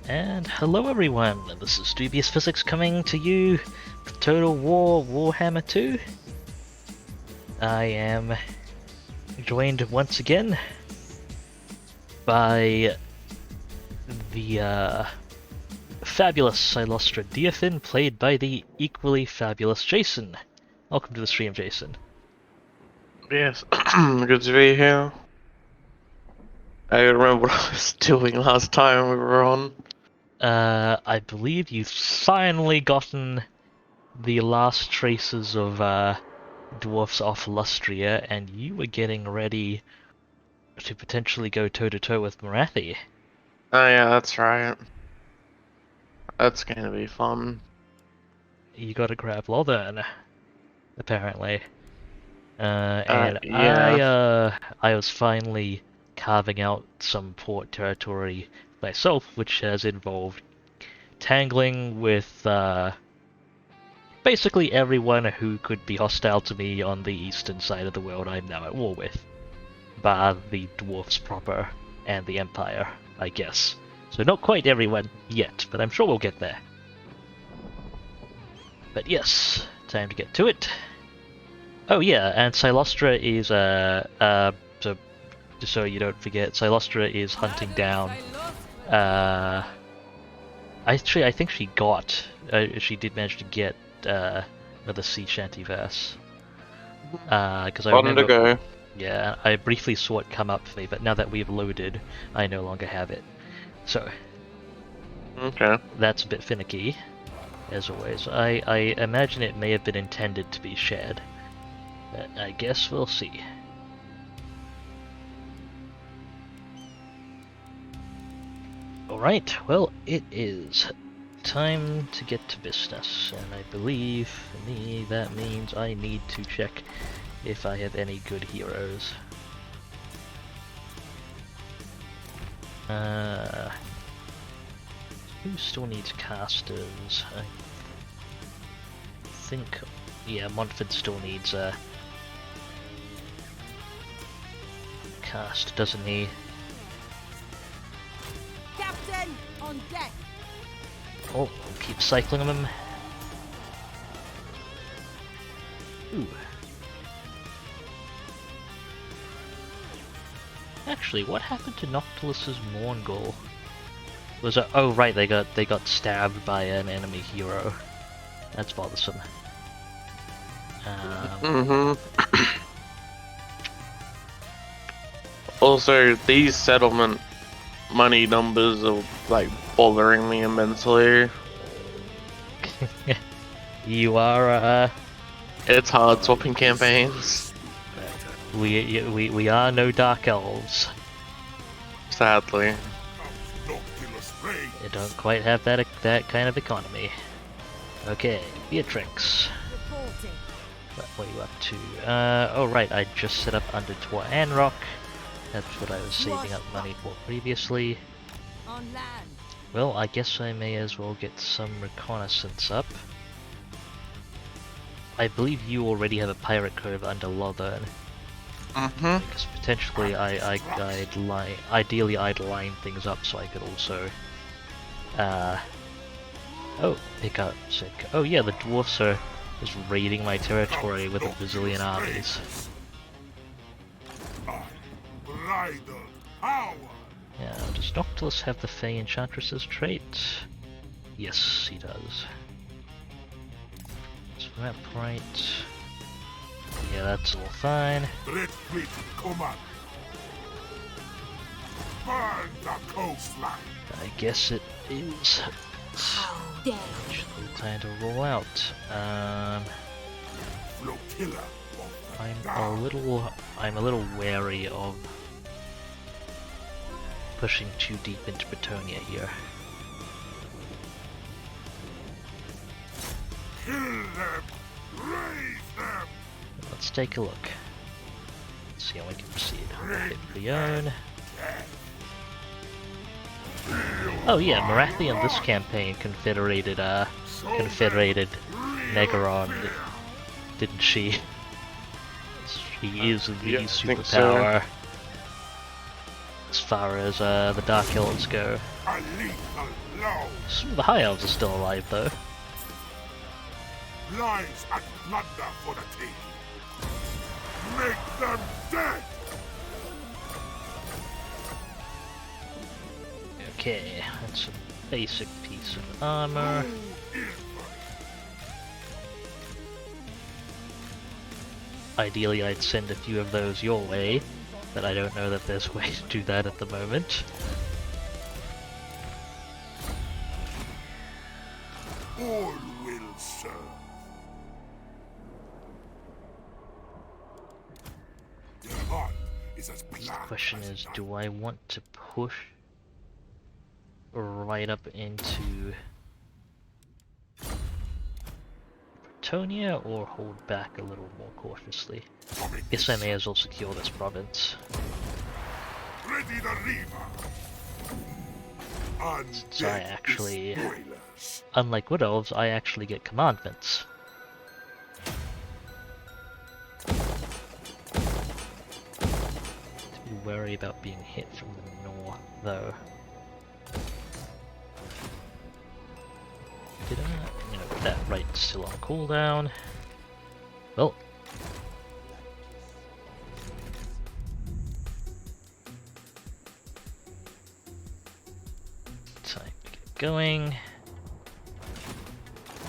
And hello everyone, this is Dubious Physics coming to you with Total War Warhammer 2. I am joined once again by the fabulous Cylostra Diathin, played by the equally fabulous Jason. Welcome to the stream, Jason. Yes, good to be here. I remember what I was doing last time we were on. I believe you've finally gotten the last traces of dwarfs off Lustria, and you were getting ready to potentially go toe-to-toe with Marathi. Oh yeah, that's right. That's gonna be fun. You gotta grab Lothern, apparently. And Yeah. I was finally carving out some port territory myself, which has involved tangling with basically everyone who could be hostile to me on the eastern side of the world I'm now at war with. Bar the dwarfs proper and the Empire, I guess. So not quite everyone yet, but I'm sure we'll get there. But yes, time to get to it. Oh yeah, and Cylostra is so you don't forget, Cylostra is hunting down. Actually, I think she did manage to get another sea shanty verse. Because I On the remember, go. yeah, I briefly saw it come up for me, but now that we've loaded, I no longer have it. So Okay. that's a bit finicky, as always. I imagine it may have been intended to be shared. But I guess we'll see. Alright, well, it is time to get to business, and I believe, for me, that means I need to check if I have any good heroes. Who still needs casters? I think, yeah, Montford still needs a cast, doesn't he? Captain, on deck. Oh, we'll keep cycling them. Ooh. Actually, what happened to Noctilus's Morngul? Was it? Oh right, they got stabbed by an enemy hero. That's bothersome. Also, these settlement money numbers are like bothering me immensely. You are It's hard swapping campaigns. we are no dark elves. Sadly. They don't quite have that kind of economy. Okay, Beatrix. Reporting. What are you up to? Oh right, I just set up under Tor Anrock. That's what I was saving up money for previously. On land. Well, I guess I may as well get some reconnaissance up. I believe you already have a pirate cove under Lothern. Because potentially ideally I'd line things up so I could also pick up oh yeah, the dwarfs are just raiding my territory with the Brazilian armies. Yeah, does Noctilus have the Fey Enchantress's trait? Yes, he does. So map right. Yeah, that's all fine. Red fleet, command. Burn the coastline. I guess it is How dare actually time to roll out. Flotilla of the I'm a little wary of pushing too deep into Bretonia here. Kill them! Raise them! Let's take a look. Let's see how we can proceed. Hit Leon. Oh yeah, Marathi in this campaign confederated Negaron, didn't she? She is the Yeah, I think so. superpower. as far as the Dark Elves go. A lethal blow. Some of the High Elves are still alive though. Lives and plunder for the taking. Make them dead. Okay, that's a basic piece of armor. Ideally I'd send a few of those your way, but I don't know that there's a way to do that at the moment. All will serve. Their heart is as The black question as is, night. do I want to push right up into Bretonia or hold back a little more cautiously? Guess I may as well secure this province. Ready the Reaver. So I actually, Spoilers. unlike Wood Elves, I actually get commandments. To be wary about being hit from the north, though. Did I? You know, that right's still on cooldown. Well. Time to get going.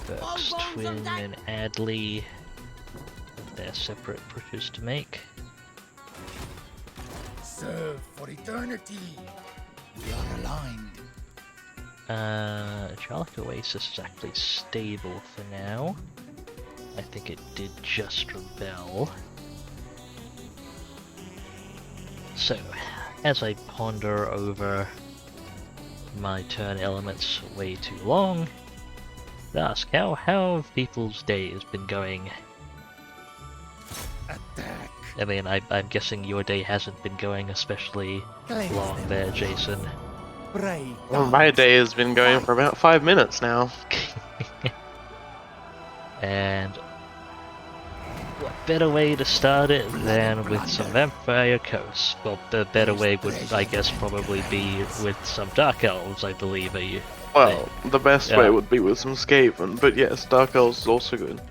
Burke's Twin and Adley have their separate pushes to make. Serve for eternity. We are aligned. Charlotte Oasis is actually stable for now. I think it did just rebel. So, as I ponder over my turn elements way too long, ask how have people's days been going? Attack. I mean, I'm guessing your day hasn't been going especially long there, Jason. Pray. Well, my day has been going for about 5 minutes now. And what better way to start it than with some Vampire Coast? Well, the better way would, I guess, probably be with some Dark Elves, I believe, are you? Well, the best Yeah. way would be with some Skaven, but yes, Dark Elves is also good.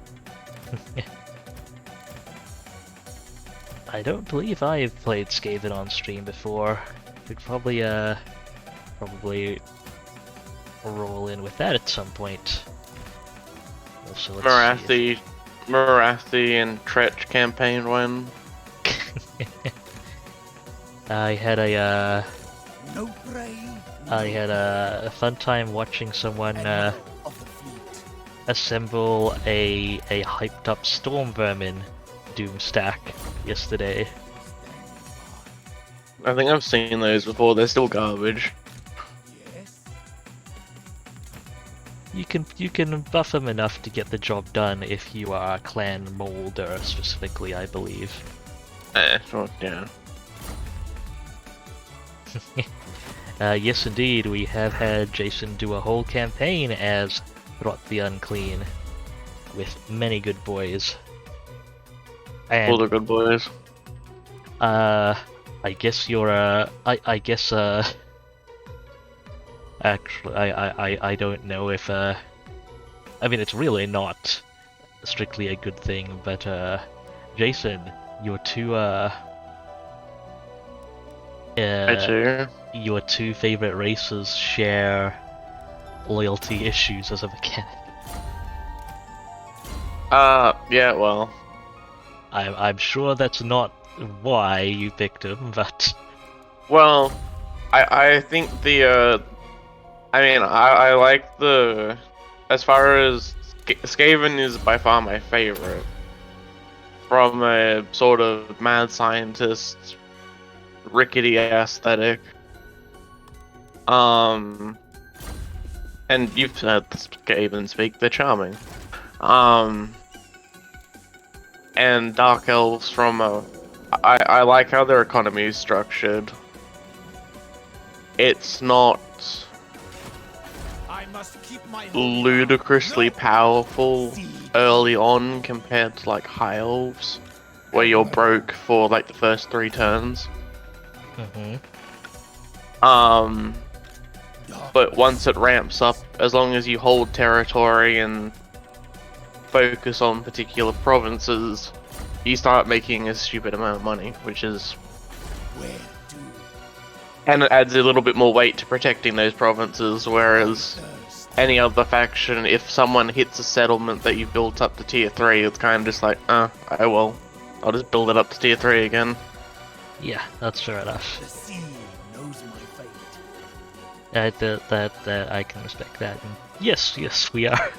I don't believe I've played Skaven on stream before. We'd probably roll in with that at some point. Also, let's see Marathi and Tretch campaign when I had a No pray. I had a fun time watching someone Of the fleet. assemble a hyped up Storm Vermin Doom stack yesterday. I think I've seen those before. They're still garbage. Yes. You can buff them enough to get the job done if you are Clan Molder specifically, I believe. Sure, yeah. Yes, indeed, we have had Jason do a whole campaign as Rot the Unclean, with many good boys. And All the good boys. I guess you're I guess actually I don't know if I mean it's really not strictly a good thing, but Jason, your your two favorite races share loyalty issues as a mechanic. Yeah, well. I'm sure that's not why you picked him, but Well, I think the, I mean, I like the, as far as, Skaven is by far my favorite. From a sort of mad scientist, rickety aesthetic. And you've heard Skaven speak, they're charming. And Dark Elves from a, I like how their economy is structured. It's not I must keep my ludicrously powerful early on compared to like High Elves, where you're broke for like the first 3 turns. But once it ramps up, as long as you hold territory and focus on particular provinces, you start making a stupid amount of money, which is... Where to? And it adds a little bit more weight to protecting those provinces, whereas Thirst. any other faction, if someone hits a settlement that you've built up to tier 3, it's kind of just like, oh well, I'll just build it up to tier 3 again. Yeah, that's fair enough. The sea knows my fate. That I can respect that. And yes, we are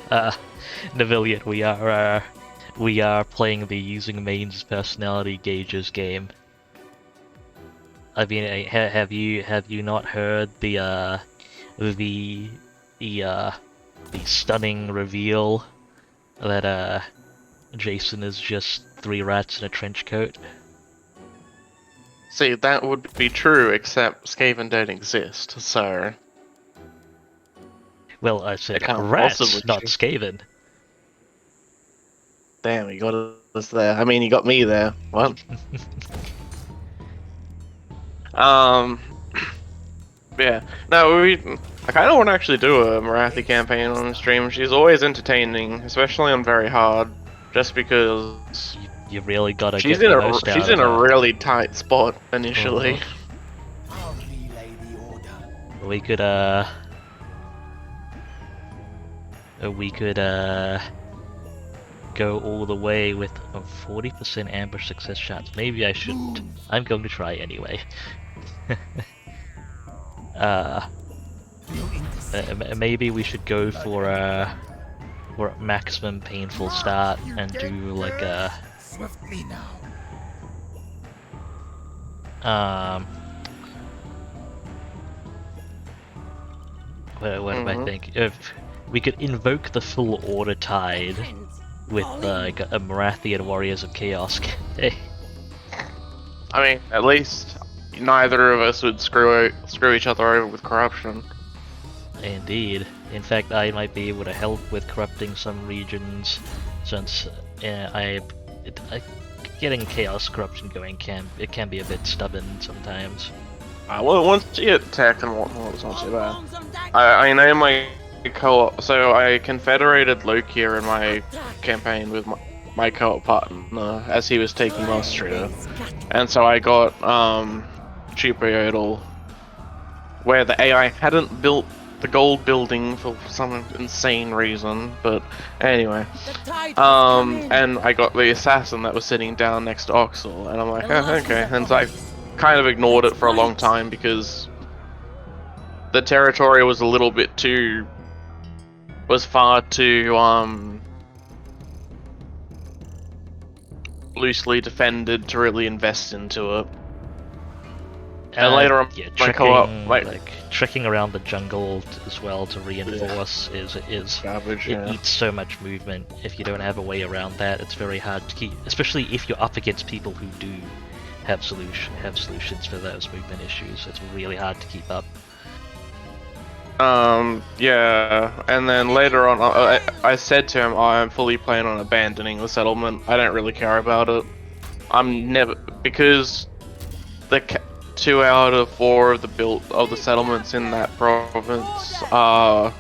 Navillion. We are playing the using mains personality gauges game. I mean, have you not heard the stunning reveal that Jason is just 3 rats in a trench coat? See, that would be true, except Skaven don't exist, so... Well, I said It can't rats, possibly not be. Skaven. Damn, you got us there. I mean, you got me there. What? Yeah. No, I kind of want to actually do a Marathi campaign on the stream. She's always entertaining, especially on very hard, just because You really gotta she's get in the a most out she's of in a her. really tight spot initially. I'll relay the order. We could go all the way with a 40% ambush success chance. Maybe I shouldn't. I'm going to try anyway. Maybe we should go for a maximum painful start and do like a Swiftly now. what do I think? If we could invoke the full order tide with like a Marathian Warriors of Chaos. I mean, at least neither of us would screw each other over with corruption. Indeed. In fact, I might be able to help with corrupting some regions, since getting chaos corruption going can be a bit stubborn sometimes. Well, once you get tech and whatnot, it's not too bad. I know my co-op, so I confederated Lokia in my campaign with my co-op partner as he was taking Austria, and so I got Cheaper Yodel, where the AI hadn't built the gold building for some insane reason, but anyway, and I got the assassin that was sitting down next to Oxel, and I'm like, oh, okay, and so I kind of ignored it for a long time because the territory was a little bit too, was far too loosely defended to really invest into it. And later on, yeah, my co-op, tricking around the jungle as well to reinforce is garbage. it Yeah. eats so much movement. If you don't have a way around that, it's very hard to keep, especially if you're up against people who do have solutions for those movement issues. It's really hard to keep up. Yeah, and then later on, I said to him, oh, I'm fully planning on abandoning the settlement. I don't really care about it. I'm never, because the 2 out of 4 of the settlements in that province are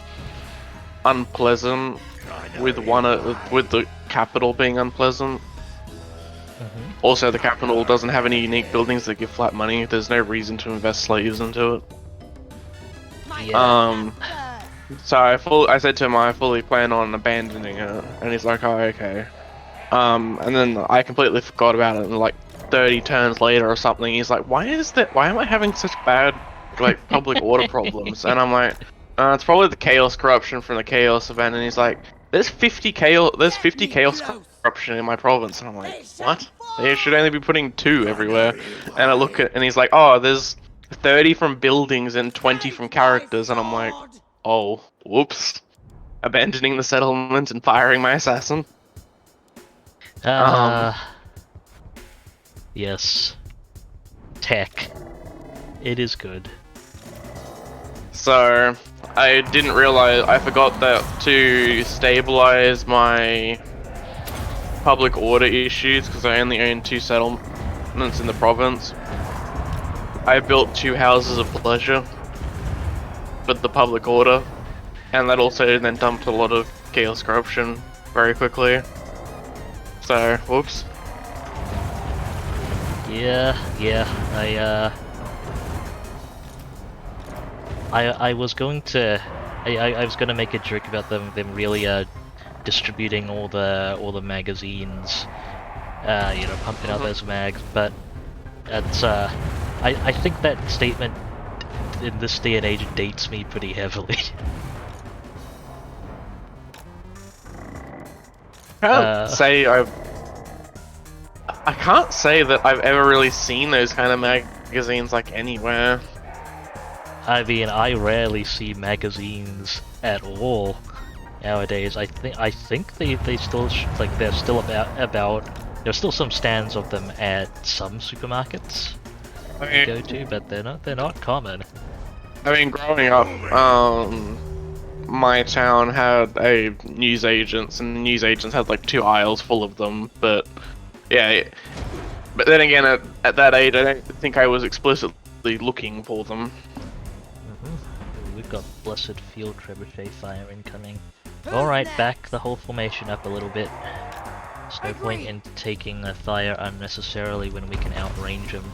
unpleasant, with the capital being unpleasant. Also, the capital doesn't have any unique buildings that give flat money. There's no reason to invest slaves into it. Yeah. So I said to him I fully plan on abandoning it, and he's like, oh, okay. And then I completely forgot about it, and like 30 turns later or something, he's like, why am I having such bad, like, public order problems? And I'm like, it's probably the chaos corruption from the chaos event, and he's like, there's 50 chaos corruption in my province, and I'm like, what? They should only be putting 2 everywhere. And I look at, and he's like, oh, there's 30 from buildings and 20 from characters, and I'm like, oh, whoops. Abandoning the settlement and firing my assassin. Yes. Tech. It is good. So, I didn't realize, I forgot that to stabilize my public order issues, because I only own 2 settlements in the province, I built 2 houses of pleasure for the public order, and that also then dumped a lot of chaos corruption very quickly. So, whoops. Yeah, I was going to, I was gonna make a joke about them really distributing all the magazines, you know, pumping out those mags, but it's I think that statement in this day and age dates me pretty heavily. I can't say that I've ever really seen those kind of magazines like anywhere. I mean, I rarely see magazines at all nowadays. I think they still like they're still about there's still some stands of them at some supermarkets I I mean, go to, but they're not common. I mean, growing up, my town had a newsagents, and newsagents had like 2 aisles full of them. But yeah, but then again, at that age, I don't think I was explicitly looking for them. We've got blessed field trebuchet fire incoming. Alright, back the whole formation up a little bit. There's no point in taking the fire unnecessarily when we can outrange them.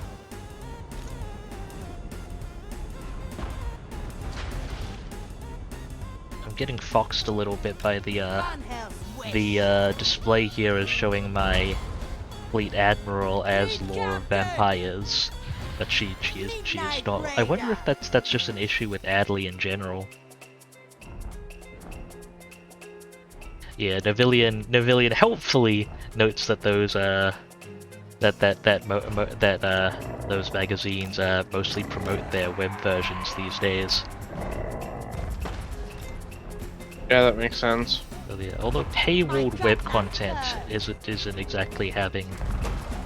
I'm getting foxed a little bit by the display here is showing my fleet admiral as Lord of Vampires, but she is not. I wonder if that's just an issue with Adley in general. Yeah, Novillian helpfully notes that those those magazines mostly promote their web versions these days. Yeah, that makes sense. So yeah, although paywalled web content isn't exactly having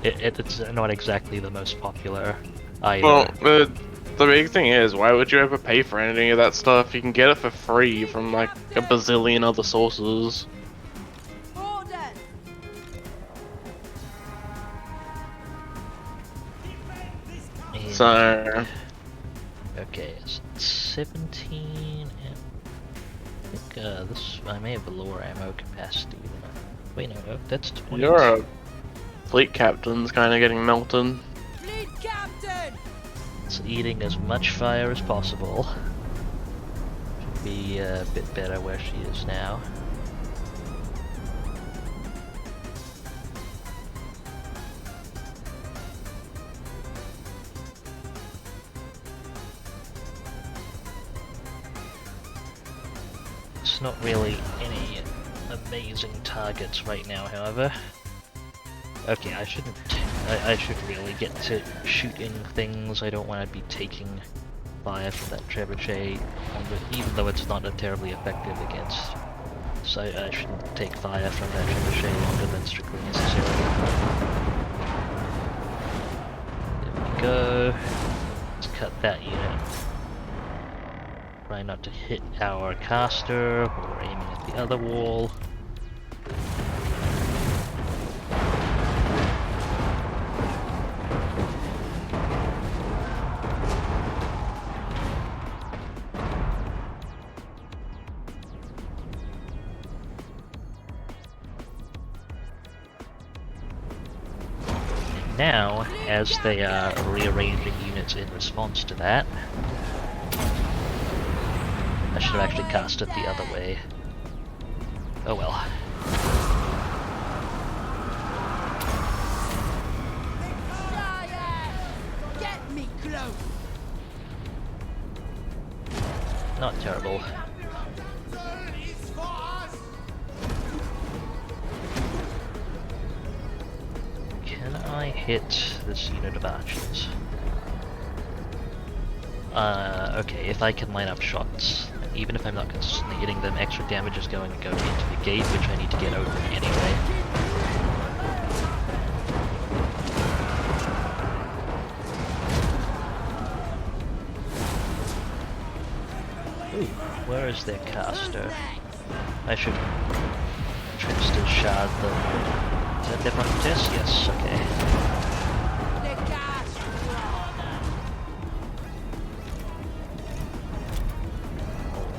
it's not exactly the most popular either. Well, the big thing is, why would you ever pay for any of that stuff? You can get it for free from like a bazillion other sources. Order. And- So, okay, it's 17 and I think this I may have a lower ammo capacity. Wait, no, that's 20. your fleet captain's kind of getting melted. Fleet captain. It's eating as much fire as possible. Should be a bit better where she is now. It's not really any amazing targets right now, however. Okay, I shouldn't. I should really get to shooting things. I don't want to be taking fire from that trebuchet, even though it's not terribly effective against. So I shouldn't take fire from that trebuchet longer than strictly necessary. There we go. Let's cut that unit. Try not to hit our caster. We're aiming at the other wall. Now, as they are rearranging units in response to that, I should have actually cast it the other way. Oh well. Get me close. Not terrible. Can I hit this unit of archers? Okay, if I can line up shots, even if I'm not consistently hitting them, extra damage is going to go into the gate, which I need to get open anyway. Ooh, where is their caster? I should Trickster shard them. Is that their front test? Yes, okay. The gas.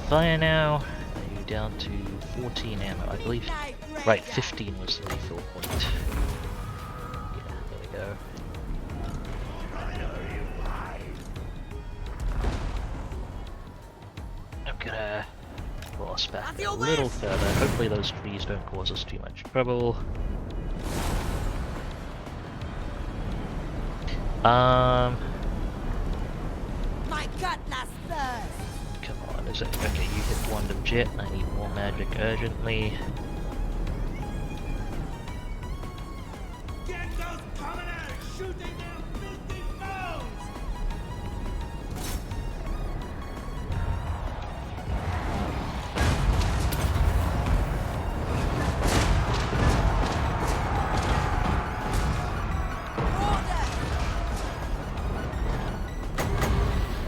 fire now. Are you down to 14 ammo? I believe. Right, 15 was the refill point. Yeah, there we go. I'm gonna cross back a little further. Hopefully those trees don't cause us too much trouble. My cutlass thirst. Come on, is it? Okay, you hit Wand of Jet. I need more magic urgently. Get those commoners shooting their filthy foes!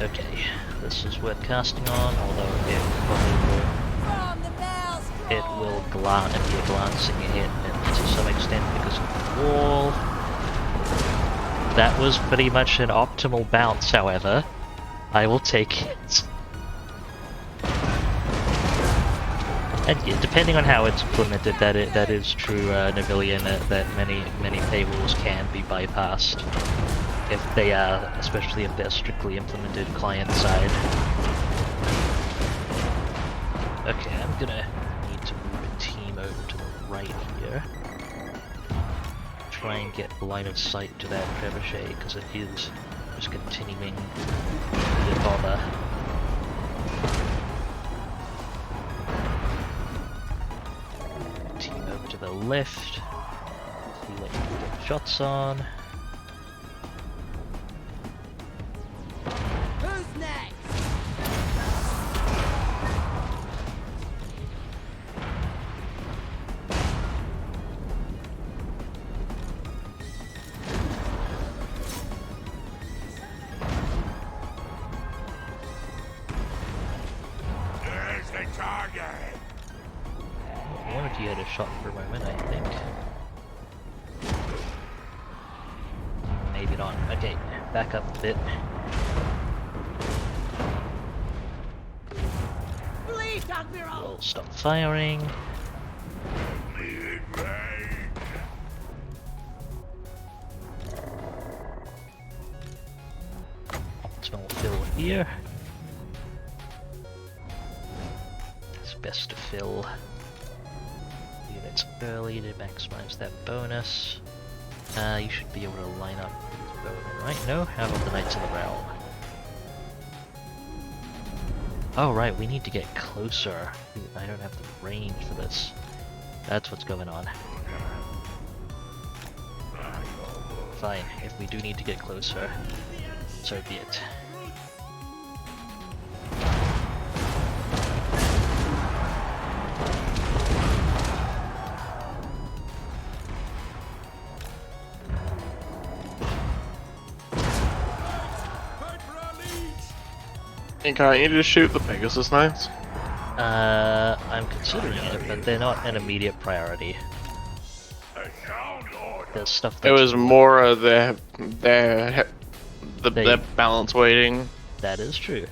Okay, this is worth casting on, although it probably From the bells. will, it will be a glancing hit, and to some extent because of the wall. That was pretty much an optimal bounce, however. I will take it. And yeah, depending on how it's implemented, that is true, Navillian, that many paywalls can be bypassed. If they are, especially if they're strictly implemented client-side. Okay, I'm gonna need to move a team over to the right here. Try and get line of sight to that trebuchet, because it is just continuing to be a bother. Team over to the left. See what you can get shots on. Who's next? There's the target. I wanted you had a shot for a moment, I think. Maybe not. Okay, back up a bit. Please, Admiral. We'll stop firing. Lead rain. Optimal fill here. It's best to fill units early to maximize that bonus. You should be able to line up these bowmen, right? No? How about the Knights of the Realm? Oh right, we need to get closer. I don't have the range for this. That's what's going on. Fine, if we do need to get closer, so be it. And can't you just shoot the Pegasus Knights? I'm considering it, but they're not an immediate priority. A sound order. There's stuff It that's... was more their They- balance weighting. That is true.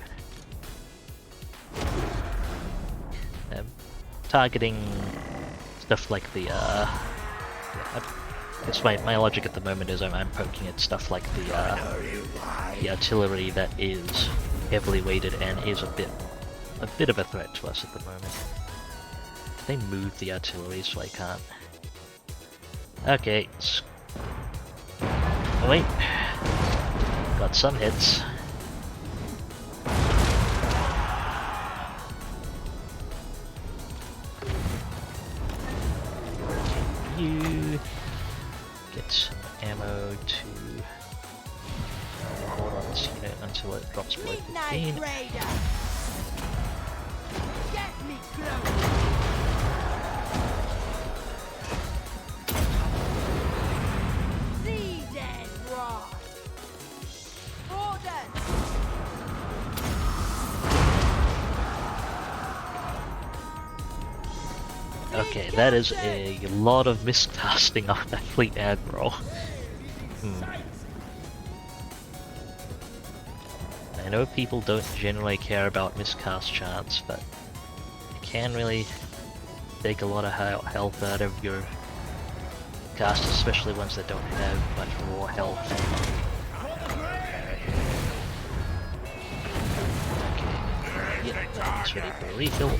Targeting stuff like the, I guess my logic at the moment is I'm poking at stuff like the artillery that is heavily weighted and is a bit of a threat to us at the moment. They moved the artillery, so I can't. Okay. Oh, wait. Got some hits. You get some ammo to hold on this unit until it drops below Midnight 15. Raider. Get me close. Seed and rot. Orders. Okay, that is a lot of miscasting on that fleet admiral. I I know people don't generally care about miscast chance, but it can really take a lot of health out of your casters, especially ones that don't have much raw health. Okay, yep, that's ready for a refill.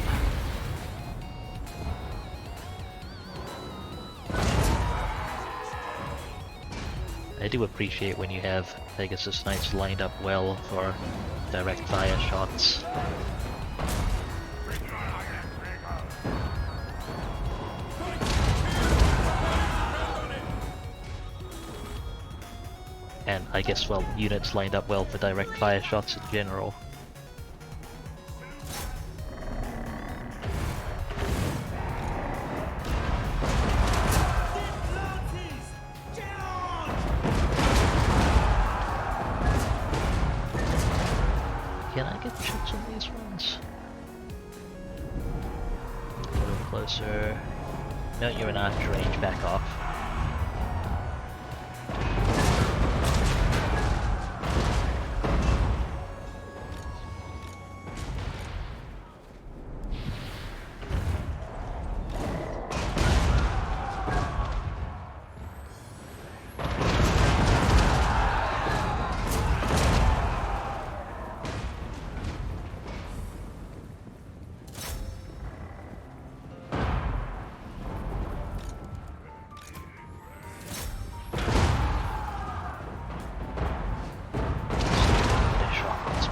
I do appreciate when you have Pegasus Knights lined up well for direct fire shots. And I guess, well, units lined up well for direct fire shots in general. Can I get shots on these ones? A little closer. No, you're in archer range, back off.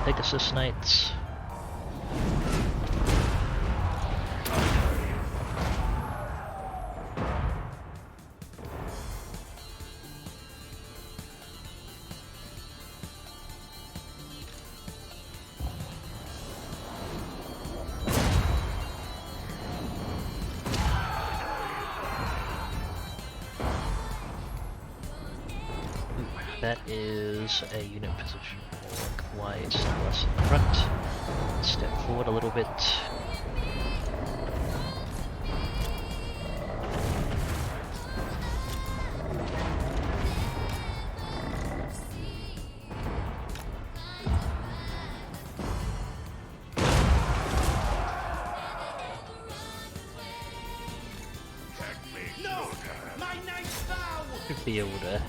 Pegasus Knights. That is a unit position. Wide, less in the front. Step forward a little bit. Should be able to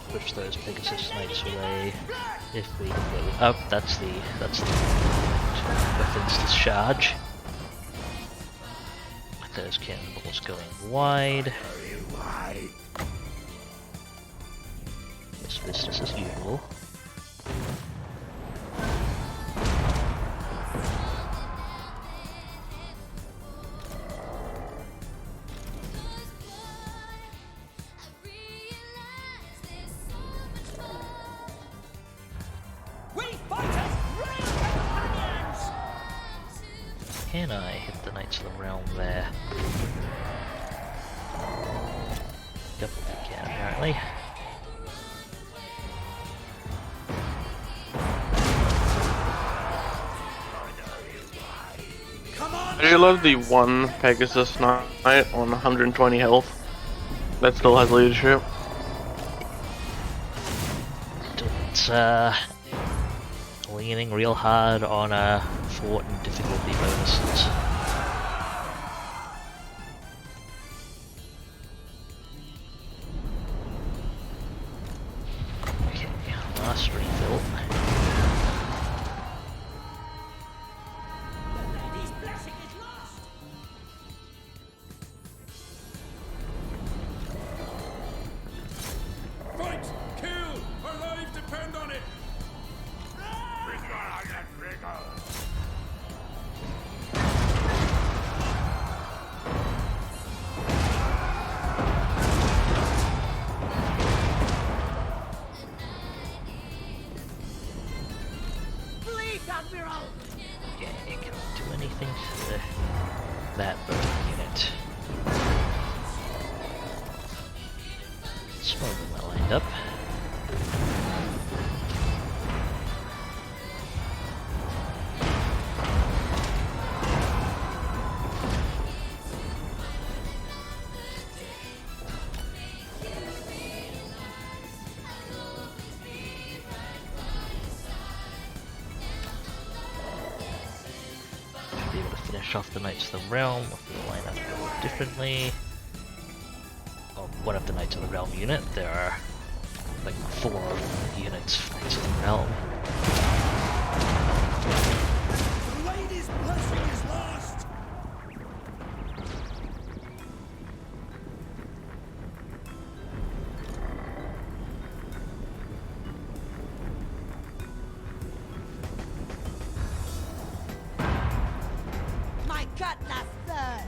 push those Pegasus Knights away if we can get. Oh, that's the weapons discharge. Those cannonballs going wide. It's business as usual. Can I hit the Knights of the Realm there? Yep, I can apparently. I do love the one Pegasus Knight on 120 health that still has leadership. It's leaning real hard on fort and difficulty bonuses. Okay, last refill. Fight! Kill! Our lives depend on it! Please, Admiral! Okay, can't do anything to that bird unit. Some of them are lined up. finish off the Knights of the Realm with the lineup a little differently. Oh, one of the Knights of the Realm unit. There are like 4 units of Knights of the Realm. The lady's blessing is lost! My cutlass thirst!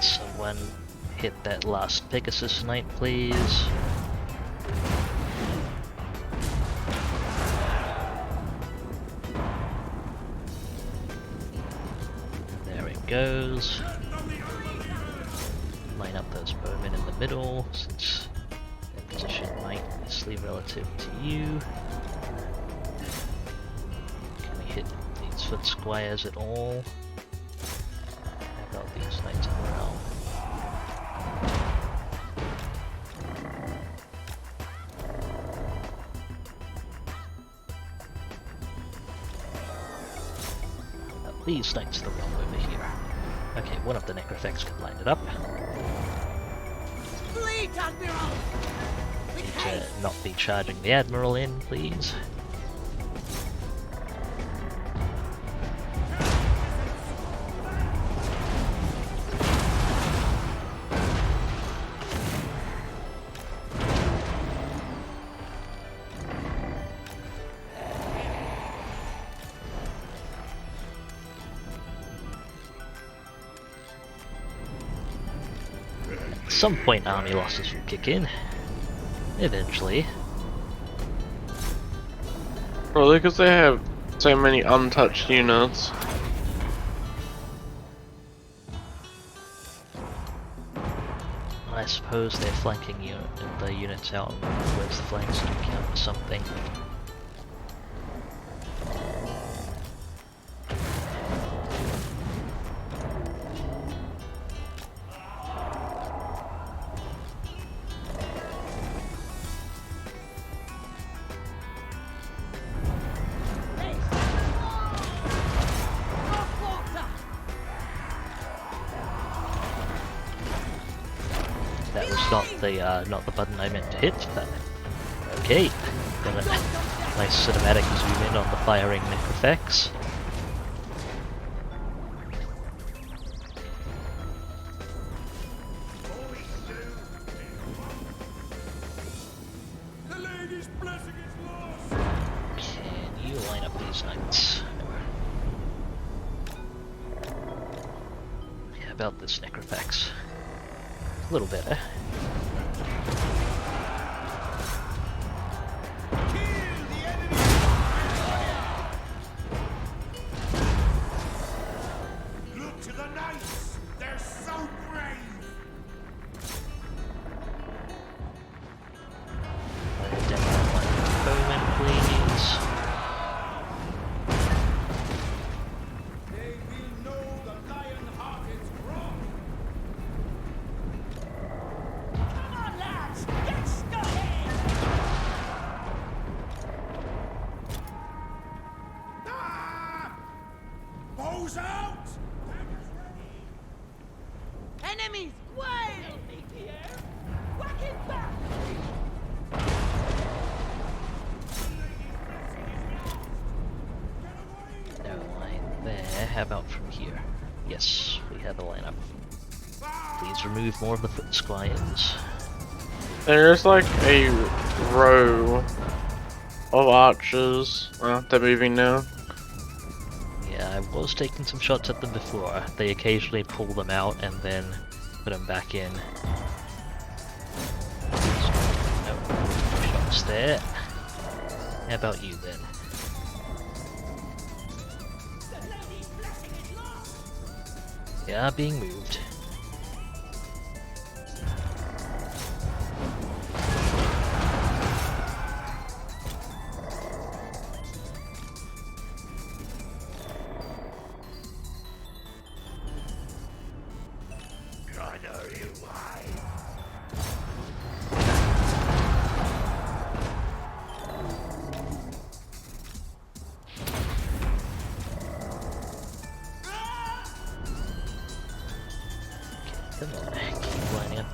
Someone hit that last Pegasus Knight, please. There it goes. Line up those bowmen in the middle, since their position might be mostly relative to you. Can we hit these foot squires at all? How about these Knights of the Realm? These Knights of the Realm over here. Okay, one of the Necrophects can line it up. Fleet Admiral! With Need to haste! not be charging the Admiral in, please. At some point army losses will kick in. Eventually. Probably because they have so many untouched units. I suppose they're flanking the units out towards the flanks to count for something. That was not the button I meant to hit, but okay. Got a nice cinematic zoom in on the firing Necrophects. The lady's blessing is lost! Can you line up these knights? How about this Necrophects? A little better. Look to the knights! They're so brave! Demo one bowman, please. They will know the lion-hearted's wrong! Come on, lads! Get started! Ah! Bows out! Enemies, way! Whack it back! No line there. How about from here? Yes, we have a lineup. Please remove more of the foot squires. There's like a row of archers. They're moving now. Yeah, I was taking some shots at them before. They occasionally pull them out and then put them back in. No shots there. How about you then? Yeah, being moved.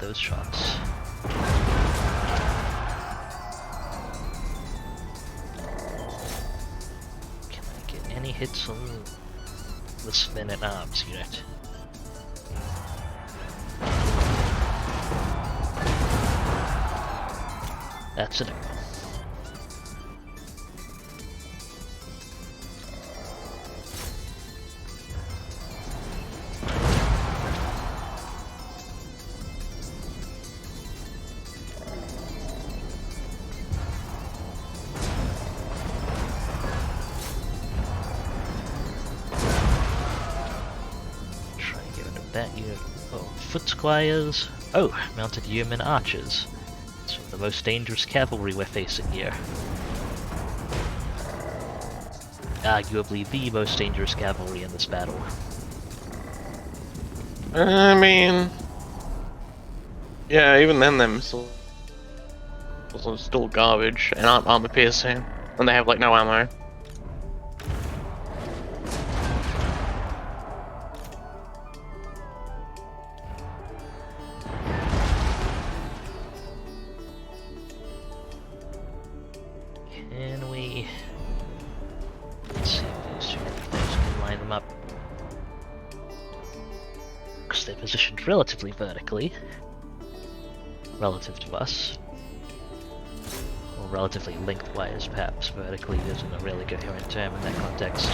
those shots. Can I get any hits on the spin and arms unit? That's it. That unit. Oh, foot squires. Oh, mounted yeoman archers. It's the most dangerous cavalry we're facing here. Arguably the most dangerous cavalry in this battle. I mean, yeah, even then, them missiles are still garbage and aren't armor piercing, and they have like no ammo. Can we... Let's see if these two things can line them up. Because they're positioned relatively vertically. Relative to us. Or relatively lengthwise, perhaps. Vertically isn't a really coherent term in that context.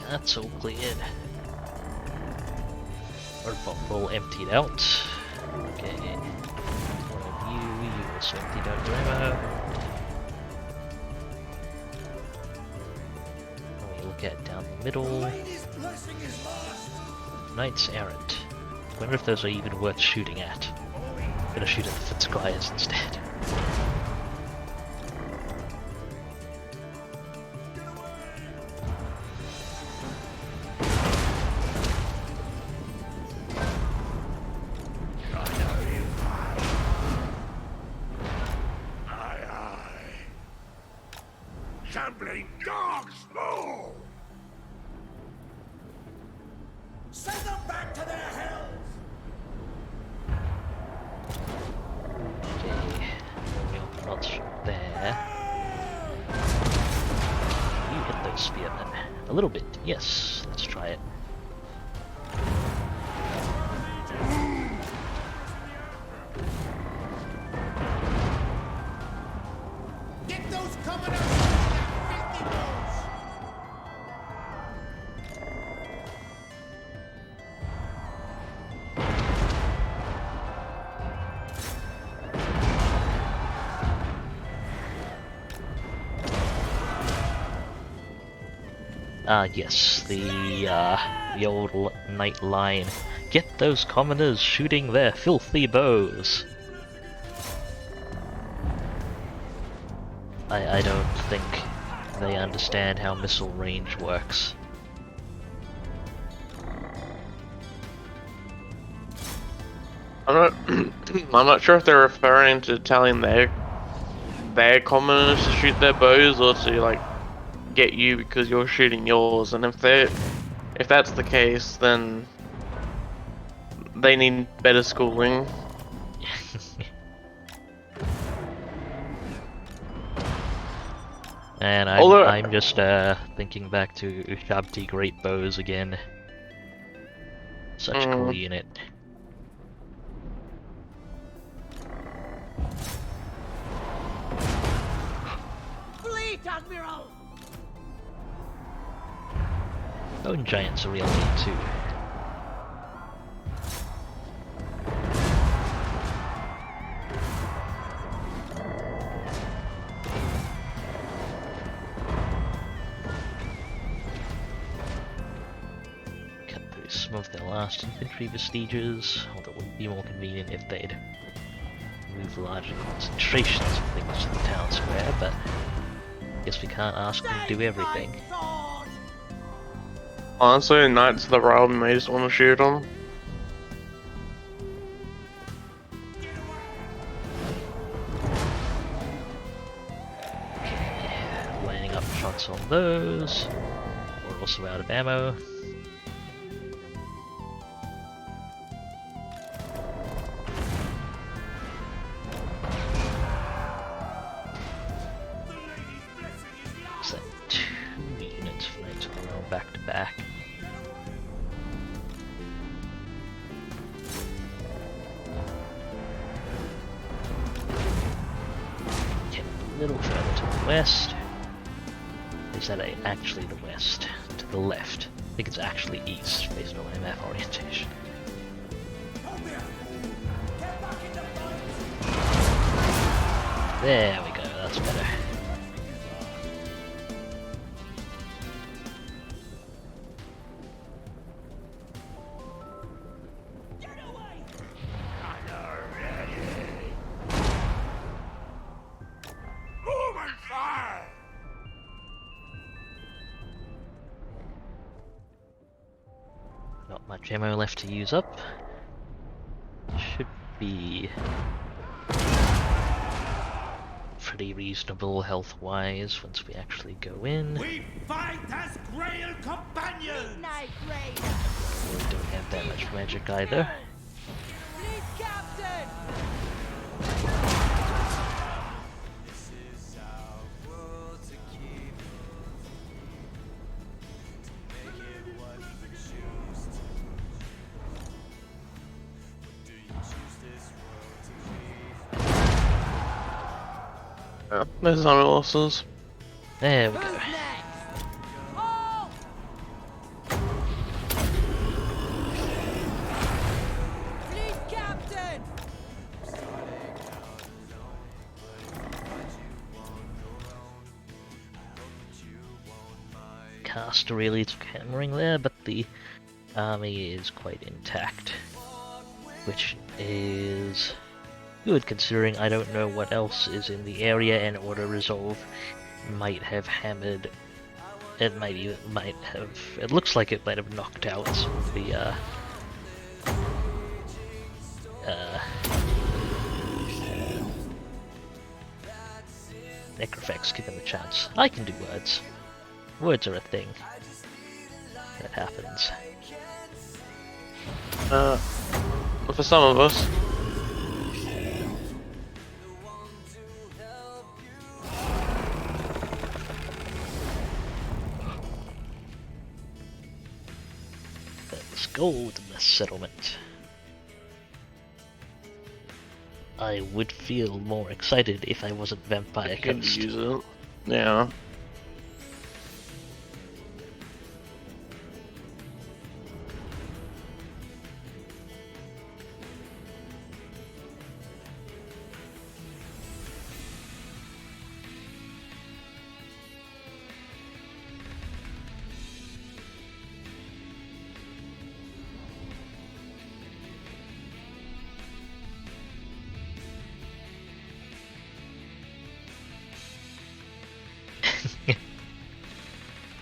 That's all cleared. Our bomb all emptied out. Okay. One of you also emptied out your ammo. And we look at down the middle. Lady's blessing is lost. Knights Errant. Wonder if those are even worth shooting at. I'm gonna shoot at the foot squires instead. Shambling dogs, no! Send them back to their hells! Okay, we'll not there. You hit those spearmen. A little bit, yes. Let's try it. Get those commoners off their filthy boats! Yes, the old knight line. Get those commoners shooting their filthy bows. I don't think they understand how missile range works. I'm not. I'm not sure if they're referring to telling their commoners to shoot their bows or to like get you because you're shooting yours. And if that's the case, then they need better schooling. And Although- I'm just thinking back to Ushabti Great Bows again. Such a cool unit. Fleet Admiral! Bone Giants are real neat too. Cut through some of their last infantry vestiges, although it would be more convenient if they'd move larger concentrations of things to the town square, but Guess we can't ask them to do everything. Honestly, Knights of the Realm, may just want to shoot them. Lining up shots on those. We're also out of ammo. It's like 2 units for Knights of the Realm back to back. Get a little further to the west. Is that actually the west? To the left. I think it's actually east, based on my map orientation. There we go, that's better. Moving fire! Not much ammo left to use up. Should be pretty reasonable health-wise once we actually go in. We fight as Grail companions! Night Raider! We don't have that much magic either. Fleet Captain! Yeah, there's no losses. There we go. Who's next? Oh! Fleet Captain! Caster really took hammering there, but the army is quite intact. Which is good considering I don't know what else is in the area, and Order Resolve might have hammered. It looks like it might have knocked out some of the Necrofex, given the chance. I can do words. Words are a thing that happens. For some of us. Let's go with the settlement. I would feel more excited if I wasn't Vampire Can Coast. use it. Yeah.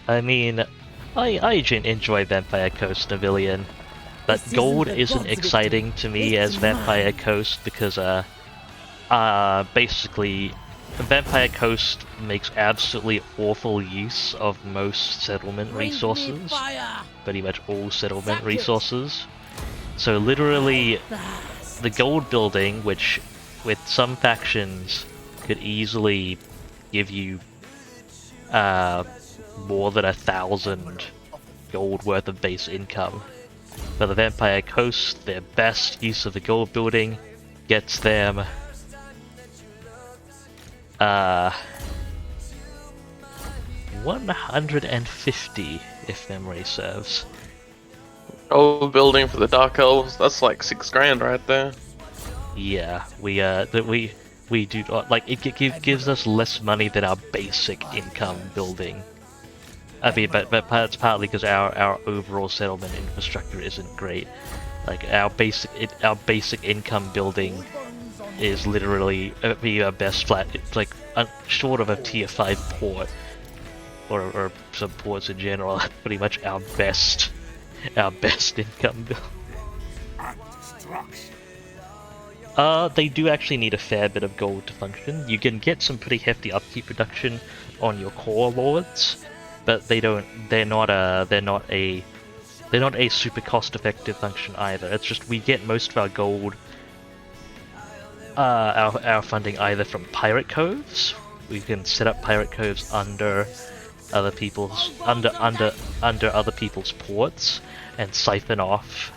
I mean, I enjoy Vampire Coast Navilian, but This gold isn't the isn't gods' exciting to me It's as Vampire Coast because basically Vampire Coast makes absolutely awful use of most settlement Bring me resources, fire! pretty much all settlement Zap it. resources. So literally, Fast! the gold building, which with some factions could easily give you more than 1,000 gold worth of base income. For the Vampire Coast, their best use of the gold building gets them 150, if memory serves. Old building for the Dark Elves, that's like 6 grand right there. Yeah, we do not like it. Gives us less money than our basic income building. I mean, but it's partly because our overall settlement infrastructure isn't great. Like our basic income building is literally be our best flat. It's like short of a tier 5 port, or some ports in general. Pretty much our best income bill. And destruction. They do actually need a fair bit of gold to function. You can get some pretty hefty upkeep reduction on your core lords, but they're not a super cost-effective function either. It's just we get most of our gold, our funding either from pirate coves. We can set up pirate coves under other people's other people's ports and siphon off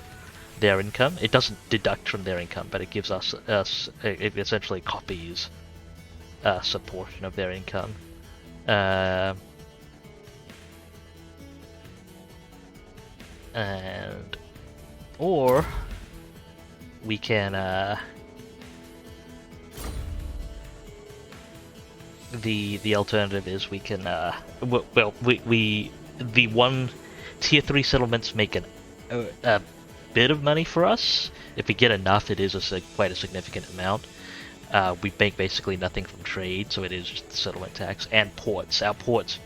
their income. It doesn't deduct from their income, but it gives us it essentially copies some portion of their income. And or we can the alternative is we can we the one tier 3 settlements make a bit of money for us. If we get enough, it is quite a significant amount. We make basically nothing from trade, so it is just the settlement tax and ports. Our ports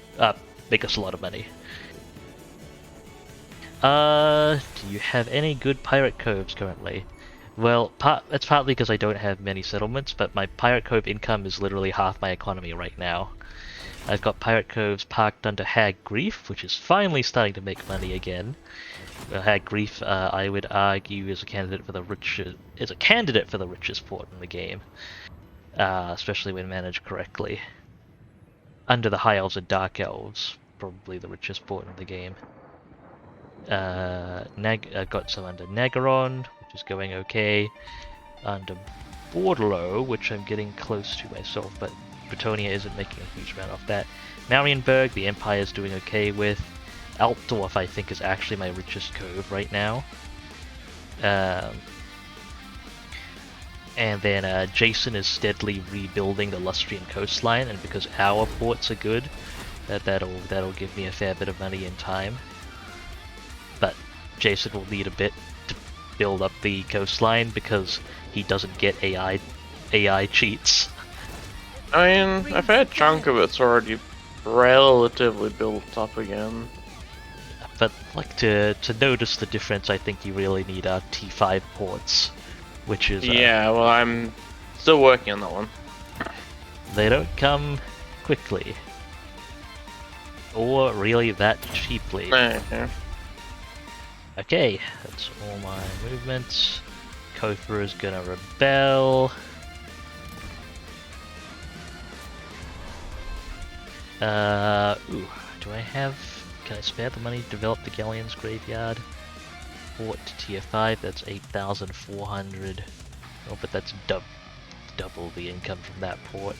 make us a lot of money. Do you have any good pirate coves currently? Well, it's partly because I don't have many settlements, but my pirate cove income is literally half my economy right now. I've got pirate coves parked under Hag Grief, which is finally starting to make money again. Hag Grief, I would argue, is a candidate for the richest port in the game, especially when managed correctly. Under the High Elves and Dark Elves, probably the richest port in the game. Got some under Nagaron, which is going okay. Under Bordeaux, which I'm getting close to myself, but Bretonia isn't making a huge amount off that. Marienburg, the Empire is doing okay with. Altdorf, I think, is actually my richest cove right now. And then Jason is steadily rebuilding the Lustrian coastline, and because our ports are good, that'll give me a fair bit of money in time. But Jason will need a bit to build up the coastline because he doesn't get AI cheats. I mean, I've had a chunk of it's already relatively built up again. But like to notice the difference, I think you really need T5 ports, which is yeah. Well, I'm still working on that one. They don't come quickly, or really that cheaply. Okay, that's all my movements. Kothra is gonna rebel. Ooh, do I have... Can I spare the money to develop the Galleon's Graveyard? Port to tier 5, that's 8,400. Oh, but that's double the income from that port.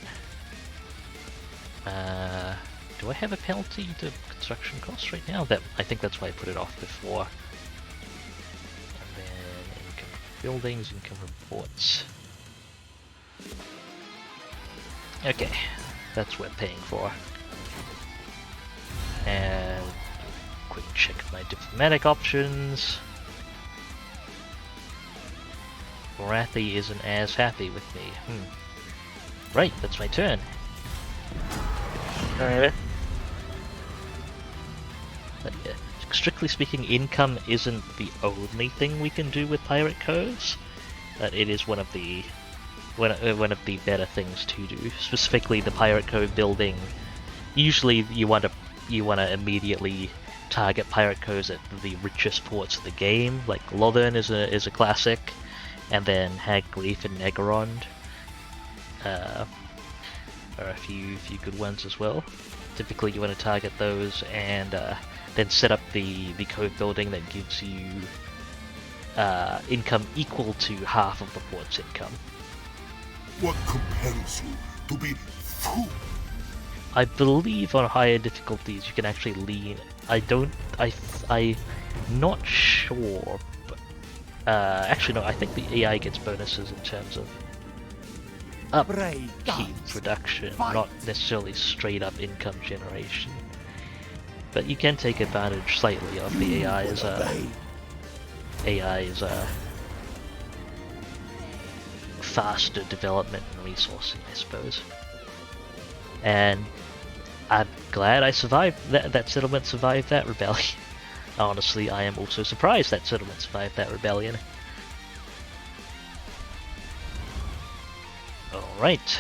Do I have a penalty to construction costs right now? I think that's why I put it off before. And then income from buildings, income from ports. Okay, that's what we're paying for. And quick check of my diplomatic options. Wrathy isn't as happy with me. Right, that's my turn. Alright. But yeah, strictly speaking, income isn't the only thing we can do with pirate coves, but it is one of the better things to do. Specifically, the pirate cove building. Usually, you want to immediately target pirate coves at the richest ports of the game. Like Lothern is a classic, and then Hag Grief and Negerond are a few good ones as well. Typically, you want to target those and then set up the cove building that gives you income equal to half of the port's income. What compels you to be fool? I believe on higher difficulties you can actually lean. I'm not sure, but actually no, I think the AI gets bonuses in terms of upkeep reduction, not necessarily straight up income generation. But you can take advantage slightly of the AI's faster development and resourcing, I suppose. And I'm glad I survived that settlement survived that rebellion. Honestly, I am also surprised that settlement survived that rebellion. Alright.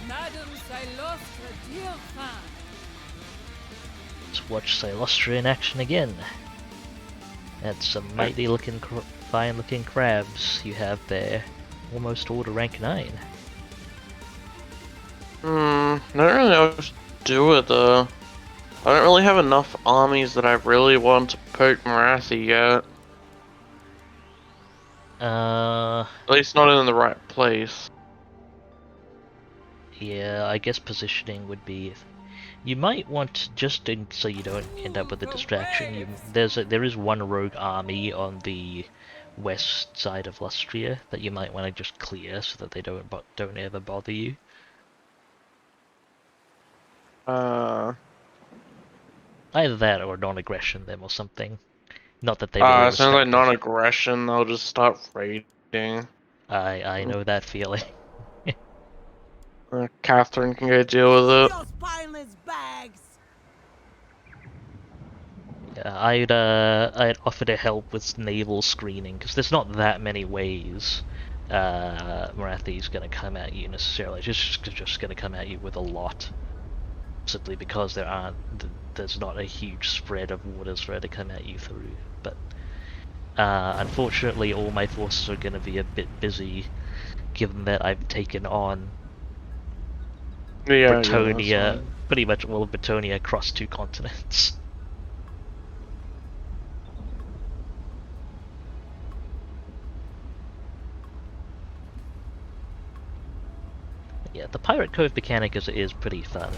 Madame Cylostra, dear fan. Let's watch Cylostra in action again. That's some mighty looking, fine looking crabs you have there. Almost all to rank 9. I don't really know what to do with I don't really have enough armies that I really want to poke Marathi yet. At least not in the right place. Yeah, I guess positioning would be. You might want so you don't end up with a distraction. There is one rogue army on the west side of Lustria that you might want to just clear so that they don't ever bother you. Either that or non-aggression them or something. Not that they really It sounds like respect it. non-aggression. They'll just start raiding. I know that feeling. Catherine can go deal with it. Your spineless bags. Yeah, I'd offer to help with naval screening because there's not that many ways Marathi's gonna come at you necessarily. Just gonna come at you with a lot, simply because there's not a huge spread of waters for her to come at you through. But unfortunately, all my forces are gonna be a bit busy, given that I've taken on Bretonia, pretty much all of Bretonia across 2 continents. Yeah, the Pirate Cove mechanic is pretty fun.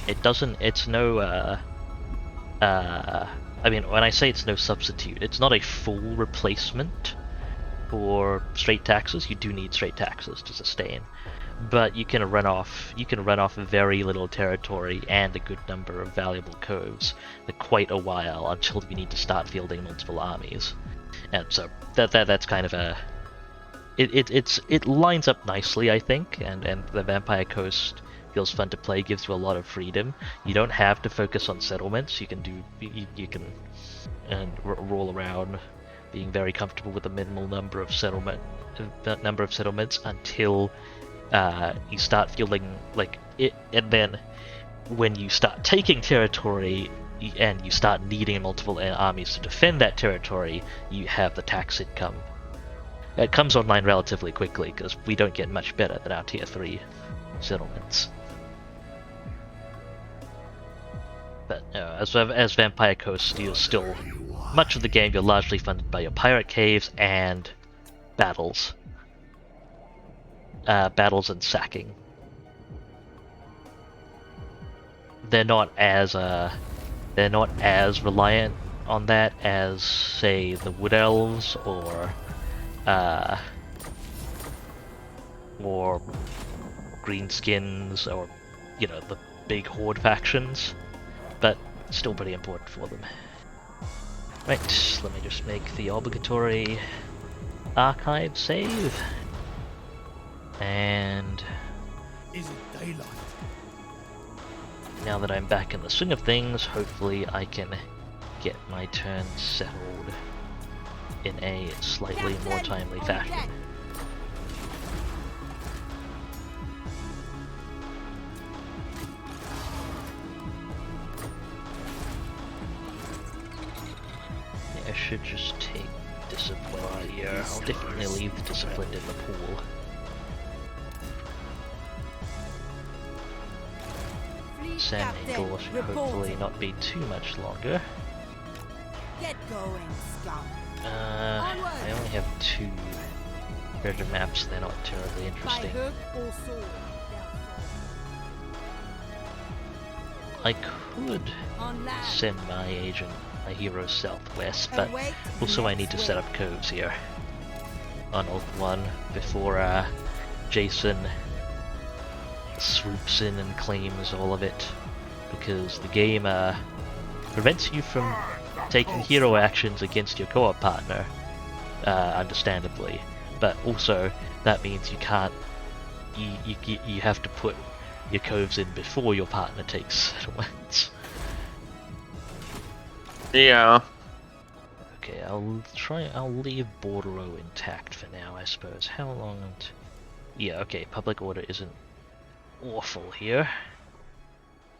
I mean, when I say it's no substitute, it's not a full replacement for straight taxes. You do need straight taxes to sustain. But you can run off very little territory and a good number of valuable coves for quite a while until you need to start fielding multiple armies. And so that's kind of a it lines up nicely, I think, and the Vampire Coast feels fun to play, gives you a lot of freedom. You don't have to focus on settlements. You can roll around being very comfortable with a minimal number of settlements until you start feeling like it, and then when you start taking territory and you start needing multiple armies to defend that territory, you have the tax income. It comes online relatively quickly because we don't get much better than our tier 3 settlements. But as Vampire Coast, you're still much of the game. You're largely funded by your pirate caves and battles. Battles and sacking. They're not as reliant on that as, say, the Wood Elves or Greenskins or, the big Horde factions, but still pretty important for them. Right, let me just make the obligatory archive save. And Is it daylight? now that I'm back in the swing of things, hopefully I can get my turn settled in a slightly more timely fashion. Yeah, I should just take discipline out here. I'll definitely leave the discipline in the pool. Sam Eagle should hopefully not be too much longer. Get going, scum. I only have 2 treasure maps, they're not terribly By interesting. hook or sword. I could On land. send my hero southwest, but also I need to set up coves here on Oath 1 before Jason swoops in and claims all of it. because the game prevents you from taking hero actions against your co-op partner, understandably, but also that means you can't. You have to put your coves in before your partner takes settlements. Yeah. Okay, I'll leave Bordereau intact for now, I suppose. How long? Yeah, okay, public order isn't awful here.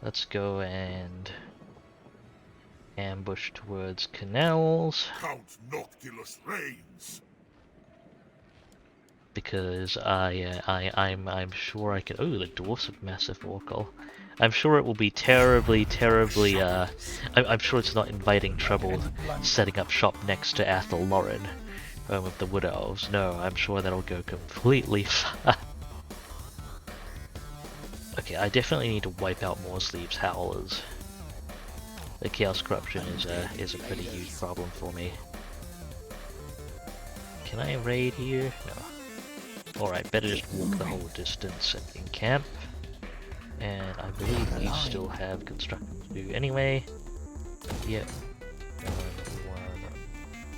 Let's go and ambush towards canals. Count Noctilus reigns. Because I'm sure I could. Oh, the dwarfs of massive Orcal. I'm sure it will be terribly. I'm sure it's not inviting trouble setting up shop next to Athel Lauren, home of the Wood Elves. No, I'm sure that'll go completely fine. Okay, I definitely need to wipe out Morsleeve's Howlers. The Chaos Corruption is a pretty huge problem for me. Can I raid here? No. Alright, better just walk the whole distance and encamp. And I believe you still have construction to do anyway. Yep.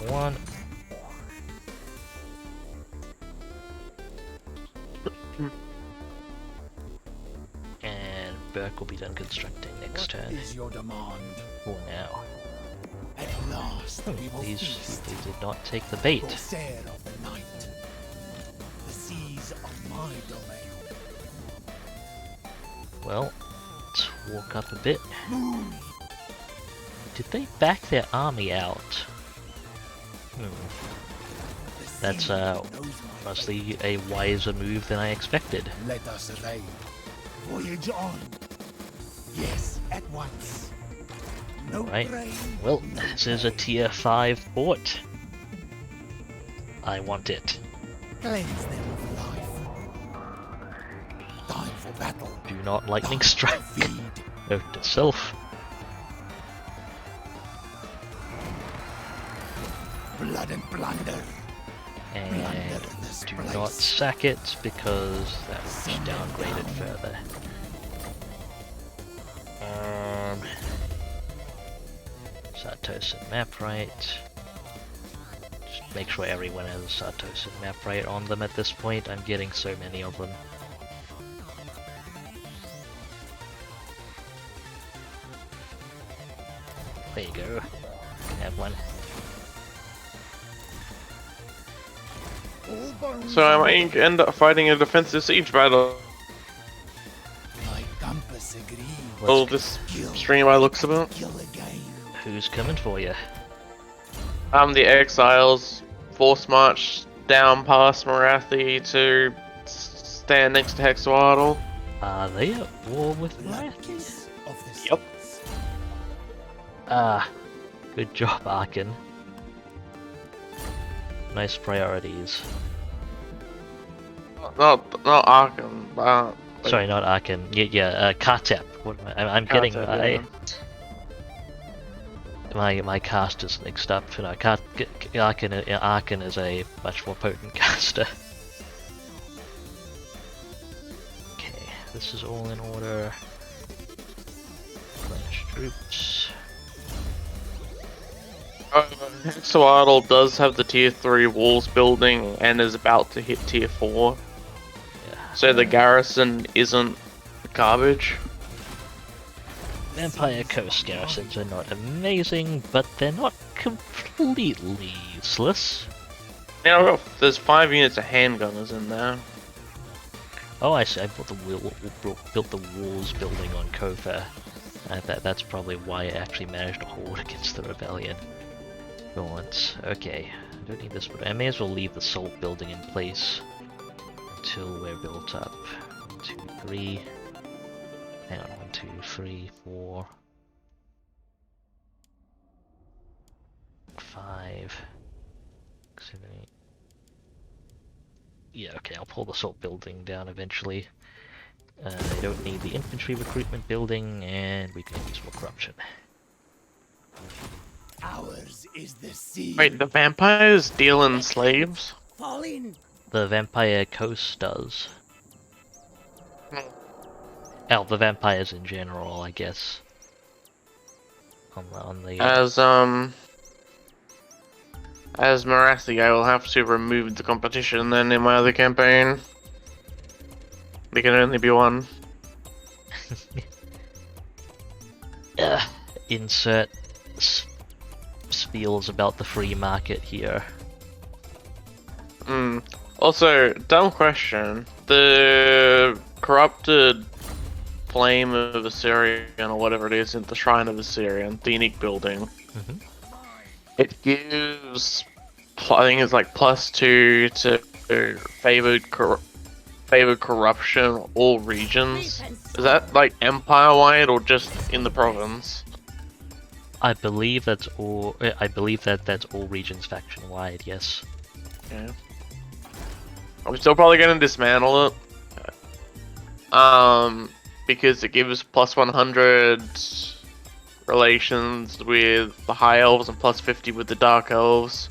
One. And Burke will be done constructing next turn. What is your demand? For now. At last, we will feast. These did not take the bait. Corsair of the night. The seas of my domain. Well, let's walk up a bit. Did they back their army out? That's honestly a wiser move than I expected. Let us raid. Voyage on. Yes, at once. No Right. brain. Well, this is a tier 5 fort. I want it. Cleanse them of life. Time for battle. Do not lightning strike. Feed. Note to self. Blood and plunder. And do not sack it because that will just downgrade it further. Sartosan map right. Just make sure everyone has a Sartosan map right on them at this point. I'm getting so many of them. There you go. Have one. So I might end up fighting a defensive siege battle. My compass agrees. Well, this stream I looks about. Kill again. Who's coming for you? The exiles force march down past Marathi to stand next to Hexawaddle. Are they at war with Blood Marathi? kiss of the Yep. seas. Ah, good job, Arkin. Nice priorities. Not Arkham, but Sorry, not Arkin. Yeah, Kartep. What am I'm getting Kartep, my casters mixed up. You know, Arkin is a much more potent caster. Okay, this is all in order. Replenish troops. Hexawaddle does have the tier 3 walls building and is about to hit tier 4. Yeah. So the garrison isn't garbage. Vampire Coast garrisons are not amazing, but they're not completely useless. Now there's 5 units of handgunners in there. Oh, I see. I built the walls building on Kofa. That's probably why I actually managed to hold against the rebellion. Once. Okay, I don't need this, but I may as well leave the salt building in place until we're built up. 1, 2, 3. Hang on, 1, 2, 3, 4, 5, 7, 8. Yeah, okay, I'll pull the salt building down eventually. I don't need the infantry recruitment building, and we can use more corruption. Ours is the sea. Wait, the vampires deal in slaves? Fall in. The Vampire Coast does. Hmm. Oh, the vampires in general, I guess. on the as Marathi, I will have to remove the competition then in my other campaign. There can only be one. insert spiels about the free market here. Also, dumb question. The corrupted flame of Assyrian, or whatever it is, in the Shrine of Assyrian, the unique building. It gives, I think it's like +2 to favored corruption all regions. Is that like empire-wide or just in the province? I believe that's all. I believe that's all regions faction-wide. Yes. Okay. I'm still probably gonna dismantle it. Because it gives +100 relations with the High Elves and +50 with the Dark Elves.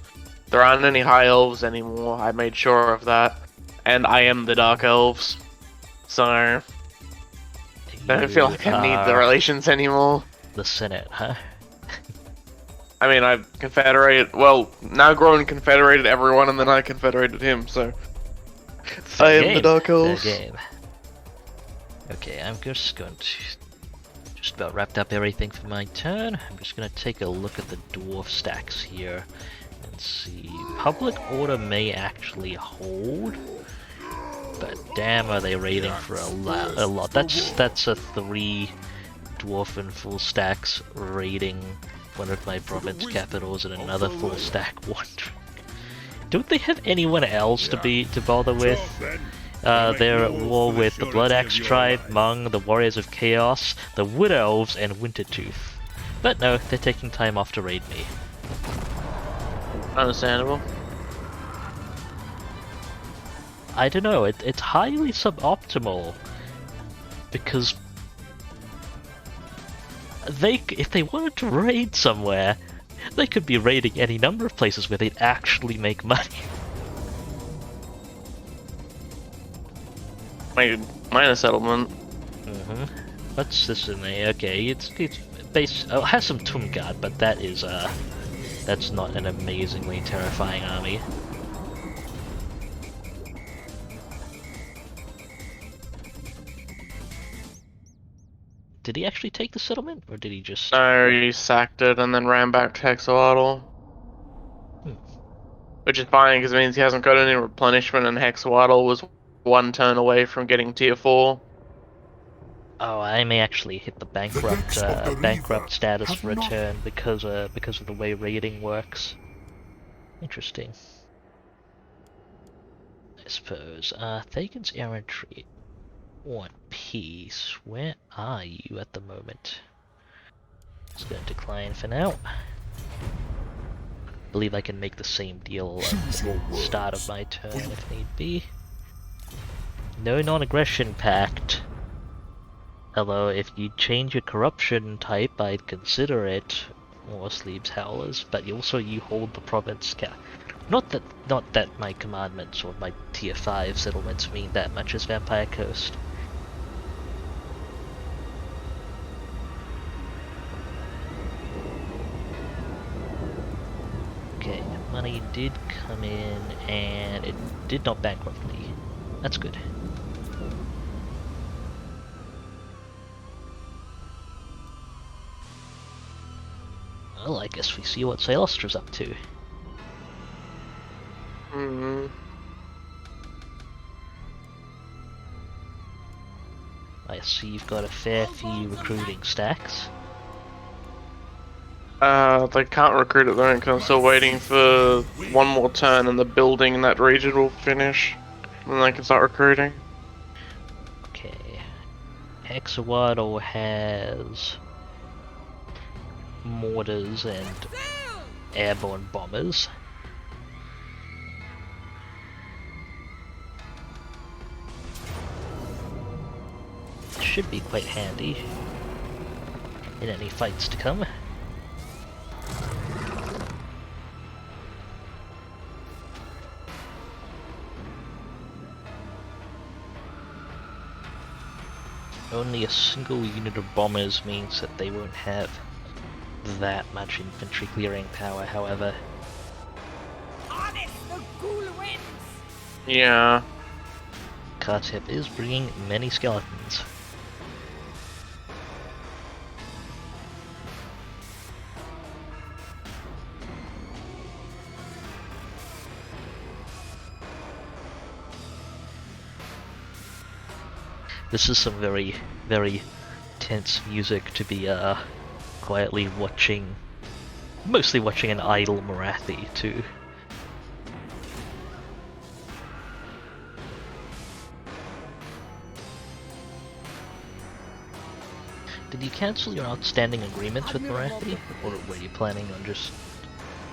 There aren't any High Elves anymore, I made sure of that. And I am the Dark Elves. So, I don't feel like I need the relations anymore. The Senate, huh? I mean, I've confederated, well, now grown confederated everyone and then I confederated him, so. I am the Dark Elves. Fair game. Okay, I'm just going to just about wrapped up everything for my turn. I'm just going to take a look at the dwarf stacks here and see. Public order may actually hold, but damn, are they raiding for a lot. That's a 3 dwarven full stacks raiding one of my province capitals and another full stack wandering. Don't they have anyone else to bother with? They're at war with the Blood Axe tribe, Hmong, the Warriors of Chaos, the Wood Elves, and Wintertooth. But no, they're taking time off to raid me. Understandable. I don't know, it's highly suboptimal. Because if they wanted to raid somewhere, they could be raiding any number of places where they'd actually make money. Minor settlement. What's this in there? Okay, it's base. Oh, it has some Tumgard, but that is that's not an amazingly terrifying army. Did he actually take the settlement, or did he just? No, he sacked it and then ran back to Hexawattle. Which is fine, because it means he hasn't got any replenishment, and Hexawattle was 1 turn away from getting tier 4. Oh, I may actually hit the bankrupt status return because of the way raiding works. Interesting. I suppose. Thagan's errantry. One piece. Where are you at the moment? It's going to decline for now. I believe I can make the same deal at the start of my turn if need be. No non-aggression pact. Although if you change your corruption type, I'd consider it more Sleeves Howlers, but you hold the province cap. Not that my commandments or my tier 5 settlements mean that much as Vampire Coast. Okay, money did come in and it did not bankrupt me. That's good. Well, I guess we see what Cylostra's up to. I see you've got a fair few recruiting stacks. They can't recruit at the moment because I'm still waiting for 1 more turn and the building in that region will finish. And then they can start recruiting. Okay. Hexawattle has mortars and airborne bombers. Should be quite handy in any fights to come. Only a single unit of bombers means that they won't have that much infantry clearing power, however. Honest, the ghoul wins. Yeah. Kartep is bringing many skeletons. This is some very, very tense music to be quietly watching, mostly watching an idle Marathi too. Did you cancel your outstanding agreements with Marathi, or were you planning on just?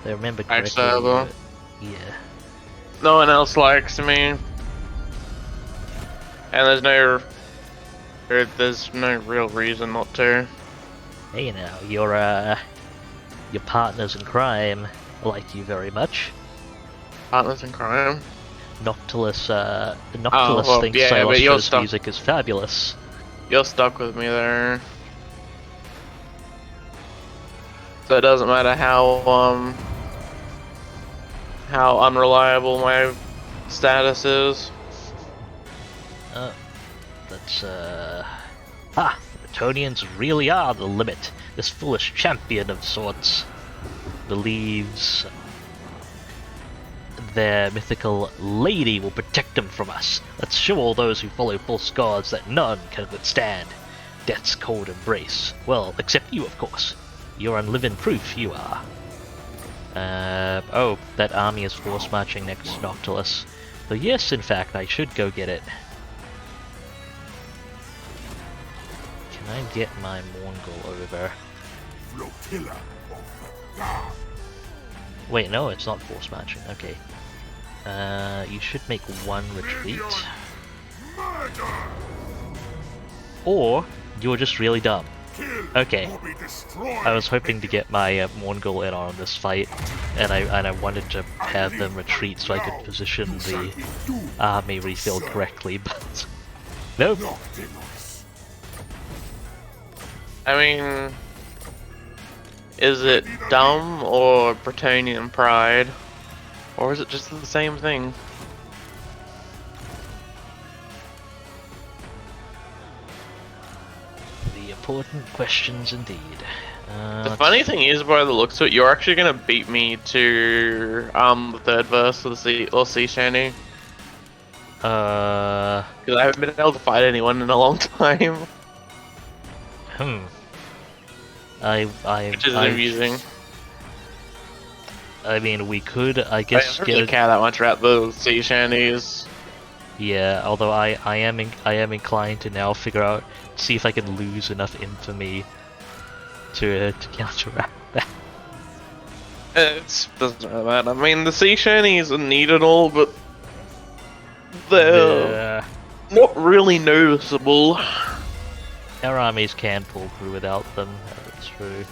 If I remember correctly. Actually, Yeah. no one else likes me, and there's no real reason not to. Hey now, your partners in crime like you very much. Partners in crime. Noctilus, well, thinks yeah, but you're Cylostra's stuck. music is fabulous. You're stuck with me there. So it doesn't matter how unreliable my status is. That's Ah, the Bretonians really are the limit. This foolish champion of sorts believes their mythical lady will protect them from us. Let's show all those who follow false gods that none can withstand death's cold embrace. Well, except you, of course. You're on living proof, you are. Oh, that army is force marching next to Noctilus. So yes, in fact, I should go get it. Can I get my Mongol over? Flotilla of the gods. Wait, no, it's not force marching. Okay. You should make one retreat. Murder. Or you're just really dumb. Kill Okay. or be destroyed. I was hoping to get my Mongol in on this fight, and I wanted to have them retreat so I could position the army refill correctly, but nope. Noctilus. I mean, is it dumb or Bretonian pride? Or is it just the same thing? The important questions indeed. The funny thing is, by the looks of it, you're actually gonna beat me to the third verse of the sea shanty. Because I haven't been able to fight anyone in a long time. Which is amusing. I mean, we could, I I guess, don't get really it. care that much about the sea shanties. Yeah, although I am inclined to now figure out, see if I can lose enough infamy to counteract that. It doesn't really matter. I mean, the sea shanties are neat and all, but they're Yeah. not really noticeable. Our armies can pull through without them, that's true.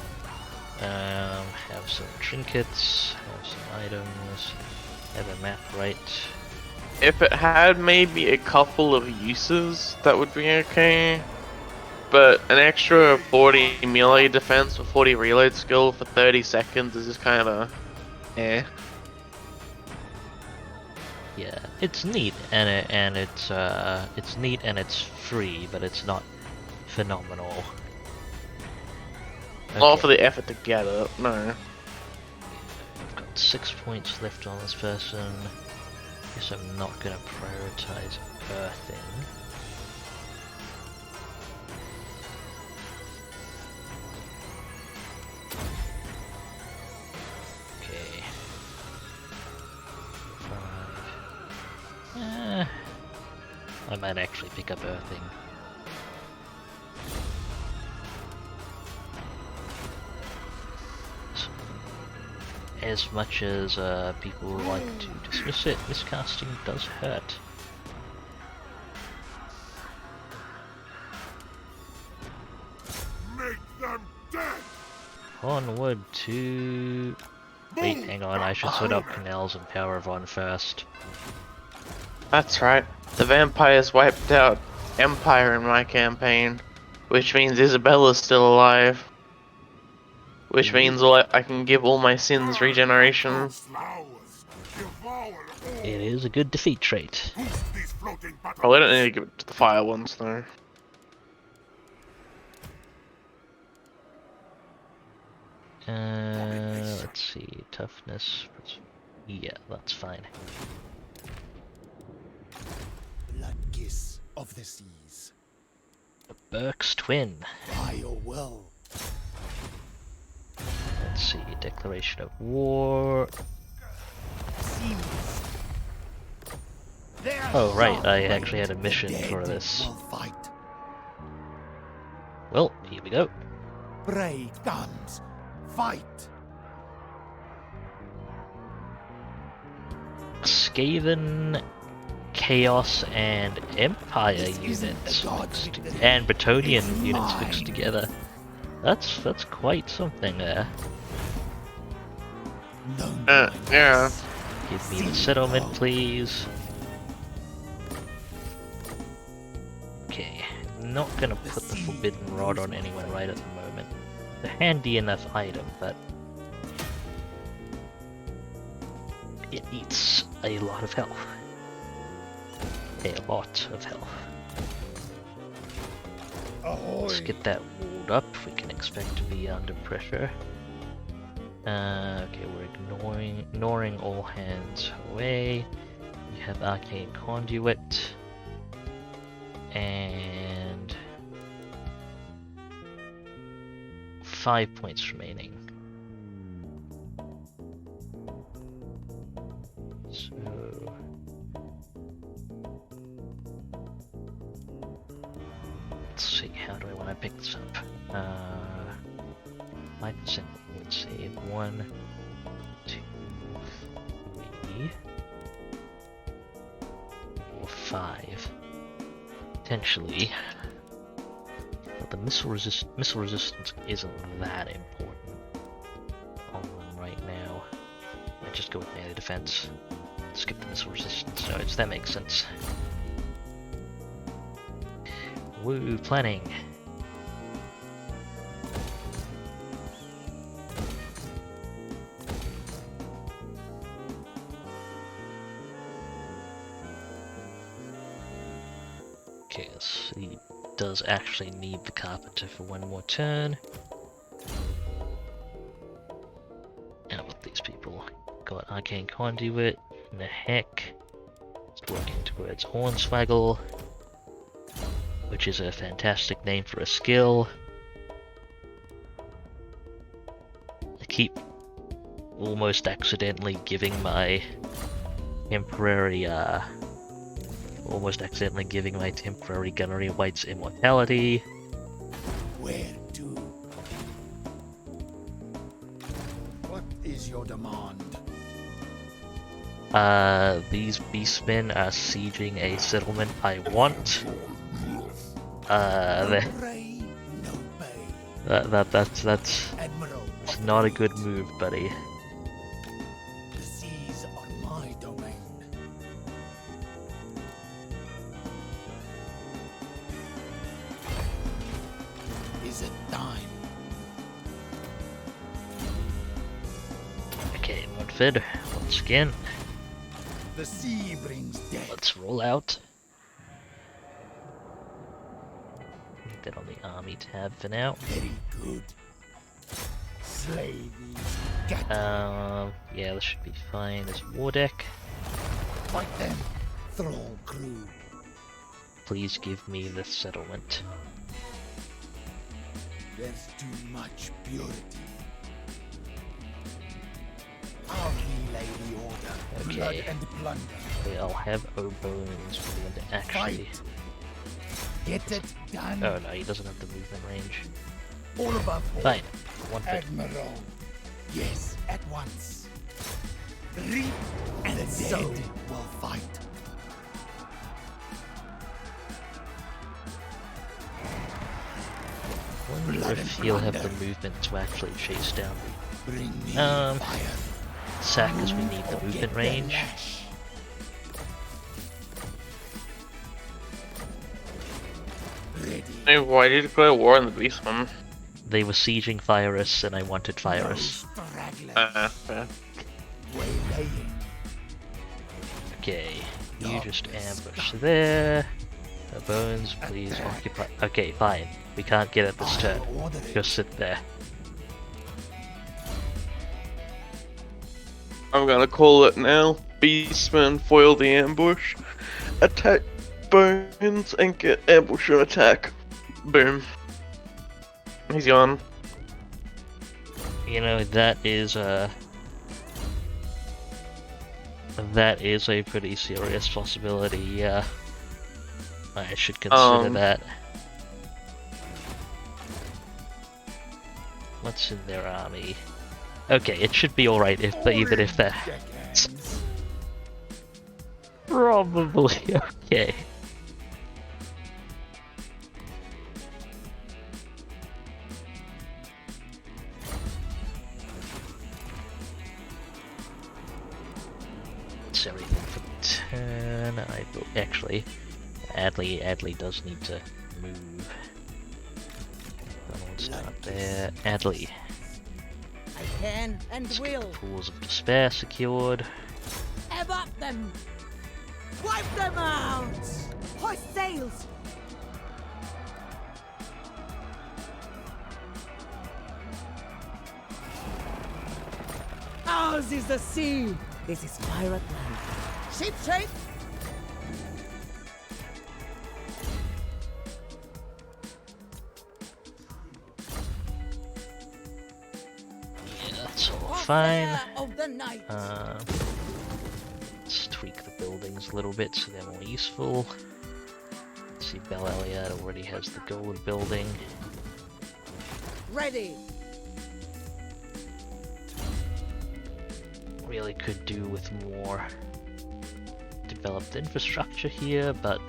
Have some trinkets, have some items, have a map right. If it had maybe a couple of uses, that would be okay. But an extra 40 melee defense or 40 reload skill for 30 seconds is just kind of eh. Yeah, it's neat and it's neat and it's free, but it's not phenomenal. Not for the effort to get it, no. I've got 6 points left on this person. Guess I'm not gonna prioritize earthing. Okay. 5. I might actually pick up earthing. As much as people like to dismiss it, miscasting does hurt. Make them dead. Onward to... Wait, hang on, I should sort out Canals and Power of On first. That's right. The vampires wiped out Empire in my campaign, which means Isabella's still alive. which means I can give all my sins regeneration. Flowers, devour all. It is a good defeat trait. Boost these floating Probably don't need to give it to the fire ones though. Let's see, toughness. Yeah, that's fine. Blood kiss of the seas. Burke's twin. By your will. Let's see, declaration of war. Seas. Their Oh right, I song actually had a the mission dead for this. will fight. Well, here we go. Brave guns, fight. Skaven, Chaos, and Empire This isn't units the God's mixed, victory. and Bretonian It's units mine. mixed together. That's quite something there. No Yeah. Give me the settlement, please. Okay, not gonna put the Forbidden Rod on anyone right at the moment. A handy enough item, but it eats a lot of health. A lot of health. Let's get that walled up. We can expect to be under pressure. Okay, we're ignoring all hands away. You have Arcane Conduit. And 5 points remaining. So let's see, how do I want to pick this up? 5%, let's see, 1, 2, 3, 4, 5. Potentially. But the missile resistance isn't that important on them right now. I just go with melee defense. Skip the missile resistance nodes, that makes sense. Woo, planning. Okay, so he does actually need the Carpenter for one more turn. How about these people? Got Arcane Conduit, and the heck. It's working towards Hornswaggle, which is a fantastic name for a skill. I keep almost accidentally giving my temporary Gunnery Wights immortality. Where to? What is your demand? These beastmen are sieging a settlement I want. Pray, no pay. That's Admiral, not a good move, buddy. the seas are my domain. Is it time? Okay, Montford, once again, The sea brings death. let's roll out. Leave that on the army tab for now. Very good. Slay these cat. Yeah, this should be fine as war deck. Fight them, thrall crew. Please give me the settlement. There's too much purity. I'll relay the order. Okay. Blood and plunder. Okay, I'll have O'Bones for him to actually. Fight. Get it done. Oh no, he doesn't have the movement range. All above board. Fine. One foot. Admiral. Yes, at once. Reap and the dead will fight. Wonder if he'll have the movement to actually chase down. Bring me Um, fire. Sack as we need the Or movement get the range. lash. Ready. Hey, why did you declare war on the Beastman? They were sieging Virus, and I wanted Virus. No stragglers. Fair. Waylaying. Okay, you just ambush there. Bones, please occupy. Okay, fine. We can't get it this turn. I'll order it. Just sit there. I'm gonna call it now. Beastman foil the ambush, attack Bones, and get ambush and attack. Boom. He's gone. You know, that is a pretty serious possibility, yeah. I should consider that. What's in their army? Okay, it should be alright even if they're Deckhands. probably okay. That's everything for the turn. I will actually. Adley does need to move. Let's start there. Adley. I can and Let's will. get Pools of Despair secured. Ev up them. Wipe them out. Hoist sails. Ours is the sea. This is pirate land. Ship shape. Yeah, that's all Hot fine. air of the night. Let's tweak the buildings a little bit so they're more useful. Let's see, Bel Elliot already has the gold building. Ready. Really could do with more developed infrastructure here, but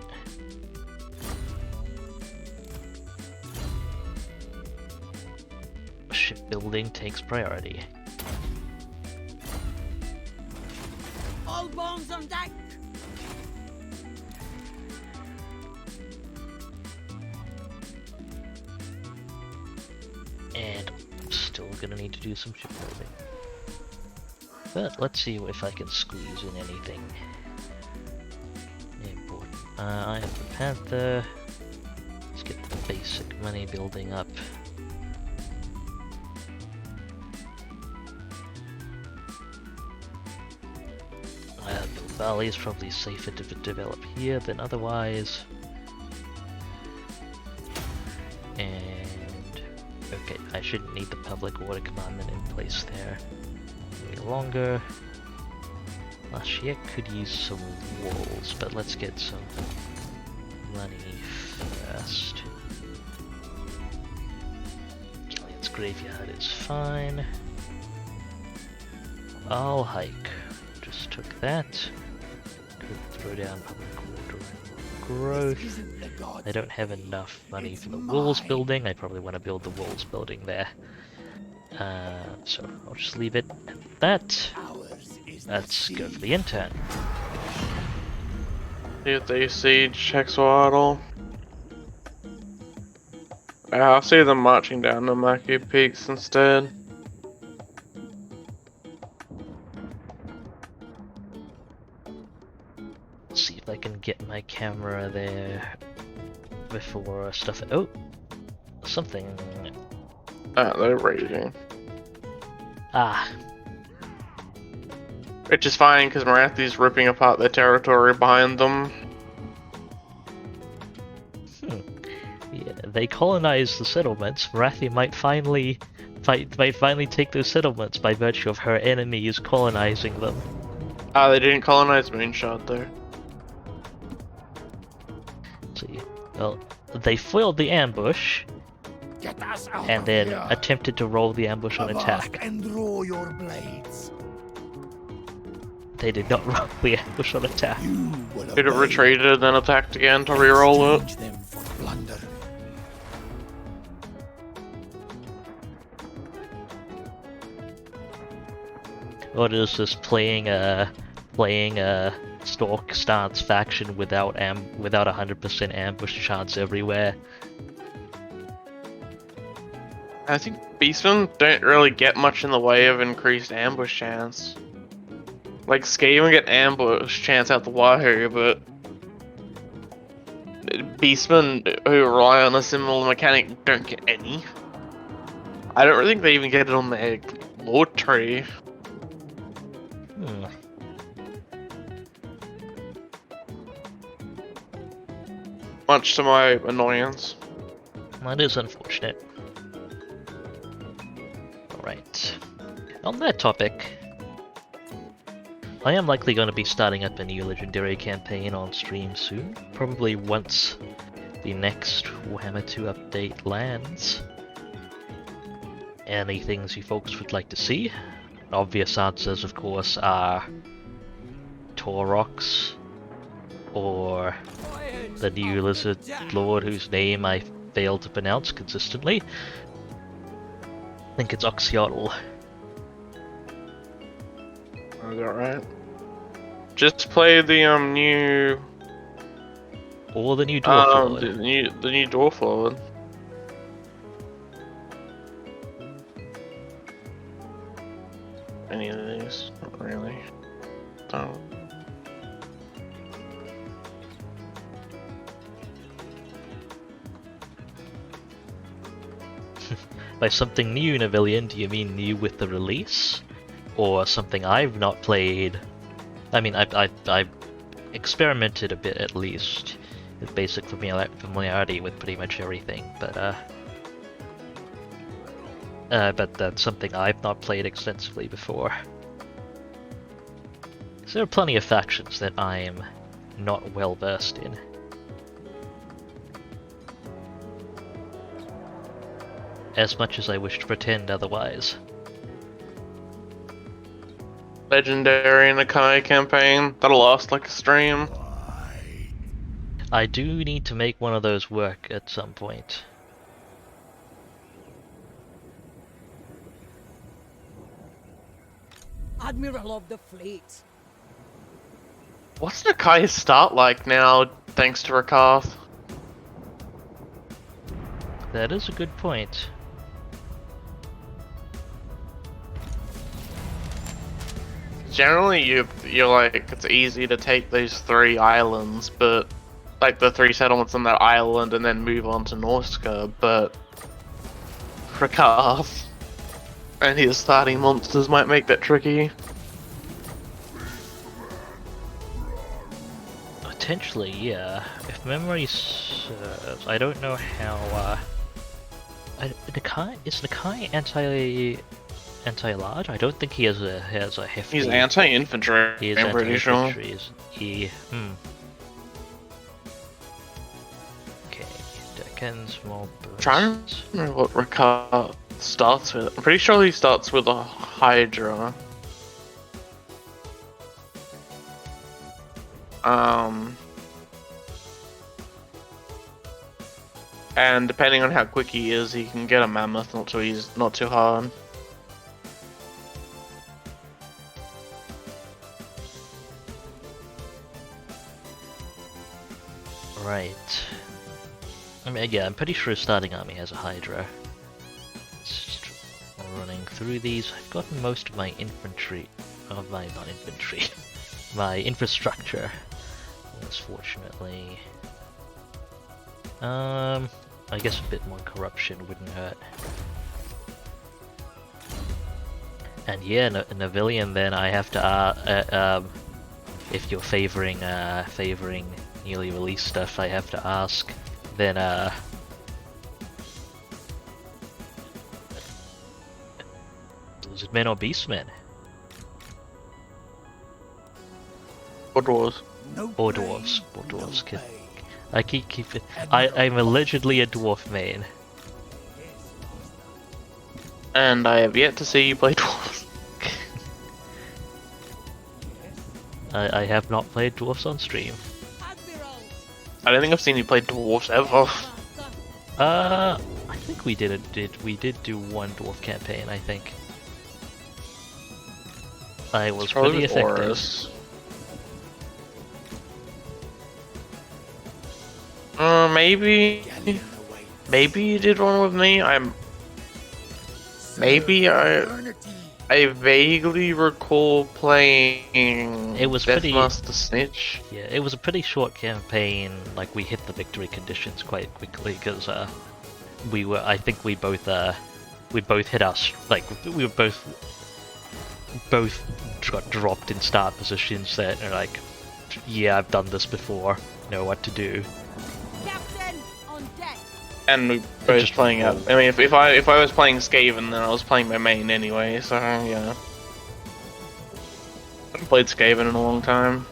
shipbuilding takes priority. All bones on deck. And I'm still gonna need to do some shipbuilding. But let's see if I can squeeze in anything important. I have the Panther. Let's get the basic money building up. Bilbali is probably safer to develop here than otherwise. And okay, I shouldn't need the public order commandment in place there any longer. Lashia could use some walls, but let's get some money first. Gillian's graveyard is fine. I'll hike. Just took that. Could throw down public order and growth. Isn't the god. I don't have enough money It's for the walls mine. building. I probably want to build the walls building there. So I'll just leave it at that. Ours is the Let's sea. go for the intern. See if they siege Hexwaddle. I'll see them marching down the Maki Peaks instead. See if I can get my camera there before stuff. Oh, something. Ah, they're raging. Ah, Which is fine, because Marathi's ripping apart their territory behind them. yeah, they colonized the settlements. Marathi might finally take those settlements by virtue of her enemies colonizing them. Ah, they didn't colonize Moonshot though. See, well, they foiled the ambush Get us out and of then here. attempted to roll the ambush on Avast attack. and draw your blades. They did not roll the ambush on attack. You will Could have obey. retreated, then attacked again to reroll it. Exchange them for plunder. What is this playing a stalk stance faction without 100% ambush chance everywhere? I think beastmen don't really get much in the way of increased ambush chance. Like Skaven get ambush chance out the wahoo, but beastmen who rely on a similar mechanic don't get any. I don't really think they even get it on their lord tree. Hmm. Much to my annoyance. That is unfortunate. Alright. On that topic, I am likely going to be starting up a new Legendary campaign on stream soon. Probably once the next Warhammer 2 update lands. Any things you folks would like to see? Obvious answers, of course, are Taurox, or the new Lizard Lord whose name I fail to pronounce consistently. I think it's Oxyotl. Is that right? Just play the new Or the new Dwarf Lord. the new Dwarf Lord. Any of these? Not really. Don't. By something new, Navillion, do you mean new with the release? Or something I've not played? I mean, I've experimented a bit at least, with basic familiarity with pretty much everything, but that's something I've not played extensively before. So there are plenty of factions that I am not well versed in. As much as I wish to pretend otherwise. Legendary and Akai campaign. That'll last like a stream. I do need to make one of those work at some point. Admiral of the fleet. What's Nakai's start like now, thanks to Rakath? That is a good point. Generally, you're like, it's easy to take these 3 islands, but like the 3 settlements on that island, and then move on to Norska. But Rakath and his starting monsters might make that tricky. Potentially, yeah. If memory serves, I don't know how. Is Nakai anti-large? I don't think he has a hefty. He's anti-infantry. He is I'm pretty sure. anti-infantry. He. Okay, Deckens, more bursts. Trying to remember what Rakath starts with. I'm pretty sure he starts with a Hydra. And depending on how quick he is, he can get a mammoth. Not too hard. Right. I mean, yeah, I'm pretty sure his starting army has a Hydra. Just running through these. I've gotten most of my infantry. Not infantry. My infrastructure. Unfortunately. I guess a bit more corruption wouldn't hurt. And yeah, Navillion, then I have to if you're favoring newly released stuff, I have to ask, then is it men or beastmen? Or dwarves. Or dwarves. Or dwarves. I keep it. I'm allegedly a dwarf main. And I have yet to see you play dwarves. I have not played dwarfs on stream. I don't think I've seen you play dwarves ever. I think we did do one dwarf campaign, I think. I was pretty effective. Horus. Maybe you did one with me. Maybe I vaguely recall playing It was pretty- Deathmaster Snitch. Yeah, it was a pretty short campaign. Like we hit the victory conditions quite quickly because we were. I think we both hit us. Like we were both got dropped in start positions that are like, yeah, I've done this before. Know what to do. Captain, on deck. And we both Just playing out. I mean, if I was playing Skaven, then I was playing my main anyway. So yeah, I haven't played Skaven in a long time.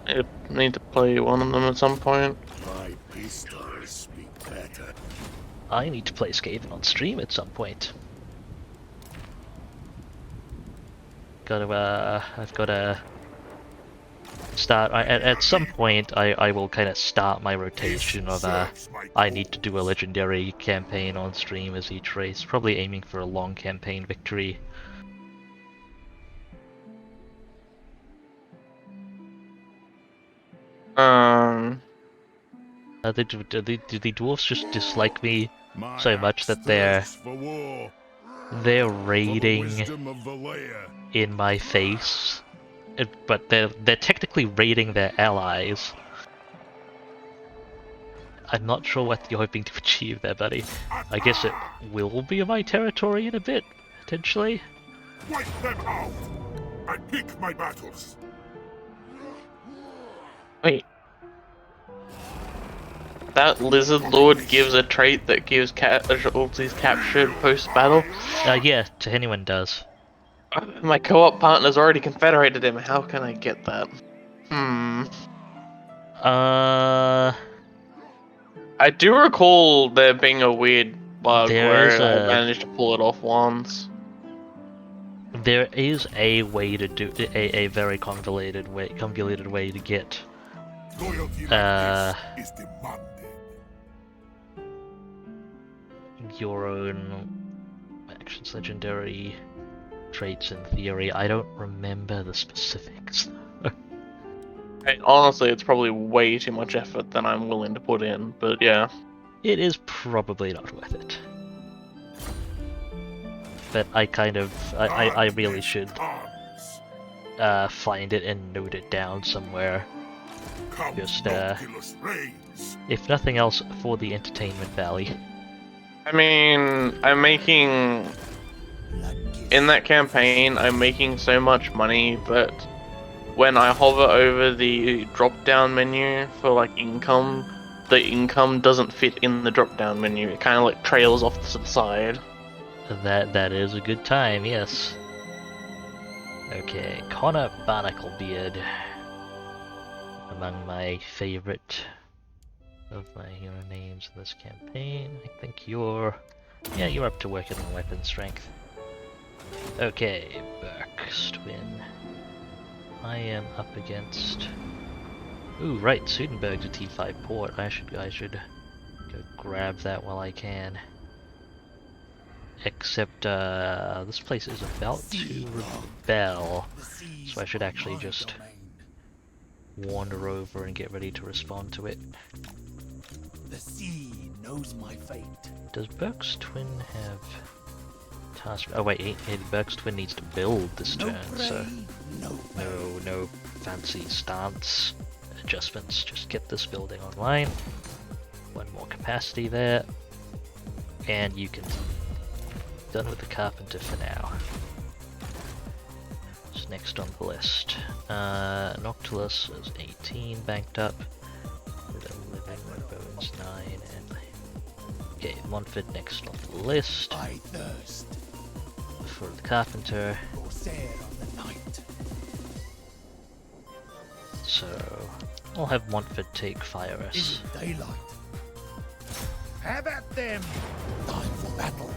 I need to play one of them at some point. My pistols speak better. I need to play Skaven on stream at some point. I've gotta start. At some point, I will kind of start my rotation of I need to do a legendary campaign on stream as each race. Probably aiming for a long campaign victory. Do the dwarves just dislike me so much that they're raiding in my face? But they're technically raiding their allies. I'm not sure what you're hoping to achieve there, buddy. I guess it will be my territory in a bit, potentially. Wipe them out! I pick my battles. Wait. That Lizard Lord gives a trait that gives casualties captured post-battle? Yeah, to anyone does. My co-op partner's already confederated him. How can I get that? I do recall there being a weird bug where I managed to pull it off once. There is a way to do a very convoluted way to get Loyalty like this is demanded. your own actions legendary traits in theory. I don't remember the specifics. Honestly, it's probably way too much effort than I'm willing to put in, but yeah. It is probably not worth it. But I kind of I really should find it and note it down somewhere. Just if nothing else, for the entertainment value. I mean, I'm making... In that campaign, I'm making so much money that when I hover over the drop-down menu for, like, income, the income doesn't fit in the drop-down menu. It kind of, like, trails off to the side. That is a good time, yes. Okay, Connor Barnaclebeard. Among my favorite of my hero names in this campaign. I think you're up to working on weapon strength. Okay, Bergstwin. I am up against... Ooh, right, Sudenberg's a T5 port. I should go grab that while I can. Except, this place is about to rebel, so I should actually just wander over and get ready to respond to it. The sea knows my fate. Does Bergstwin have task? Oh wait, Bergstwin needs to build this turn, so no fancy stance adjustments. Just get this building online. One more capacity there, and you can done with the carpenter for now. What's next on the list? Noctilus is 18 banked up. With 11, Bones 9, and okay, Montford next on the list. I thirst For the carpenter. for sail on the night. So I'll have Montford take Fire us. In daylight. Have at them. Time for battle.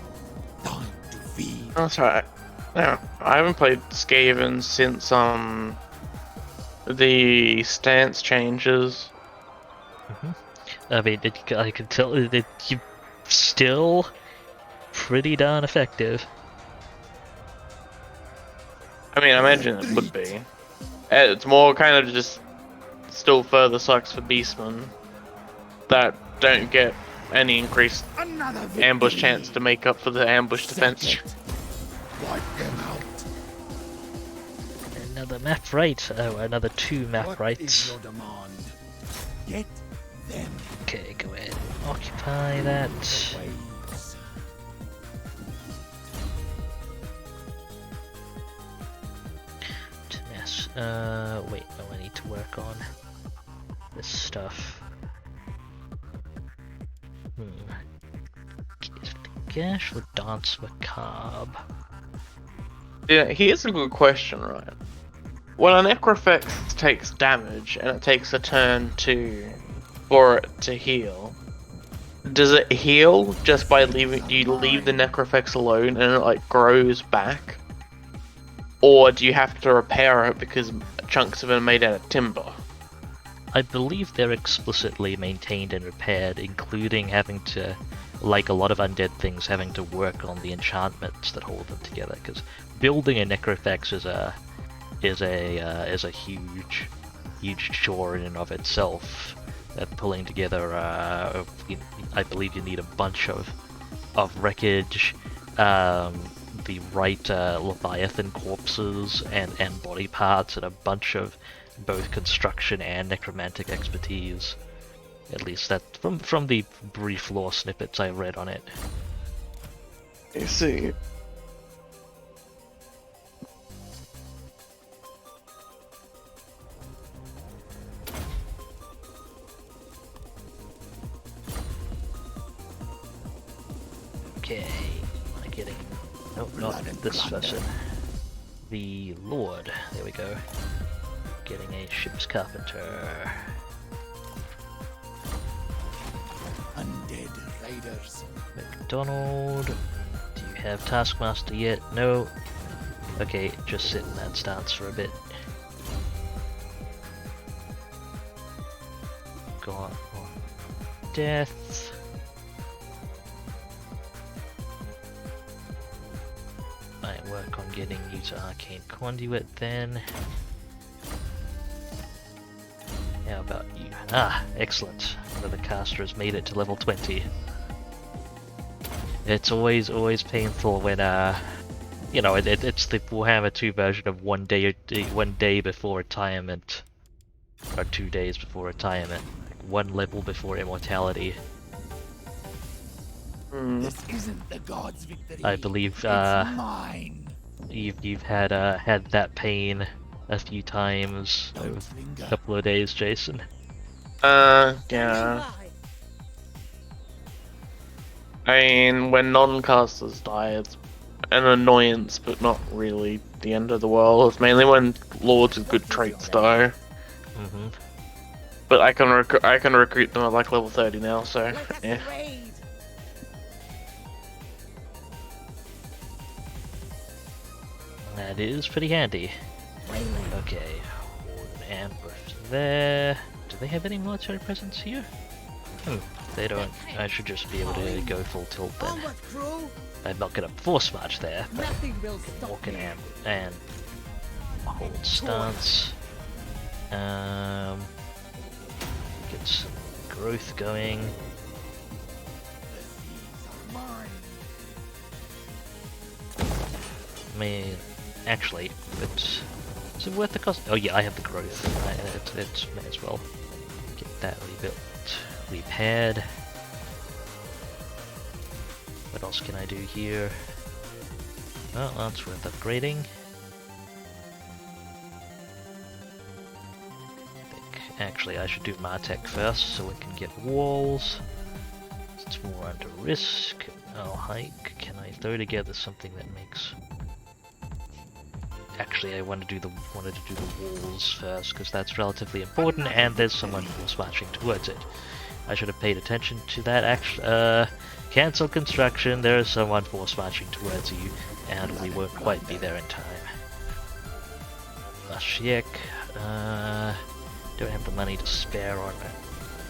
Time to feed. Oh, sorry. No, I haven't played Skaven since, the stance changes. I mean, I can tell that you're still pretty darn effective. I mean, I imagine it would be. It's more kind of just still further sucks for beastmen that don't get any increased Another victory. ambush chance to make up for the ambush defense. Sack it. Wipe them out. Another map right. Oh, another 2 map What is rights. your demand? Get them. Okay, go ahead. Occupy that. Waves. Yes. Wait. No, I need to work on this stuff. Gash or Dance Macabre? Yeah, here's a good question, right? When a Necrofex takes damage and it takes a turn for it to heal, does it heal just by leaving? Do you leave the Necrofex alone and it like grows back, or do you have to repair it because chunks of it are made out of timber? I believe they're explicitly maintained and repaired, including having to, like a lot of undead things, having to work on the enchantments that hold them together. Because building a Necrofex is a huge chore in and of itself. Pulling together, I believe you need a bunch of wreckage, the right Leviathan corpses and body parts, and a bunch of both construction and necromantic expertise. At least that from the brief lore snippets I read on it. You see. Okay, am I getting? Nope, not this person. The Lord. There we go. Getting a ship's carpenter. Undead raiders. McDonald. Do you have Taskmaster yet? No. Okay, just sit in that stance for a bit. Got on death. Might work on getting you to Arcane Conduit then. How about you? Ah, excellent. One of the caster has made it to level 20. It's always painful when you know, it's the Warhammer 2 version of one day before retirement, or 2 days before retirement, like 1 level before immortality. This isn't the god's victory. I believe it's mine. you've had that pain a few times over a couple of days, Jason. Yeah. I mean, when non-casters die, it's an annoyance, but not really the end of the world. It's mainly when lords with good traits die. Mm-hmm. But I can recruit them at like level 30 now, so yeah. That is pretty handy. Okay, Warden Ambush there. Do they have any military presence here? They don't. I should just be able to go full tilt then. I'm not gonna force march there, but walk in and hold stance. Get some growth going. I mean, actually, is it worth the cost? Oh yeah, I have the growth. It may as well get that rebuilt, repaired. What else can I do here? Well, that's worth upgrading. Actually, I should do Martech first so we can get walls. It's more under risk. I'll hike. Can I throw together something that makes? Actually, I wanted to do the walls first because that's relatively important, and there's someone force marching towards it. I should have paid attention to that. Actually, cancel construction. There is someone force marching towards you, and we won't quite be there in time. Lashiek. Don't have the money to spare on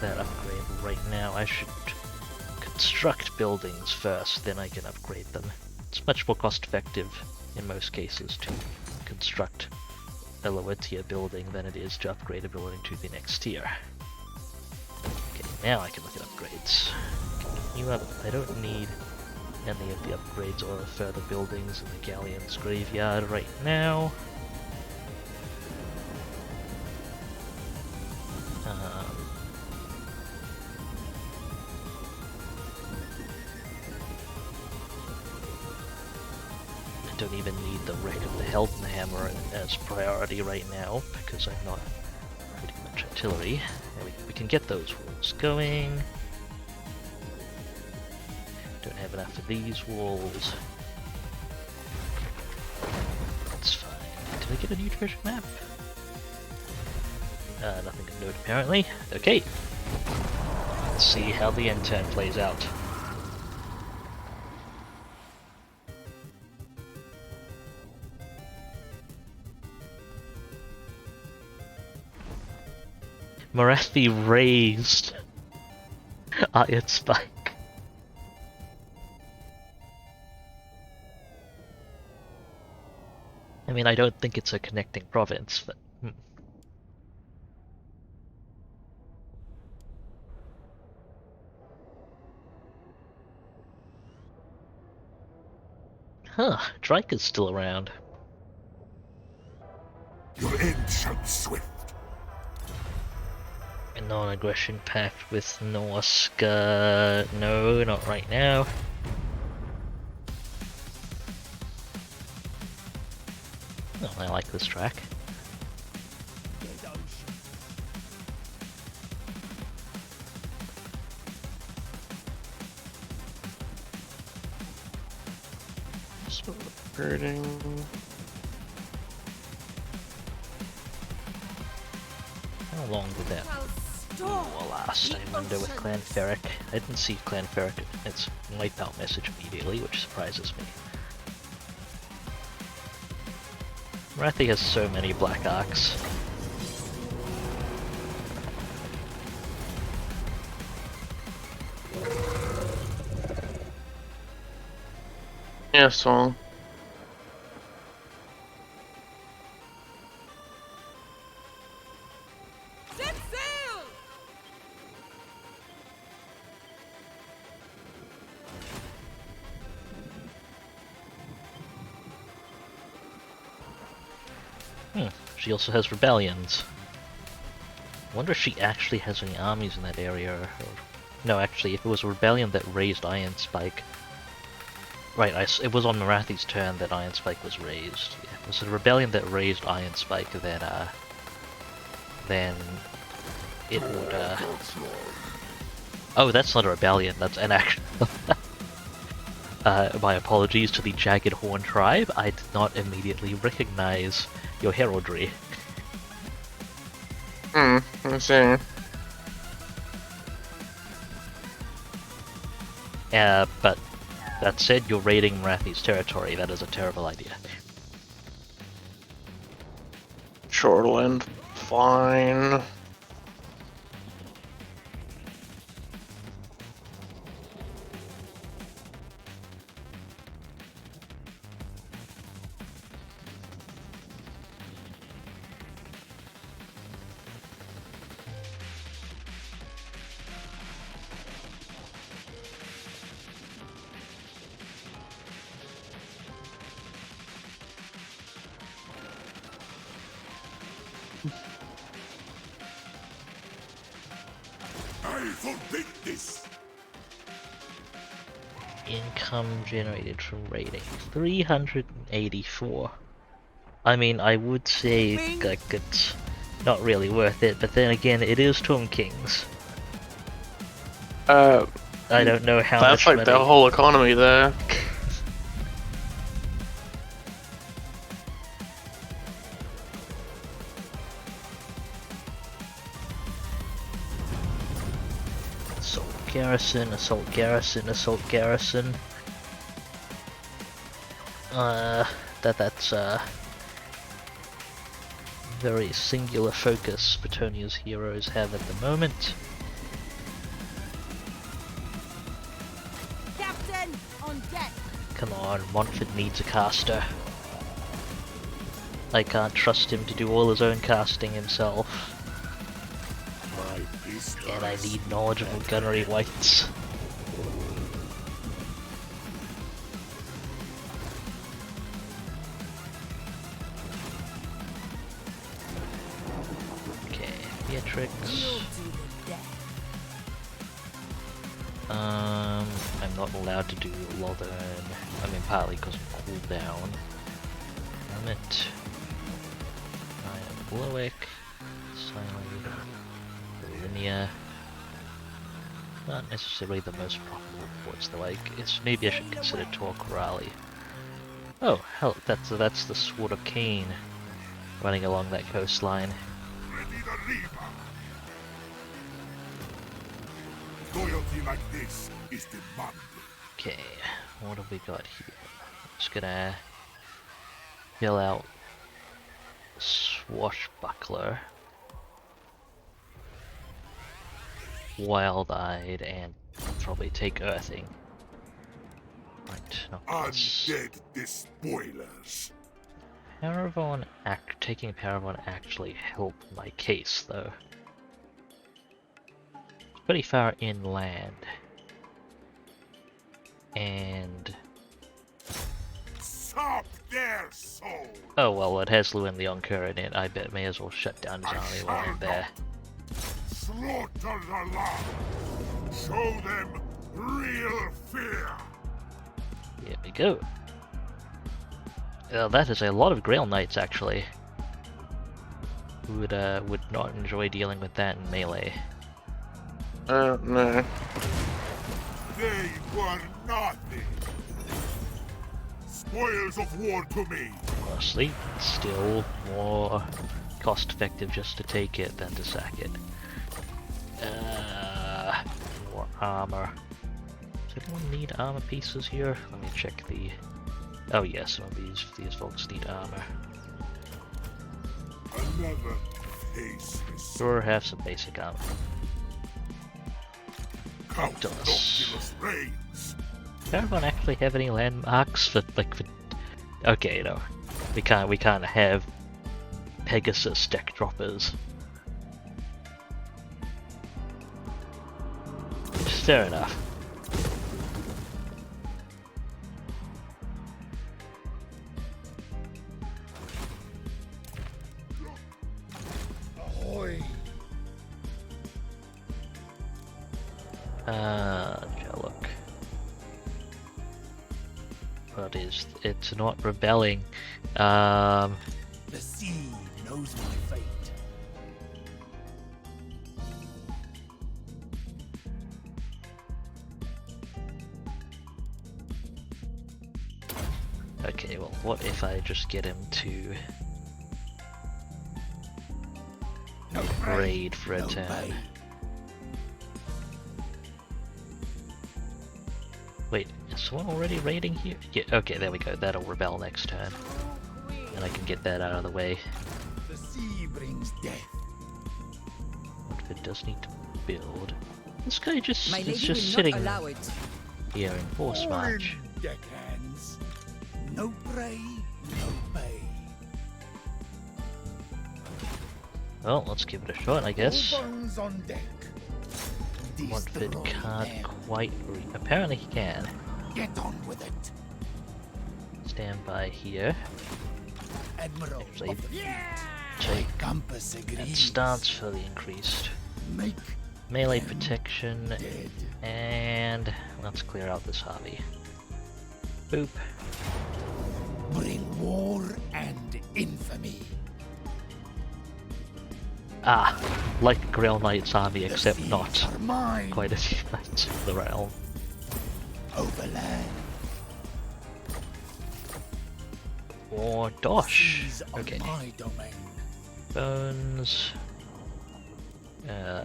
that upgrade right now. I should construct buildings first, then I can upgrade them. It's much more cost effective in most cases to construct a lower tier building than it is to upgrade a building to the next tier. Okay, now I can look at upgrades. you up. I don't need any of the upgrades or further buildings in the Galleon's graveyard right now. I don't even need the Wreck of the Yarrrhammer as priority right now because I'm not pretty much artillery. We can get those walls going. Don't have enough of these walls. That's fine. Did I get a new treasure map? Nothing to note apparently. Okay. Let's see how the end turn plays out. Morathi raised Iron Spike. I mean, I don't think it's a connecting province, but... Huh, Drake is still around. Your end shall be swift. A non-aggression pact with Norsk, no, not right now. Oh, I like this track. So birding. How long did that last? I wonder with Clanferric. I didn't see Clanferric its wipeout message immediately, which surprises me. Morathi has so many black arcs. Yeah, so. Set sail! She also has rebellions. I wonder if she actually has any armies in that area. Or... No, actually, if it was a rebellion that raised Iron Spike... Right, it was on Morathi's turn that Iron Spike was raised. Yeah, it was a rebellion that raised Iron Spike, then it would, Oh, that's not a rebellion, that's an action. My apologies to the Jagged Horn tribe, I did not immediately recognize your heraldry. I'm seeing. But that said, you're raiding Morathi's territory. That is a terrible idea. Shoreland. Fine. I forbid this. Income generated from raiding 384. I mean, I would say like it's not really worth it, but then again, it is Tomb Kings. I don't know how That's much like money... the whole economy there. Assault garrison, assault garrison, assault garrison. That's very singular focus Bretonnia's heroes have at the moment. Captain, on deck! Come on, Montfort needs a caster. I can't trust him to do all his own casting himself. My pistols. And I need knowledgeable gunnery whites. tricks. To the death. I'm not allowed to do Lothern. I mean, partly because of cooldown. Hermit. I am Blowick. Silent. Linear. Not necessarily the most profitable ports, though. Maybe I should consider Torquerali. Oh, hell, that's the Sword of Cain running along that coastline. Ready the Reaper. Loyalty like this is demanded. Okay, what have we got here? Just gonna kill out Swashbuckler, Wild-Eyed, and probably take Earthing. Right, Noctilus. Undead despoilers. Taking Paravon actually helped my case, though. It's pretty far inland. And... Sop their soul. oh well, it has Llewyn the Onker in it. I bet may as well shut down his army while I'm there. Slaughter the lot. Show them real fear. Here we go. That is a lot of Grail Knights, actually. Would not enjoy dealing with that in melee. No. They were nothing. Spoils of war to me. Honestly, still more cost-effective just to take it than to sack it. More armor. Does anyone need armor pieces here? Let me check the... oh yes, some of these folks need armor. Another faceless. Sure, have some basic armor. Count Noctilus. Noctilus reigns. Does everyone actually have any landmarks for okay, no. We can't have Pegasus deck droppers. Fair enough. Ahoy! Look. What is... it's not rebelling. The sea knows my fate. Okay, well, what if I just get him to raid for a No turn? pay. Wait, is someone already raiding here? Yeah, okay, there we go. That'll rebel next turn. And I can get that out of the way. The sea brings death. Outfit does need to build. This guy just My is lady just will sitting not allow it. here in force march. All in, deckhands. No prey, no pay. Well, let's give it a shot, I guess. All bones on deck. Montford Destroy can't them. quite apparently he can. Get on with it. Stand by here. Admiral Actually, of the fleet. take Compass that agrees. stance for the increased Make melee them protection, dead. and let's clear out this hobby. Boop. Bring war and infamy. Ah, like Grail Knight's army, The except seas not are mine. quite a few knights of the realm. Overland. Or Dosh. Seas are Okay. my domain. Bones.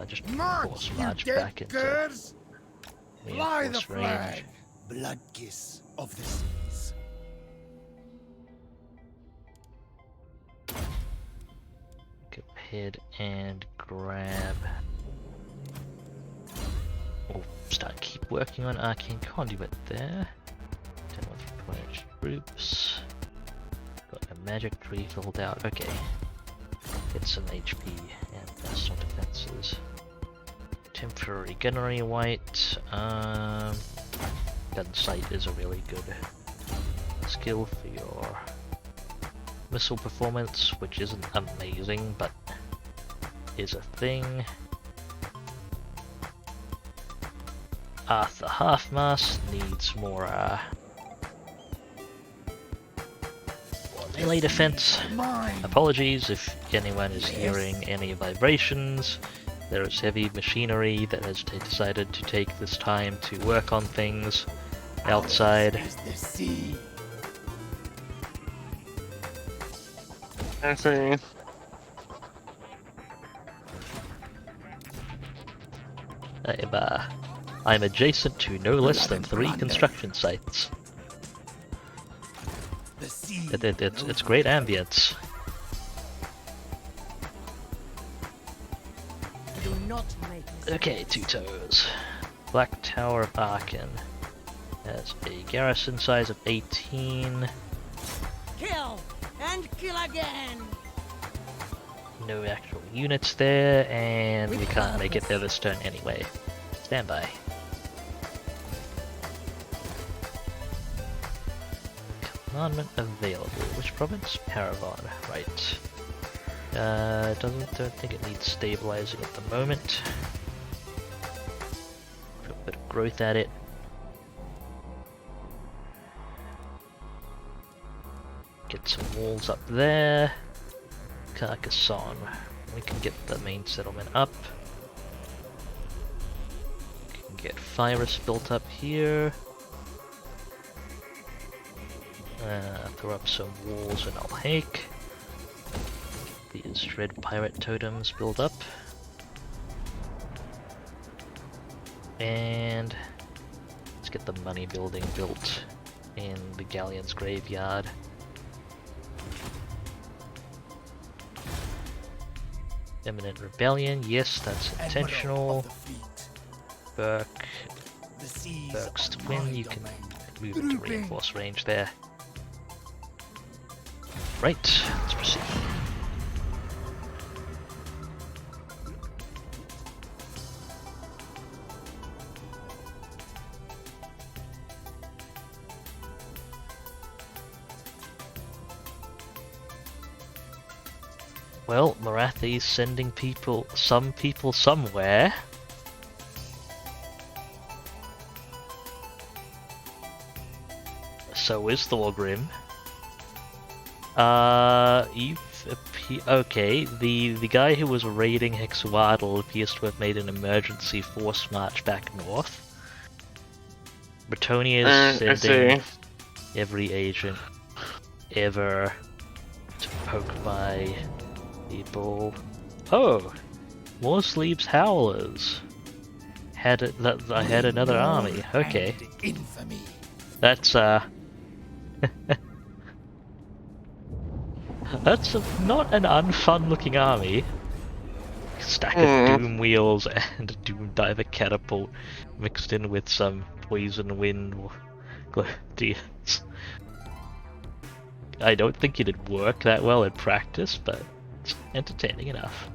Just force You march dead back into curs? Fly the reinforced flag. range. Blood kiss of the seas. Go ahead and grab. Oh, keep working on Arcane Conduit there. 10 with replenished troops. Got a magic tree filled out. Okay. Get some HP and personal defenses. Temporary gunnery white. Gun sight is a really good skill for your missile performance, which isn't amazing, but is a thing. Arthur Halfmast needs more melee defense. Apologies if anyone is hearing any vibrations. There is heavy machinery that has decided to take this time to work on things outside. Is the sea. I see. I'm adjacent to no less than 3 construction sites. The sea. It's great ambience. Do not make me Okay, 2 toes. Black Tower of Aachen has a garrison size of 18. kill and kill again. No actual units there, and we can't make it there this turn anyway. Stand by. Commandment available. Which province? Paravon. Right. Don't think it needs stabilizing at the moment. Put a bit of growth at it. Get some walls up there. Carcassonne. We can get the main settlement up. We can get Pyrrhus built up here. Throw up some walls in Alhaik. These Dread Pirate Totems build up. And let's get the money building built in the Galleon's Graveyard. Imminent Rebellion, yes, that's intentional. Burke, Burke's Twin, you can move into reinforced range there. Right, let's proceed. Well, Marathi's sending some people somewhere. So is Thorgrim. Okay, the guy who was raiding Hexawadal appears to have made an emergency force march back north. Bretonia is sending every agent ever to poke my people. Oh, Morsleep's Howlers. I had another army. Okay, Infamy. that's that's not an unfun looking army. Stack of Doom Wheels and a Doom Diver Catapult mixed in with some Poison Wind Gladiators. I don't think it'd work that well in practice, but it's entertaining enough.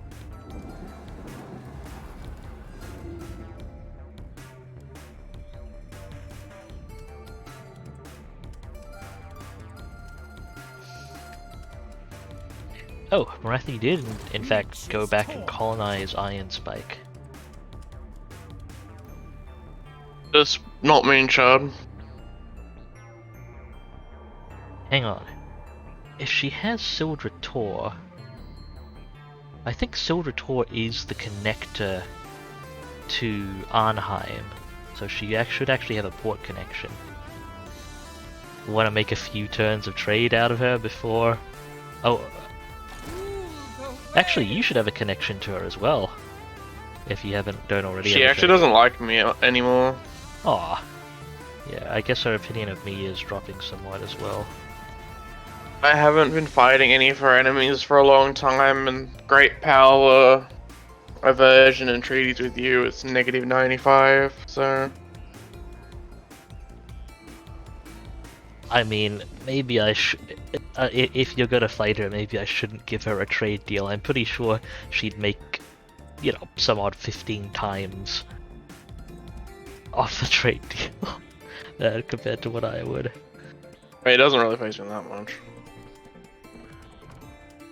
Oh, Marathi did, in fact, go back and colonize Iron Spike. Does not mean Chad. Hang on. If she has Sildra Tor, I think Sildra Tor is the connector to Arnheim, so she should actually have a port connection. Want to make a few turns of trade out of her before... Oh, actually, you should have a connection to her as well, if you don't already. She actually doesn't like me anymore. Aw. Yeah, I guess her opinion of me is dropping somewhat as well. I haven't been fighting any of her enemies for a long time, and great power, aversion, and treaties with you is negative 95, so... I mean, maybe I should... if you're gonna fight her, maybe I shouldn't give her a trade deal. I'm pretty sure she'd make, you know, some odd 15 times off the trade deal compared to what I would. It doesn't really face me that much.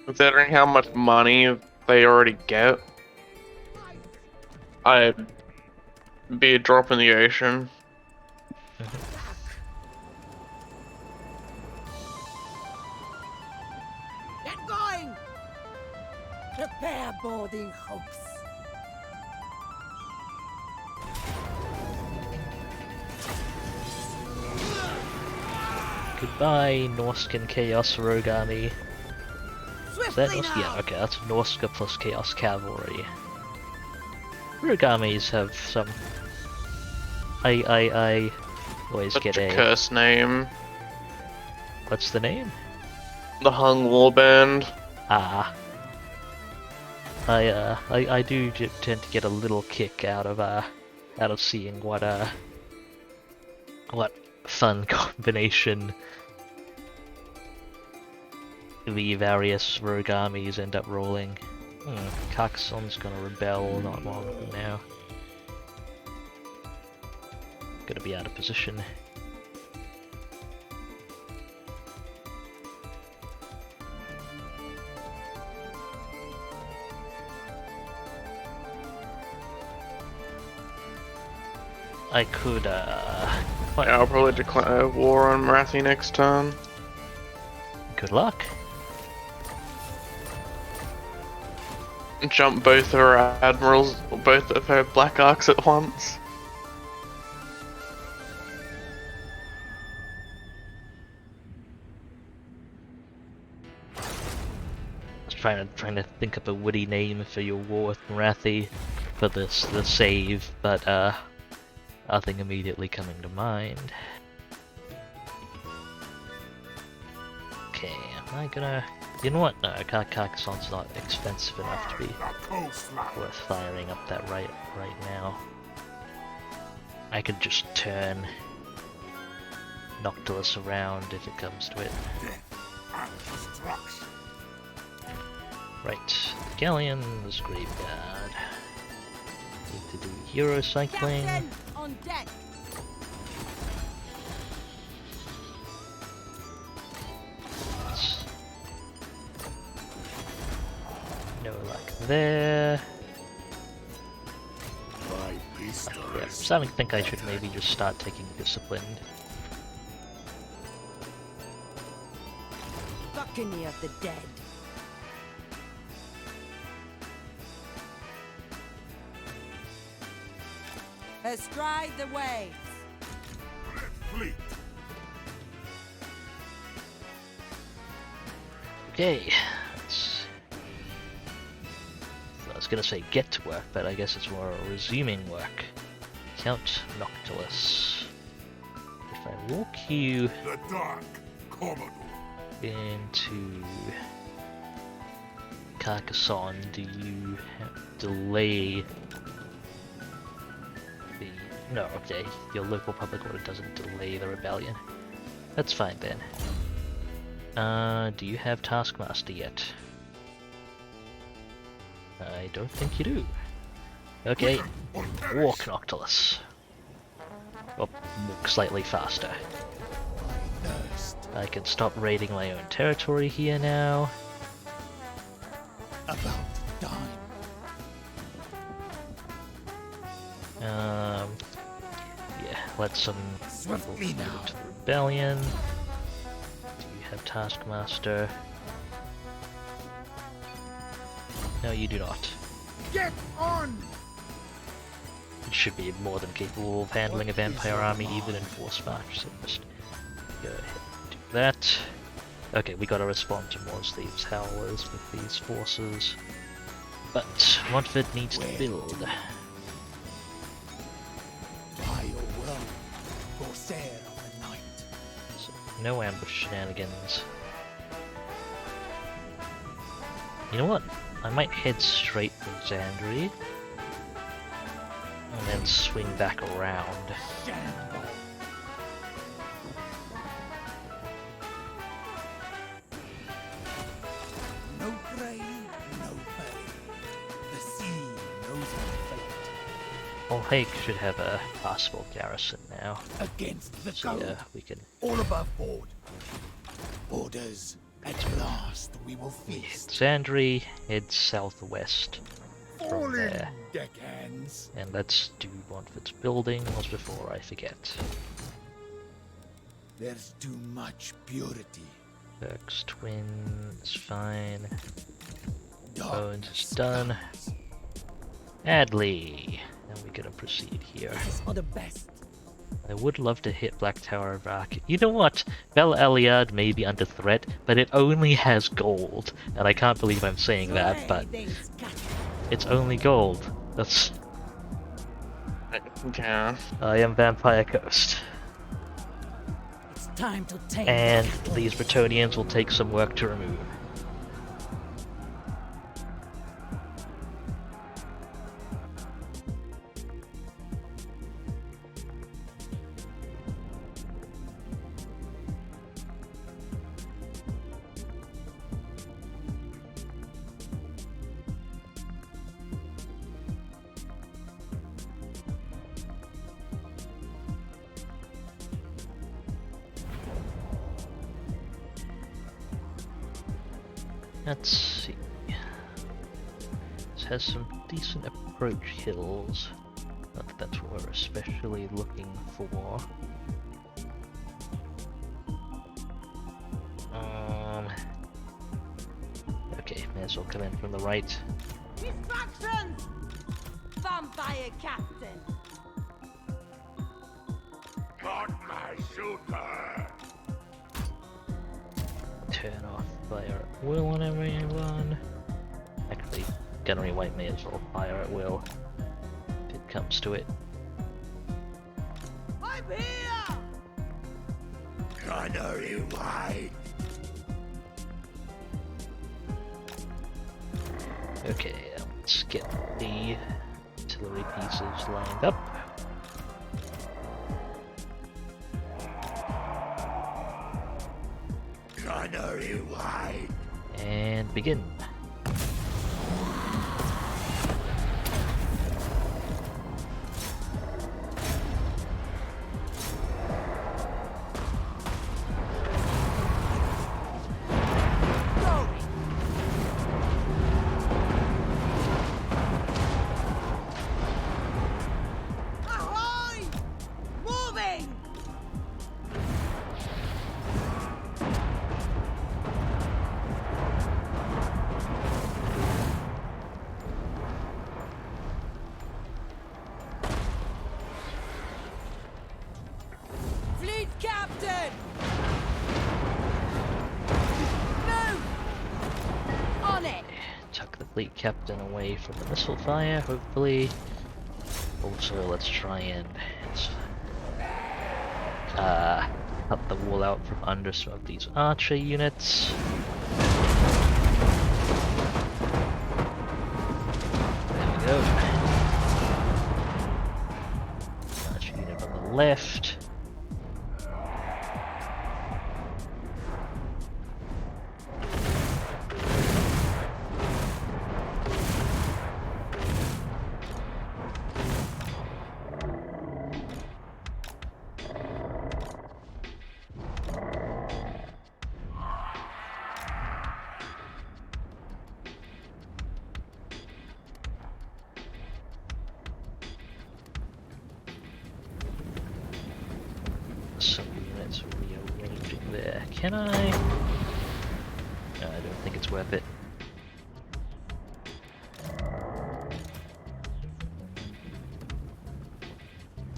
Considering how much money they already get. I'd be a drop in the ocean. Get going! Prepare boarding hopes. Goodbye, Norscan Chaos Rogue Army. Is that Swiftly Norsk? now! Yeah, okay, that's Norska plus Chaos Cavalry. Rogue armies have some. I always Such get a a. cursed name. What's the name? The Hung Warband. Ah. I do tend to get a little kick out of seeing what fun combination the various rogue armies end up rolling. Carcassonne's gonna rebel not long from now. Gonna be out of position. I could, Yeah, I'll probably declare war on Marathi next turn. Good luck. Jump both of her admirals, or both of her black arcs at once. Trying to think up a witty name for your war with Marathi for the save, but nothing immediately coming to mind. Okay, am I gonna? You know what? No, Carcassonne's not expensive enough to be worth firing up that right now. I could just turn Noctilus around if it comes to it. Right, Galleon's Graveyard. Need to do hero cycling. Captain, on deck! No luck there. My Yeah, pistols. I'm starting to think I should maybe just start taking disciplined. Buccaneer of the dead. Astride the waves. Fleet. Okay, I was gonna say get to work, but I guess it's more resuming work. Count Noctilus. If I walk you The Dark Commodore. into Carcassonne, do you delay the... No, okay, your local public order doesn't delay the rebellion. That's fine then. Do you have Taskmaster yet? I don't think you do. Okay, walk Noctilus. Or walk slightly faster. I can stop raiding my own territory here now. About time. Yeah, let some rebels Swiftly move now. to the rebellion. Do you have Taskmaster? No, you do not. Get on! It should be more than capable of handling a vampire army even in force march, so just go ahead and do that. Okay, we gotta respond to more Thieves' Howlers with these forces. But Montfort needs to build. By your will, Corsair of the Night. So, no ambush shenanigans. You know what? I might head straight for Xandri. And then swing back around. Shamble. No prey, no pay. The sea knows my fate. Olhaik should have a possible garrison now. Against the So gold. yeah, we can All above board. Orders. At last we will hit feast. Xandri, head southwest. from All in, there. deckhands. And let's do Montfort's building was before I forget. There's too much purity. Burke's twin is fine. Bones is Darkness done. comes. Adley. And we're gonna proceed here. This is for the best. I would love to hit Black Tower of Ark. You know what? Bel Eliad may be under threat, but it only has gold. And I can't believe I'm saying that, but They scatter. it's only gold. That's... Yeah. I am Vampire Coast. It's time to take And the battle. these Bretonians will take some work to remove. Let's see. This has some decent approach hills. Not that that's what we're especially looking for. Okay, may as well come in from the right. Instructions! Vampire Captain! Got my shooter! Turn off fire at will on everyone. Actually, Gunnery White may as well fire at will if it comes to it. I'm here! Gunnery White. Okay, let's get the artillery pieces lined up. Gunnery White. And begin. Ahoy! Moving! Fleet Captain! Move! On it! Tuck the fleet captain away from the missile fire, hopefully. Also, let's try and cut the wall out from under some of these archer units. There we go. Archer unit on the left. Some units rearranging there. Can I? No, I don't think it's worth it.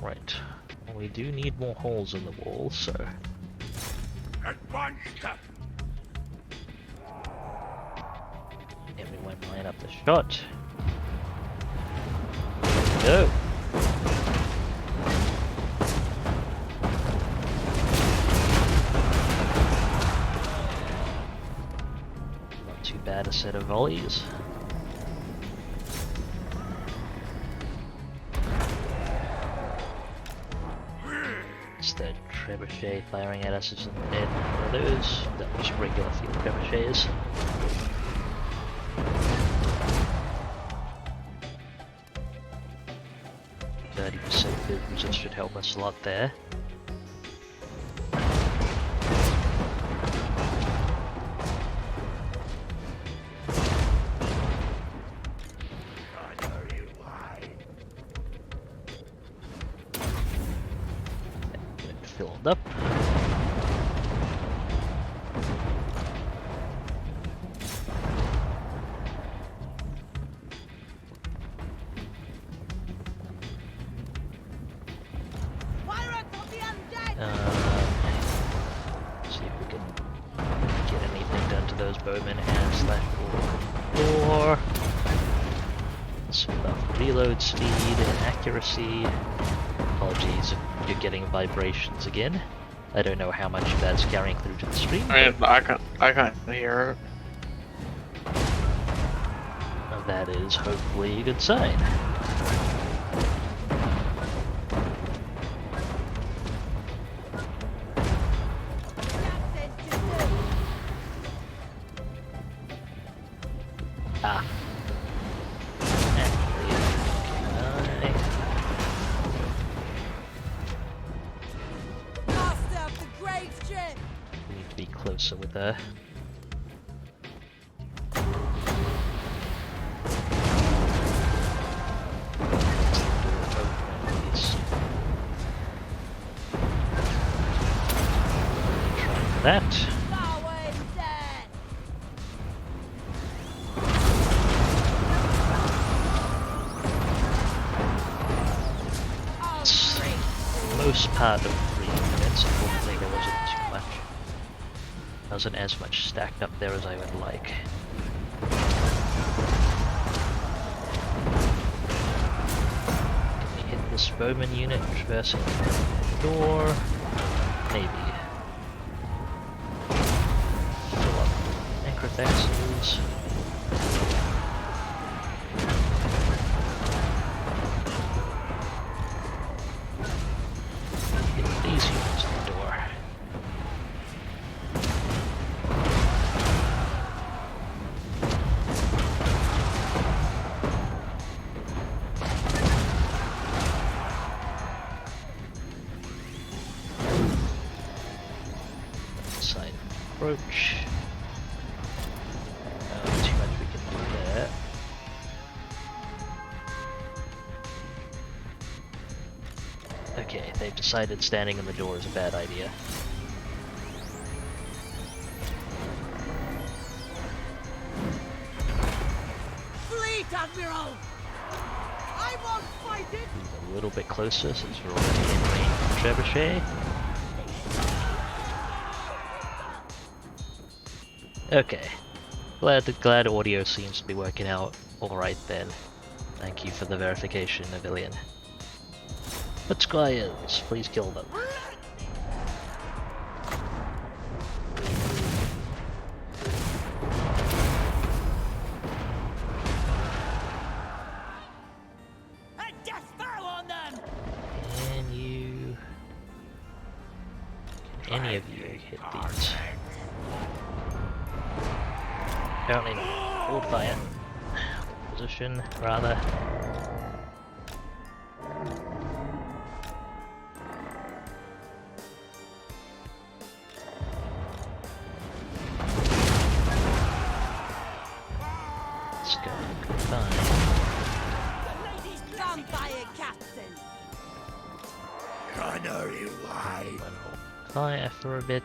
Right. Well, we do need more holes in the wall, so At once, Captain. everyone line up the shot. Go. Not too bad a set of volleys. It's the trebuchet firing at us, isn't it? One of those. That was regular field trebuchets. Field resist should help us a lot there. filled up. Pirates of the undead! See if we can get anything done to those bowmen and slash door. So about reload speed and accuracy. Apologies if you're getting vibrations again. I don't know how much of that's carrying through to the stream. I mean, I can't hear it. But that is hopefully a good sign. Ah. Master of the great ship! We need to be closer with her. Try that. Darwin dead! It's most part of 3 minutes. Hopefully there wasn't too much. There wasn't as much stacked up there as I would like. Can we hit this bowman unit traversing the door? Maybe. Fill up necrothexes. Hit these units in the door. Side approach. Too much we can do there. Okay, they've decided standing in the door is a bad idea. Fleet Admiral! I won't fight it! Move a little bit closer since we're already in range of Trebuchet. Okay. Glad audio seems to be working out alright then. Thank you for the verification, Avilion. But Squires, please kill them. A death bow on them! Can any of you hit these? Apparently not. Hold fire. Position, rather. Let's go. Goodbye. Vampire Captain! Canary wine. Hold fire for a bit.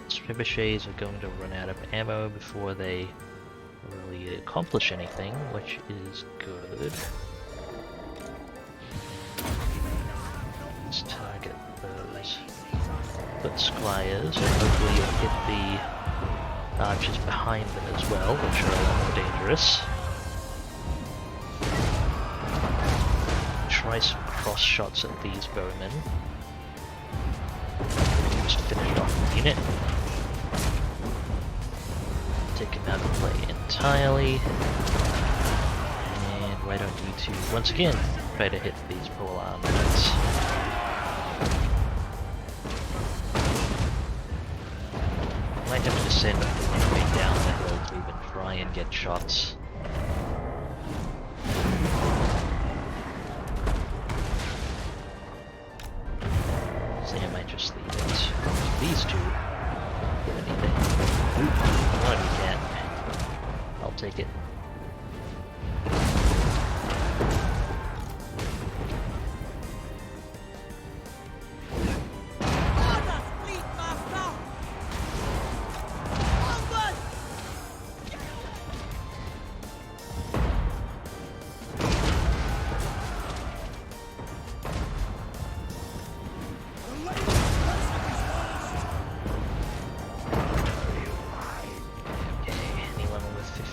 Trebuchets are going to run out of ammo before they really accomplish anything, which is good. Let's target those foot squires, and hopefully you'll hit the archers behind them as well, which are a lot more dangerous. Try some cross shots at these bowmen. Just finish off the unit. Take him out of play entirely. And why don't you two, once again, try to hit these pole arm units. Might have to send one way down the hill to even try and get shots. So I might just leave it. These two get anything. One you can. I'll take it.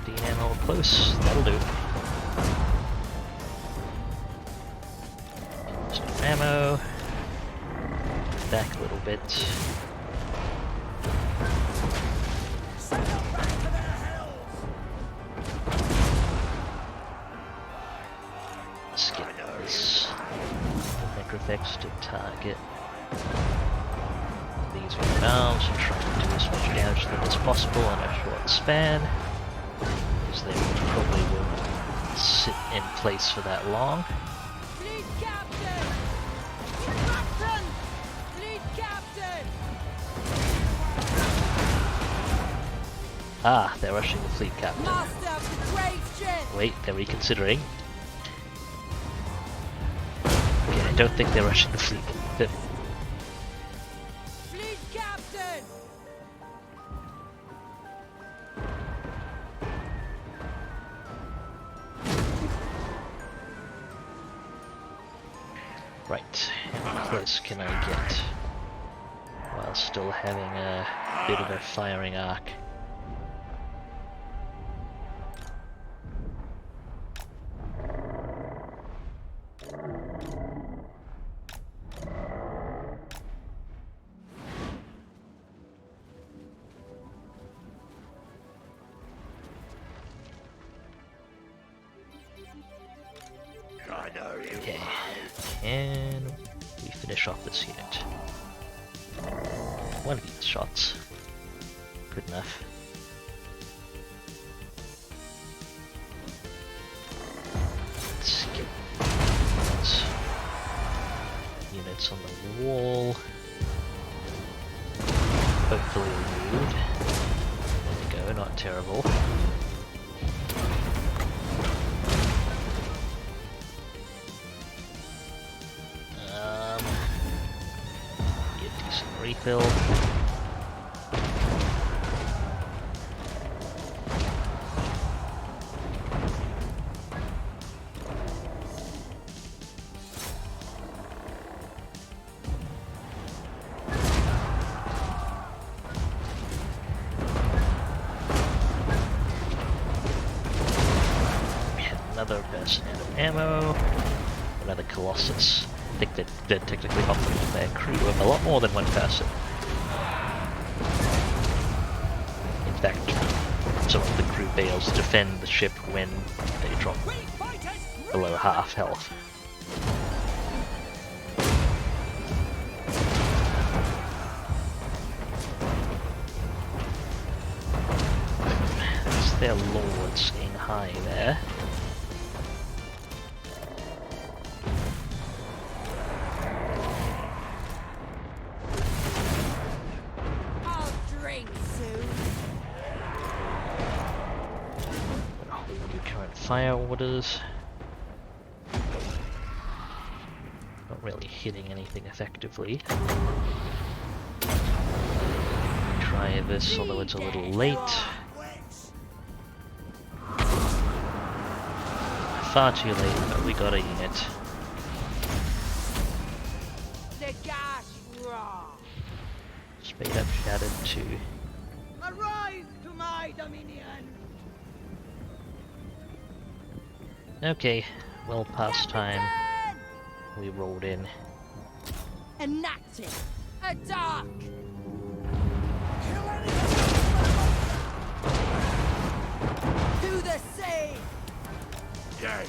15 ammo close, that'll do. Just ammo. Back a little bit. Send them back to their hells! Let's get those necrophects to target these with arms and try and do as much damage to them as possible in a short span, because they probably won't sit in place for that long. Fleet captain! Captain! Fleet captain! Ah, they're rushing the fleet captain. Master of the grave ship! Wait, they're reconsidering. Okay, I don't think they're rushing the fleet. Fleet captain! Right, how close can I get while still having a bit of a firing arc? Okay, and we finish off this unit. One of these shots. Good enough. Let's get these units on the wall. Hopefully removed. There we go, not terrible. Be a decent refill. Another person out of ammo. Another Colossus. I think they're technically operating their crew of a lot more than one person. In fact, some of the crew bails to defend the ship when they drop below half health. That's their lords in high there. I'll drink soon. Your current fire orders. Not really hitting anything effectively. Try this, although it's a little late. Far too late, but we got a unit. The gas raw. Speed up shattered to Arise to my dominion. okay, well past time. Captain! We rolled in. Enacted. Attack. To the sea. Yes.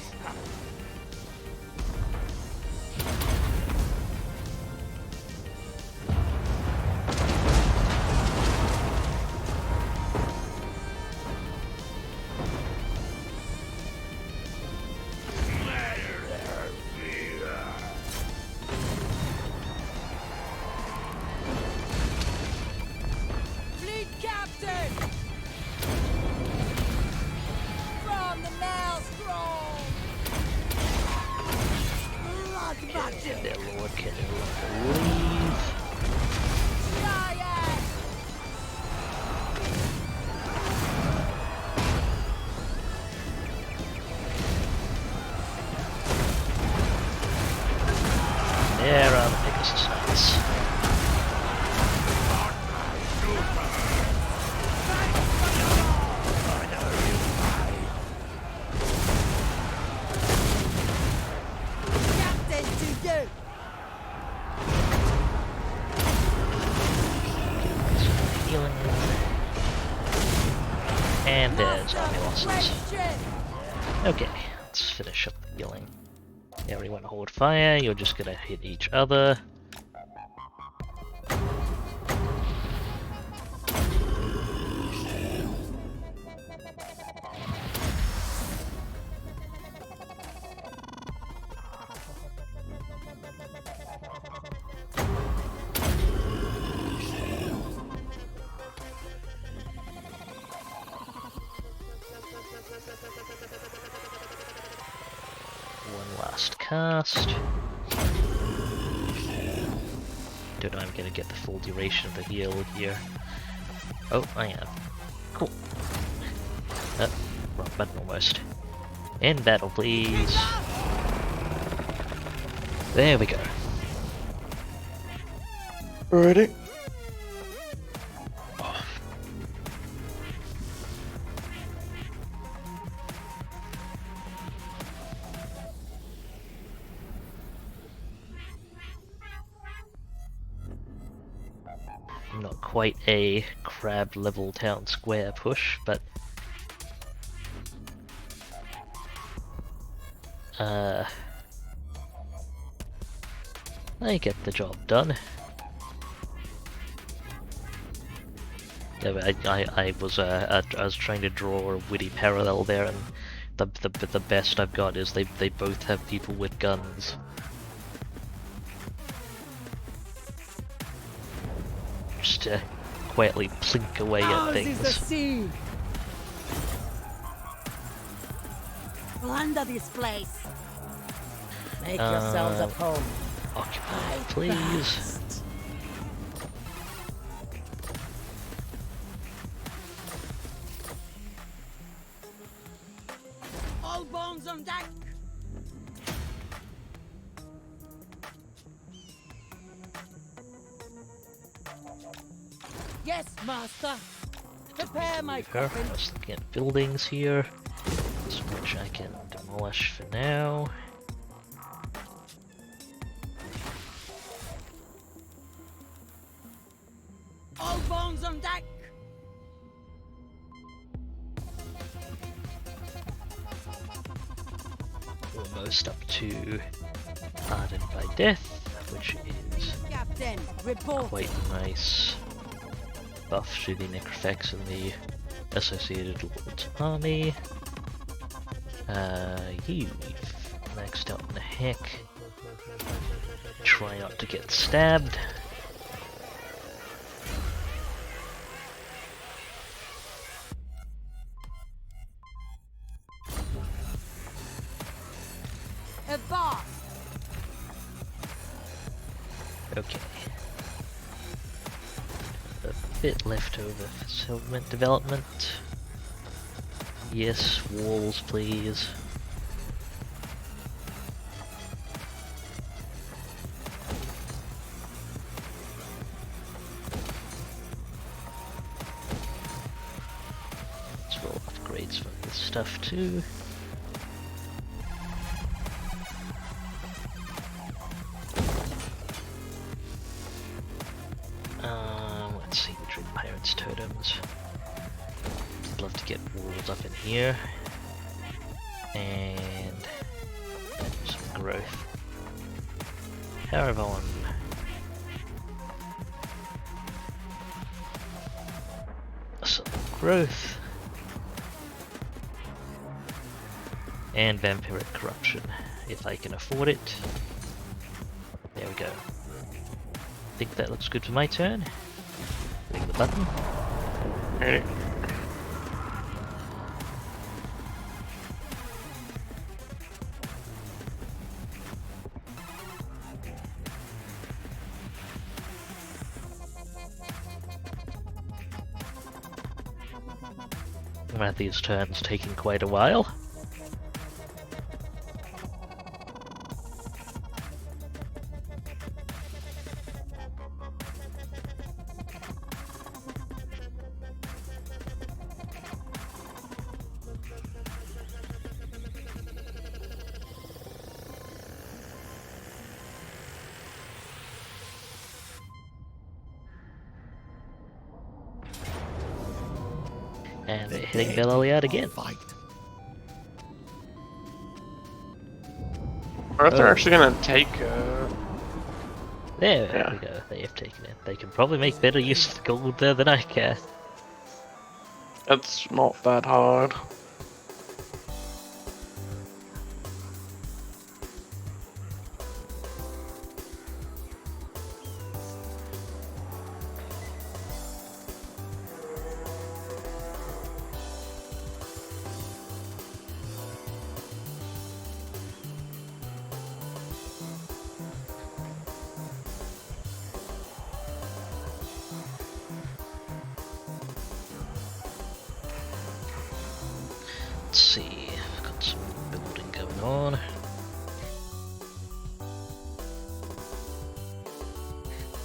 bonuses. Okay, let's finish up the healing. Everyone hold fire, you're just gonna hit each other. One last cast. Don't know I'm gonna get the full duration of the heal here. Oh, I am. Cool. Wrong button almost. In battle, please. There we go. Alrighty. Not quite a crab level town square push, but I get the job done. Yeah, I was trying to draw a witty parallel there, and the best I've got is they both have people with guns. Just to quietly plink away at Ours is the things. sea. Plunder this place. Make yourselves at home. Occupy, please. All bones on deck. Yes, master. Prepare my Her. coffin. I was looking at buildings here, which I can demolish for now. All bones on deck. Almost up to Hardened by Death, which is Captain, report. quite nice buff to the necrophects and the associated Lord's army. You've maxed out in the heck. Try not to get stabbed. A bar. Okay. A bit left over for settlement development. Yes, walls please. As well upgrades for this stuff too. Let's see, Dream Pirates totems. I'd love to get walls up in here. And some growth. Caravan. Some growth. And vampiric corruption, if I can afford it. There we go. I think that looks good for my turn. Hitting the button. Alrighty. One of these turns taking quite a while. And The they're hitting dead Belial will again. fight. Or if they're Oh. actually gonna take. There Yeah. we go, they have taken it. They can probably make better use of the gold there than I can. It's not that hard. Let's see, got some building going on.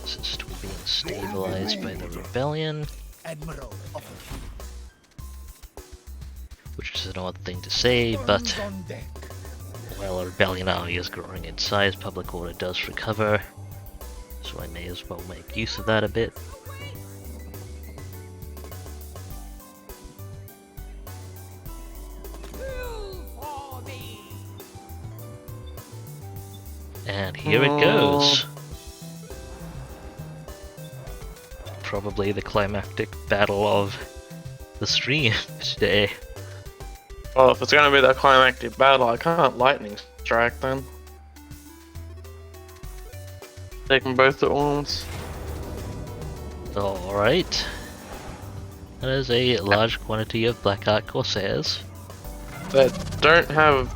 This is still being stabilized by the rebellion, Admiral of the fleet. which is an odd thing to say, but Guns on deck. while a rebellion army is growing in size, public order does recover, so I may as well make use of that a bit. Kill for me. And here it goes. Probably the climactic battle of the stream today. Well, if it's gonna be that climactic battle, I can't lightning strike then. Take them both at once. Alright. That is a large quantity of Black Ark Corsairs. That don't have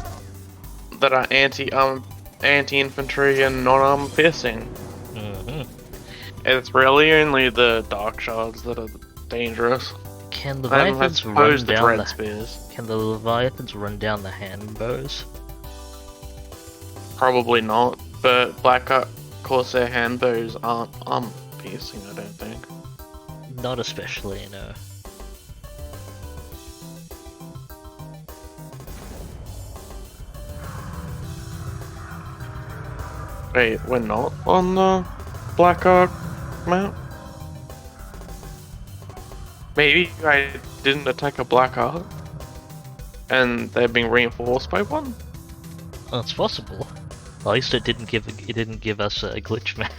that are anti-infantry and non-armor piercing. hmm It's really only the dark shards that are dangerous. Can the I Leviathans haven't run posed the down dread the spears. Can the Leviathans run down the hand bows? Probably not, but Black Ark Corsair handbows aren't armor piercing, I don't think. Not especially, no. Wait, we're not on the Black Ark map? Maybe I didn't attack a Black Ark and they're being reinforced by one? Well, it's possible. At least it didn't give us a glitch map.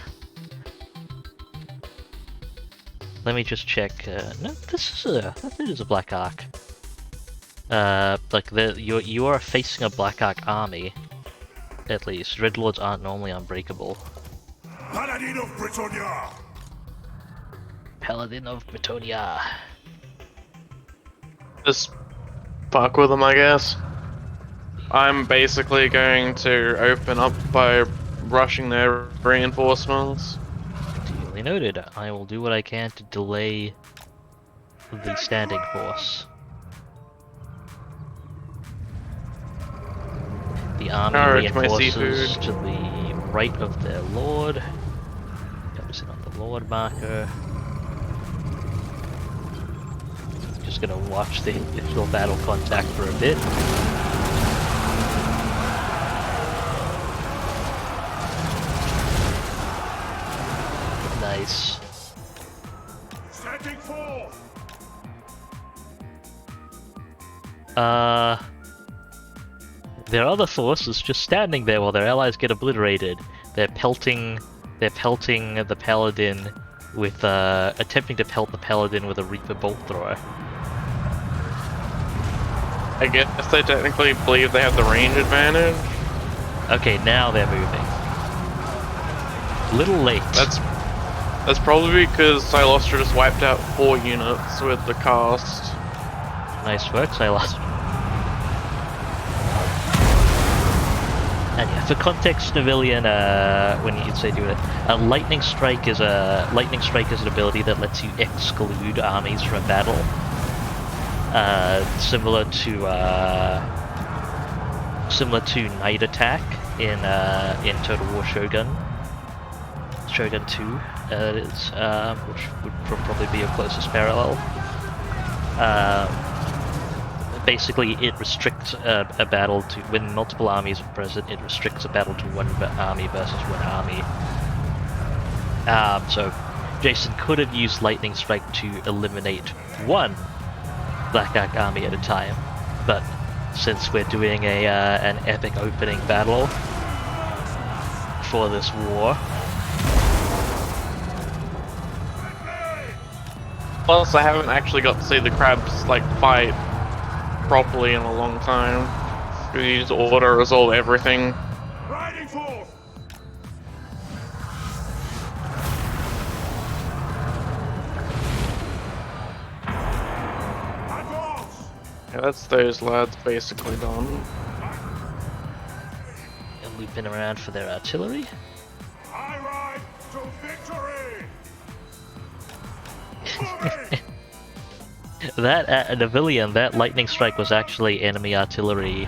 Let me just check. No, this is a Black Ark. Like you are facing a Black Ark army. At least Dreadlords aren't normally unbreakable. Paladin of Britannia! Paladin of Britonia. Just fuck with them, I guess. I'm basically going to open up by rushing their reinforcements. Duly noted. I will do what I can to delay the standing force. The army Courage, my reinforces seafood. to the right of their lord. Comes in on the lord marker. Just gonna watch the initial battle contact for a bit. Nice. Standing forth! Their other force is just standing there while their allies get obliterated. They're pelting the paladin with attempting to pelt the paladin with a Reaper bolt thrower. I guess they technically believe they have the range advantage. Okay, now they're moving. Little late. That's probably because Cylostra just wiped out 4 units with the cast. Nice work, Cylostra. And yeah, for context, Civilian, when you say do it, lightning strike is an ability that lets you exclude armies from a battle. Similar to Night Attack in Total War Shogun 2, it is, which would probably be your closest parallel. Basically, it restricts a battle to, when multiple armies are present, it restricts a battle to one army versus one army. So Jason could have used Lightning Strike to eliminate one Black Ark army at a time. But since we're doing an epic opening battle for this war, Plus, I haven't actually got to see the crabs like fight properly in a long time. You just auto resolve everything. Riding forth! Advance! Yeah, that's those lads basically done. and looping around for their artillery. I ride to victory! Moving! That Navillion, that lightning strike was actually enemy artillery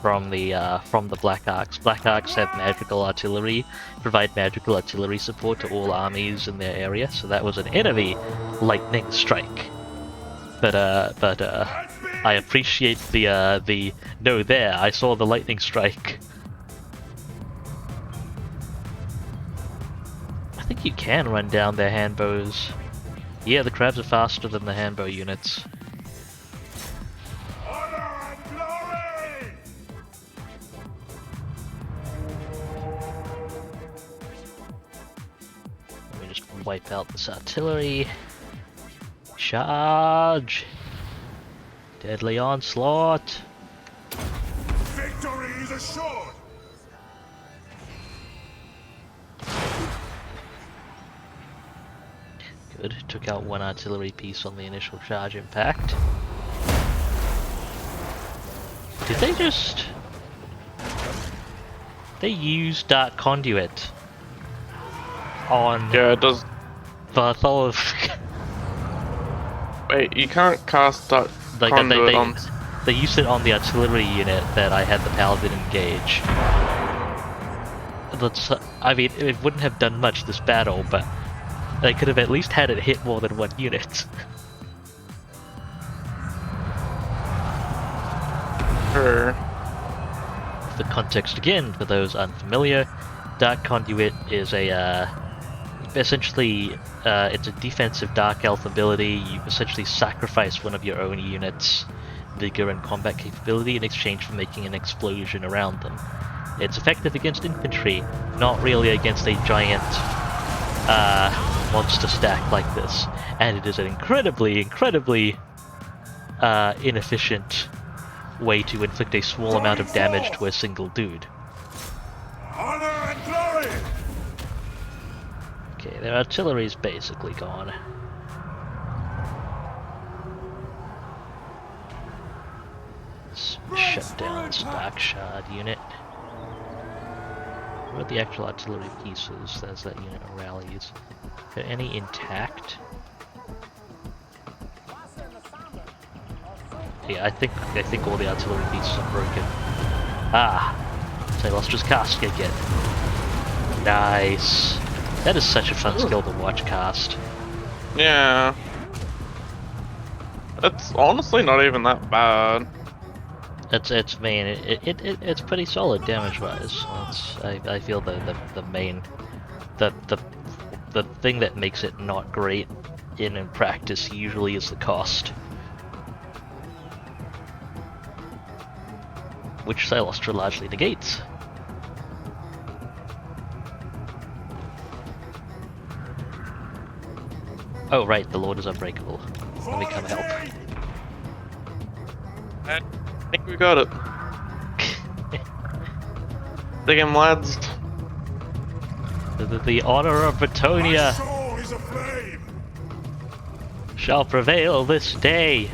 from the Black Arks. Black Arks have magical artillery, provide magical artillery support to all armies in their area, so that was an enemy lightning strike. But I appreciate the no there. I saw the lightning strike. I think you can run down their handbows. Yeah, the crabs are faster than the handbow units. Honor and glory! Let me just wipe out this artillery. Charge! Deadly onslaught! Victory is assured! Good. Took out one artillery piece on the initial charge impact. Did they just... They use Dark Conduit on Yeah, it does. Bartholomew. Wait, you can't cast that Like conduit on. they used it on the artillery unit that I had the paladin engage. That's, I mean, it wouldn't have done much this battle, but they could have at least had it hit more than one unit. Sure. For context again, for those unfamiliar, Dark Conduit is a essentially it's a defensive Dark Elf ability. You essentially sacrifice one of your own units' vigor and combat capability in exchange for making an explosion around them. It's effective against infantry, not really against a giant monster stack like this, and it is an incredibly inefficient way to inflict a small amount of damage to a single dude. Honor and glory! Okay, their artillery's basically gone. Let's shut down this Dark Shard unit. What are the actual artillery pieces? There's that unit of rallies. Are any intact? Yeah, I think all the artillery pieces are broken. Ah! Cylostra's cast again. Nice! That is such a fun skill to watch cast. Yeah. It's honestly not even that bad. It's main. It's pretty solid damage wise. I feel the main the thing that makes it not great in practice usually is the cost, which Cylostra largely negates. Oh right, the Lord is unbreakable. Let me come help. I think we got it. Dig him, lads. The honor of Bretonia My soul is aflame! shall prevail this day.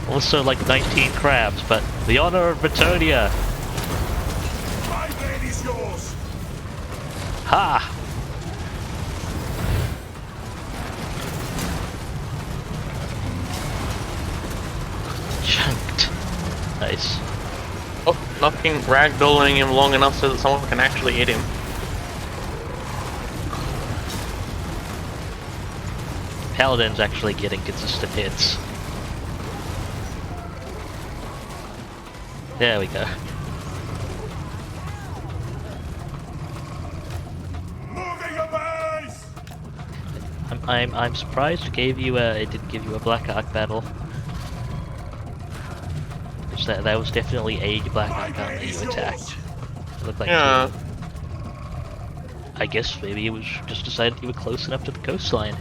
Also like 19 crabs, but the honor of Bretonia. My blade is yours! Ha! Chunked. Nice. Oh, knocking, ragdolling him long enough so that someone can actually hit him. Paladin's actually getting consistent hits. There we go. Moving a base! I'm surprised it didn't give you a Black Ark battle. So that was definitely a black icon that you attacked. It looked like Yeah. two. I guess maybe it was just decided you were close enough to the coastline.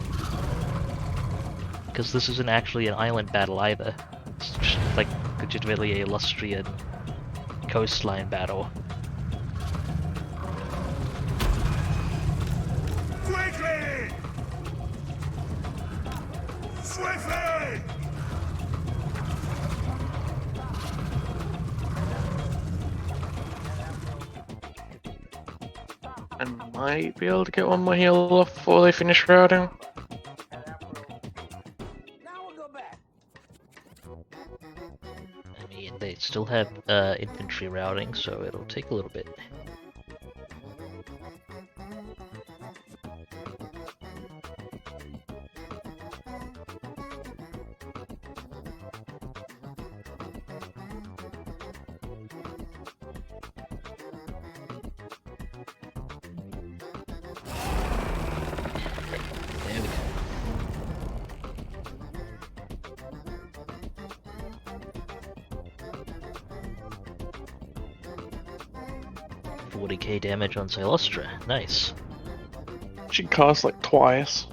Because this isn't actually an island battle either. It's just like legitimately a Lustrian coastline battle. Quickly! Swiftly! I might be able to get one more heal off before they finish routing. Now we'll go back. I mean, they still have infantry routing, so it'll take a little bit. There we go. $40k damage on Cylostra. Nice. She costs like twice.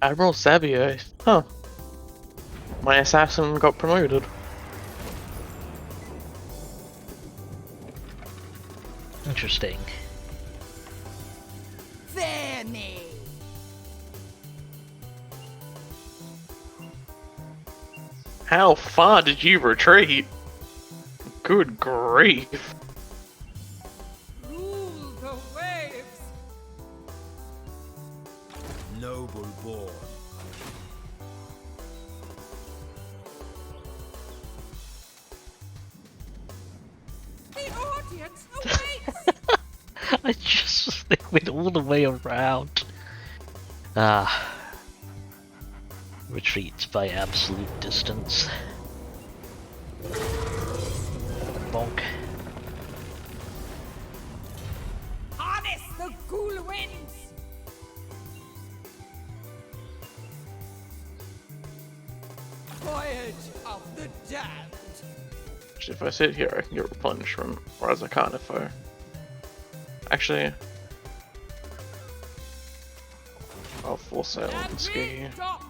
Admiral Sabio. Huh. My assassin got promoted. Interesting. Fear me. How far did you retreat? Good grief. Rule the waves. Noble born. The audience awaits. I just they went all the way around. Ah. Retreats by absolute distance. Bonk. Harness the cool winds. Voyage of the damned. Actually, if I sit here, I can get replenishment, whereas I can't if I... Actually... I'll full sail and ski. Dock.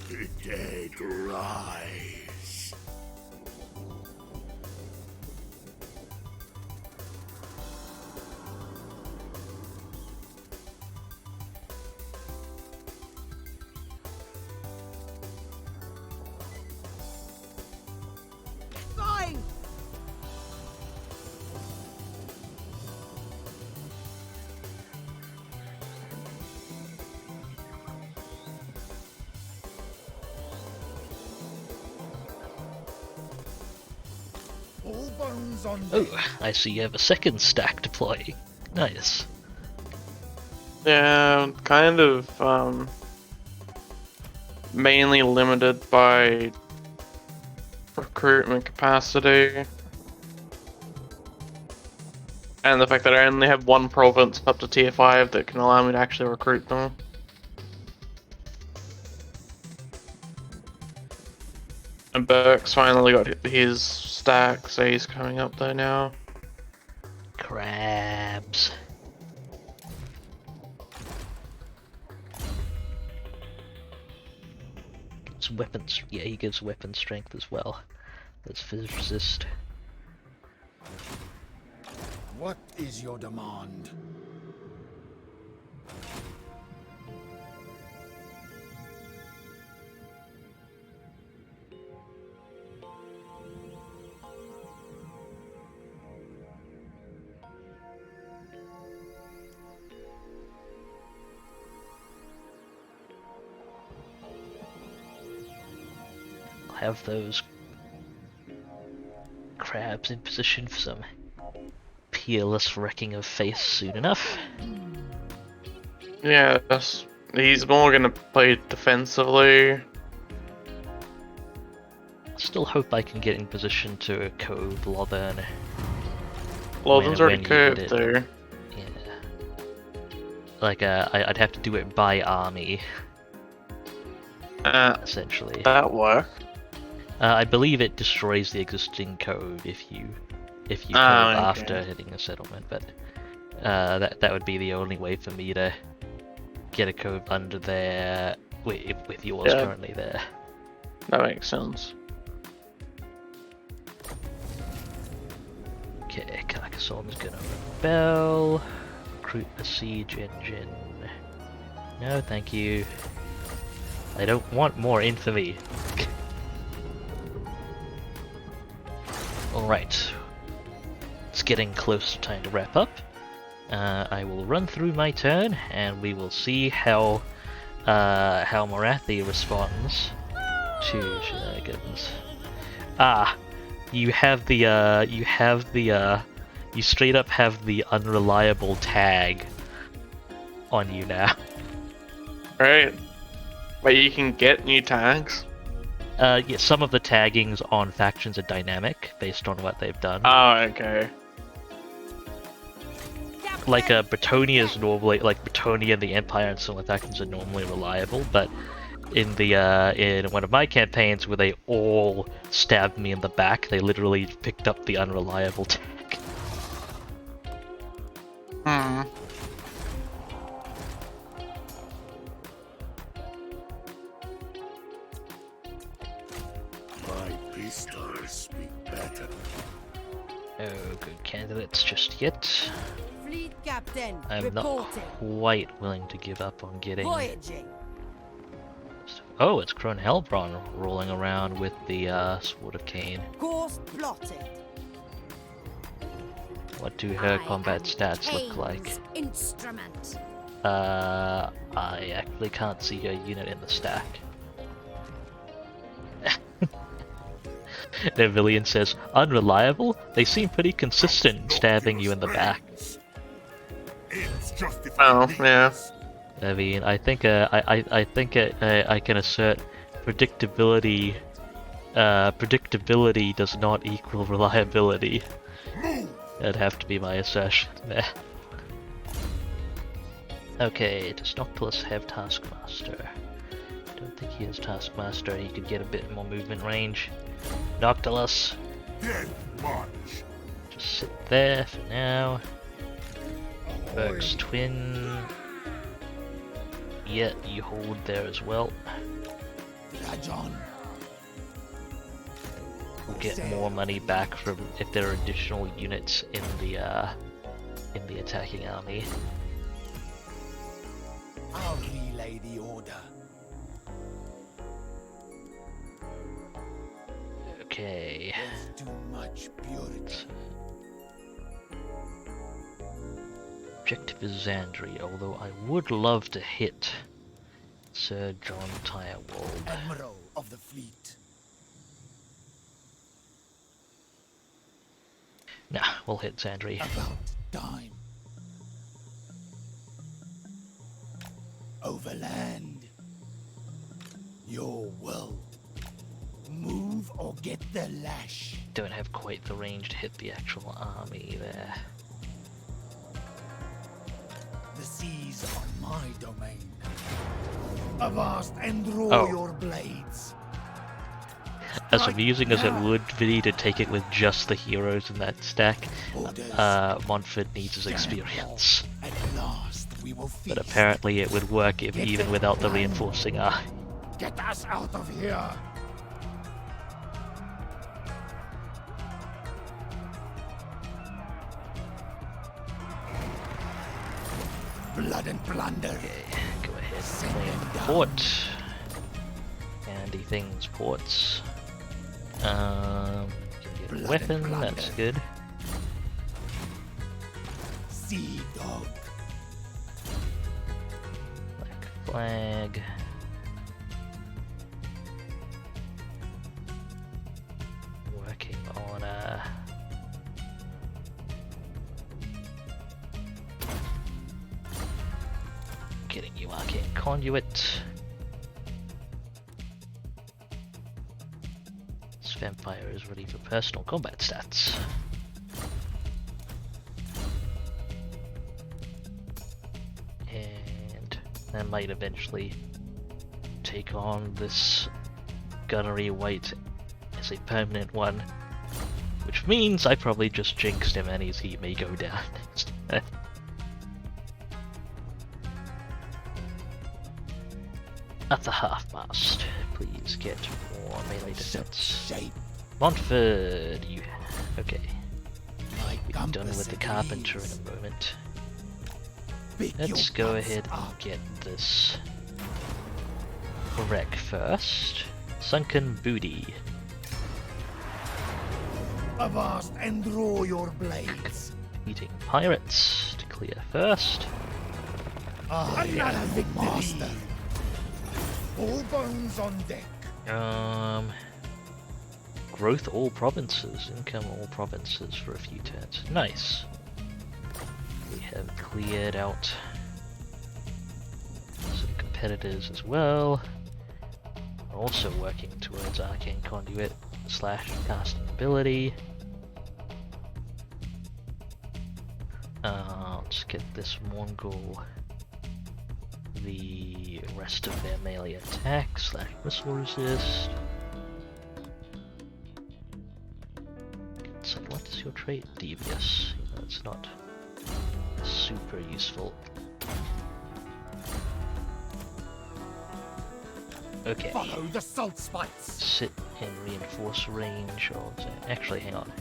The dead rise. Fine. All bones on Oh, I see you have a second stack deploying. Nice. Yeah, kind of, mainly limited by recruitment capacity. And the fact that I only have one province up to tier 5 that can allow me to actually recruit them. And Burke's finally got his stack, so he's coming up there now. Crabs. Gets weapons. Yeah, he gives weapon strength as well. That's fizz resist. What is your demand? have those crabs in position for some peerless wrecking of face soon enough. Yeah, he's more gonna play defensively. Still hope I can get in position to code Lothern. Lothern's when already you hit coded it. there. Yeah. Like, I'd have to do it by army, essentially. That work. I believe it destroys the existing code if you code Ah, okay. after hitting a settlement, but that would be the only way for me to get a code under there with yours Yeah. currently there. That makes sense. Okay, Carcassonne's gonna rebel. Recruit a siege engine. No, thank you. I don't want more infamy. Alright. It's getting close to time to wrap up. I will run through my turn, and we will see how Morathi responds to shenanigans. Ah, you straight up have the unreliable tag on you now. Right. But you can get new tags. Yeah, some of the taggings on factions are dynamic based on what they've done. Oh, okay. Like Bretonia is normally Bretonia and the Empire and some of the factions are normally reliable, but in one of my campaigns where they all stabbed me in the back, they literally picked up the unreliable tag. Hmm. My pistols speak better. No good candidates just yet. Fleet captain, I'm reporting. not quite willing to give up on getting... Voyaging. Oh, it's Crone Helbron rolling around with the Sword of Cain. Course plotted. What do her combat stats look like? Cain's instrument. I actually can't see her unit in the stack. Nevillian says, unreliable? They seem pretty consistent in stabbing you in the back. It's justified. Oh, yeah. I mean, I think I can assert predictability. Predictability does not equal reliability. That'd have to be my assertion there. Okay, does Noctilus have Taskmaster? Don't think he has Taskmaster. He could get a bit more movement range. Noctilus, Dead march. just sit there for now. Berg's twin. Yeah, you hold there as well. Rajon. We'll get more money back from if there are additional units in the attacking army. I'll relay the order. Okay. There's too much purity. Objective is Zandri, although I would love to hit Sir John Tirewald. Admiral of the fleet. Nah, we'll hit Zandri. About time. Overland. Your will. Move or get the lash. Don't have quite the range to hit the actual army there. The seas are my domain. Avast and draw Oh. your blades. As amusing as it would be to take it with just the heroes in that stack, Montfort needs his experience. At last we will feast. But apparently it would work if even without the reinforcing army. Get us out of here. Blood and plunder. Go ahead and claim port. Handy things, ports. Can get a Blood weapon, and that's plunder. good. Sea dog. Black flag. conduit. This vampire is ready for personal combat stats. And I might eventually take on this gunnery white as a permanent one, which means I probably just jinxed him and his heat may go down next. At the half-mast, please get more melee defense. Shape Montford, you... okay. my We're done compass with the it carpenter is. in a moment. Pick Let's your go butts ahead up. and get this wreck first. Sunken Booty. Avast and draw your blades. Eating pirates to clear first. I am the master. All bones on deck. Growth all provinces. Income all provinces for a few turns. Nice. We have cleared out some competitors as well. Also working towards Arcane Conduit / casting ability. Let's get this Mongol the rest of their melee attack / missile resist. So what is your trait? Devious. That's not super useful. Okay. Follow the salt spikes. Sit in reinforce range, or actually, hang on.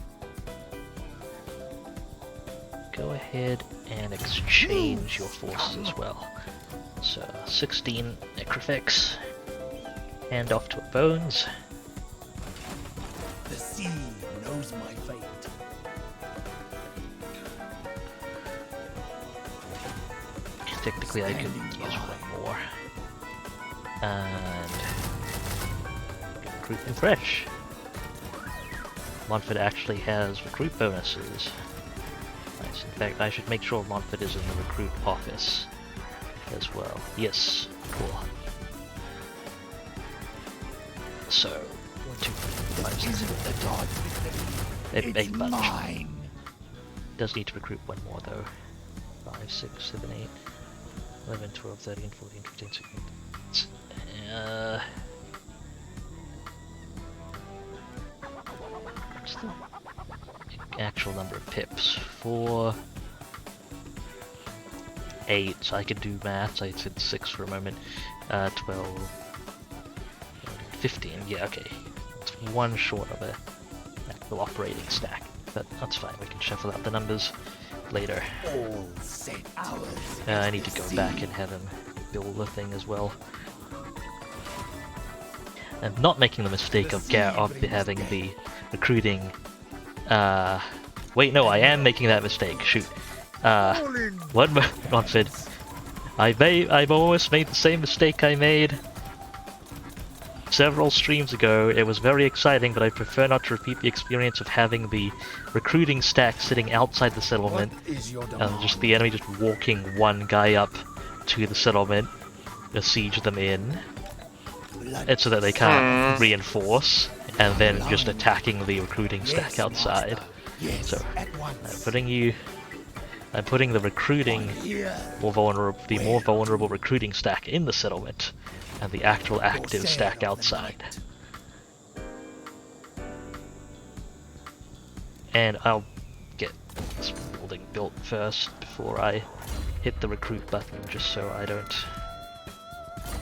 Go ahead and exchange your forces as well. So 16 necrofix. Hand off to a bones. The sea knows my fate. Technically, I could use one more. And recruit them fresh. Montfort actually has recruit bonuses. Nice. In fact, I should make sure Montfort is in the recruit office as well. Yes, cool. So, 1, 2, 3, 4, 5, 6, 7, 8. It's 8 bunch. mine. Does need to recruit one more though. 5, 6, 7, 8, 11, 12, 13, 14, 15, 16. What's the actual number of pips? 4, 8, so I can do maths. I said 6 for a moment. 12, 15, yeah, okay. It's one short of a actual operating stack, but that's fine. We can shuffle out the numbers later. All set hours. I need to go back and have him build the thing as well. I'm not making the mistake of having the recruiting. Wait, no, I am making that mistake. Shoot. One Montford. I've almost made the same mistake I made several streams ago. It was very exciting, but I prefer not to repeat the experience of having the recruiting stack sitting outside the settlement, and just the enemy just walking one guy up to the settlement, besiege them in, and so that they can't reinforce, and then just attacking the recruiting stack outside. So I'm putting the recruiting more vulnerable recruiting stack in the settlement, and the actual active stack outside. And I'll get this building built first before I hit the recruit button, just so I don't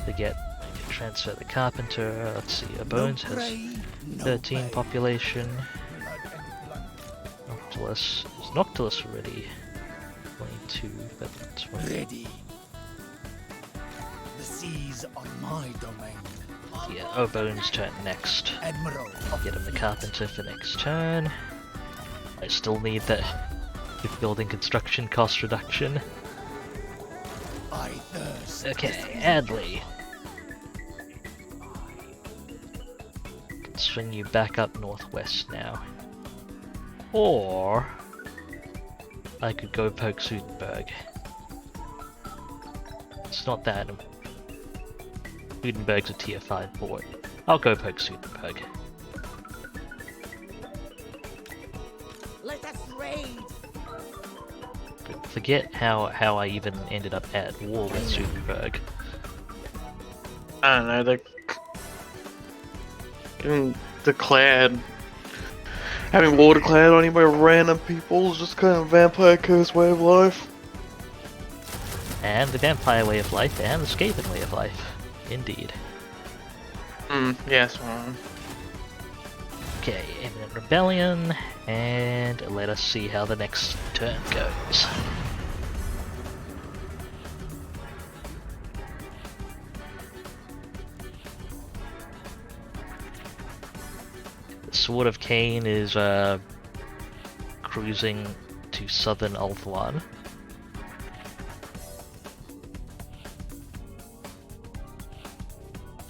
forget. I can transfer the carpenter. Let's see, Bones has 13 population. Noctilus is Noctilus already 22, but that's one. Ready. The seas are my domain. Yeah, Bones' turn next. Admiral. Get him the carpenter for next turn. I still need the building construction cost reduction. I thirst. Okay, Adley. Can swing you back up northwest now. Or I could go poke Sudenburg. It's not that Gutenberg's a tier 5 port. I'll go poke Gutenberg. Let us raid. But forget how I even ended up at war with Gutenberg. I don't know, they're getting declared. Having war declared on you by random people is just kind of vampire curse way of life. And the vampire way of life, and the Skaven way of life. Indeed. Yes. Okay, imminent rebellion, and let us see how the next turn goes. The Sword of Cain is cruising to southern Ulthuan.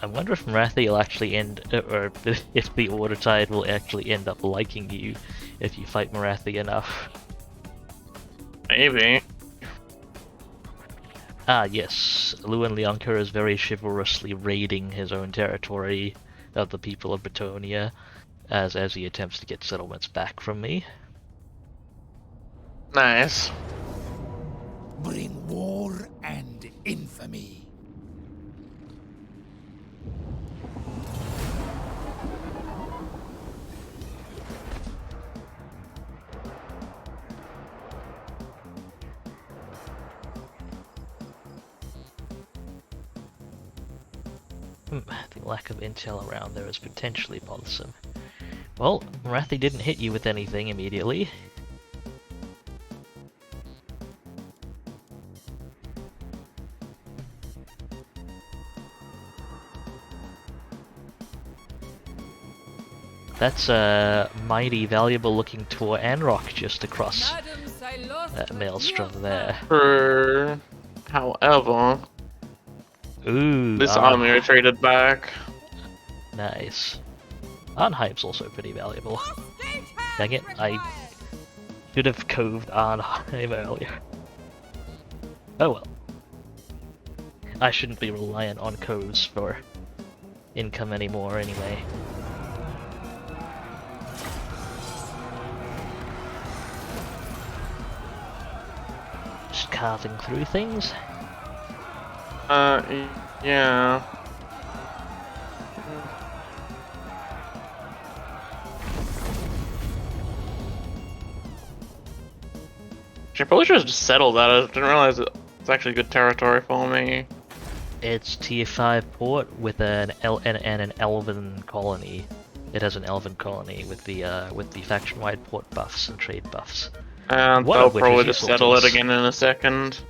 I wonder if Marathi will actually or if the Order Tide will actually end up liking you if you fight Marathi enough. Maybe. Ah yes, Luan Leonka is very chivalrously raiding his own territory of the people of Bretonia as he attempts to get settlements back from me. Nice. Bring war and infamy. The lack of intel around there is potentially bothersome. Well, Marathi didn't hit you with anything immediately. That's a mighty valuable looking Tor Anrock just across that maelstrom there. However, Ooh, this army retreated back. Nice. Arnheim's also pretty valuable. Dang it, I should have coved Arnheim earlier. Oh well. I shouldn't be reliant on coves for income anymore anyway. Just carving through things. Yeah. I probably should have just settled that. I didn't realize it's actually good territory for me. It's tier 5 port with an elven colony. It has an elven colony with the faction-wide port buffs and trade buffs. And One they'll of which is probably just useful to settle it us. again in a second.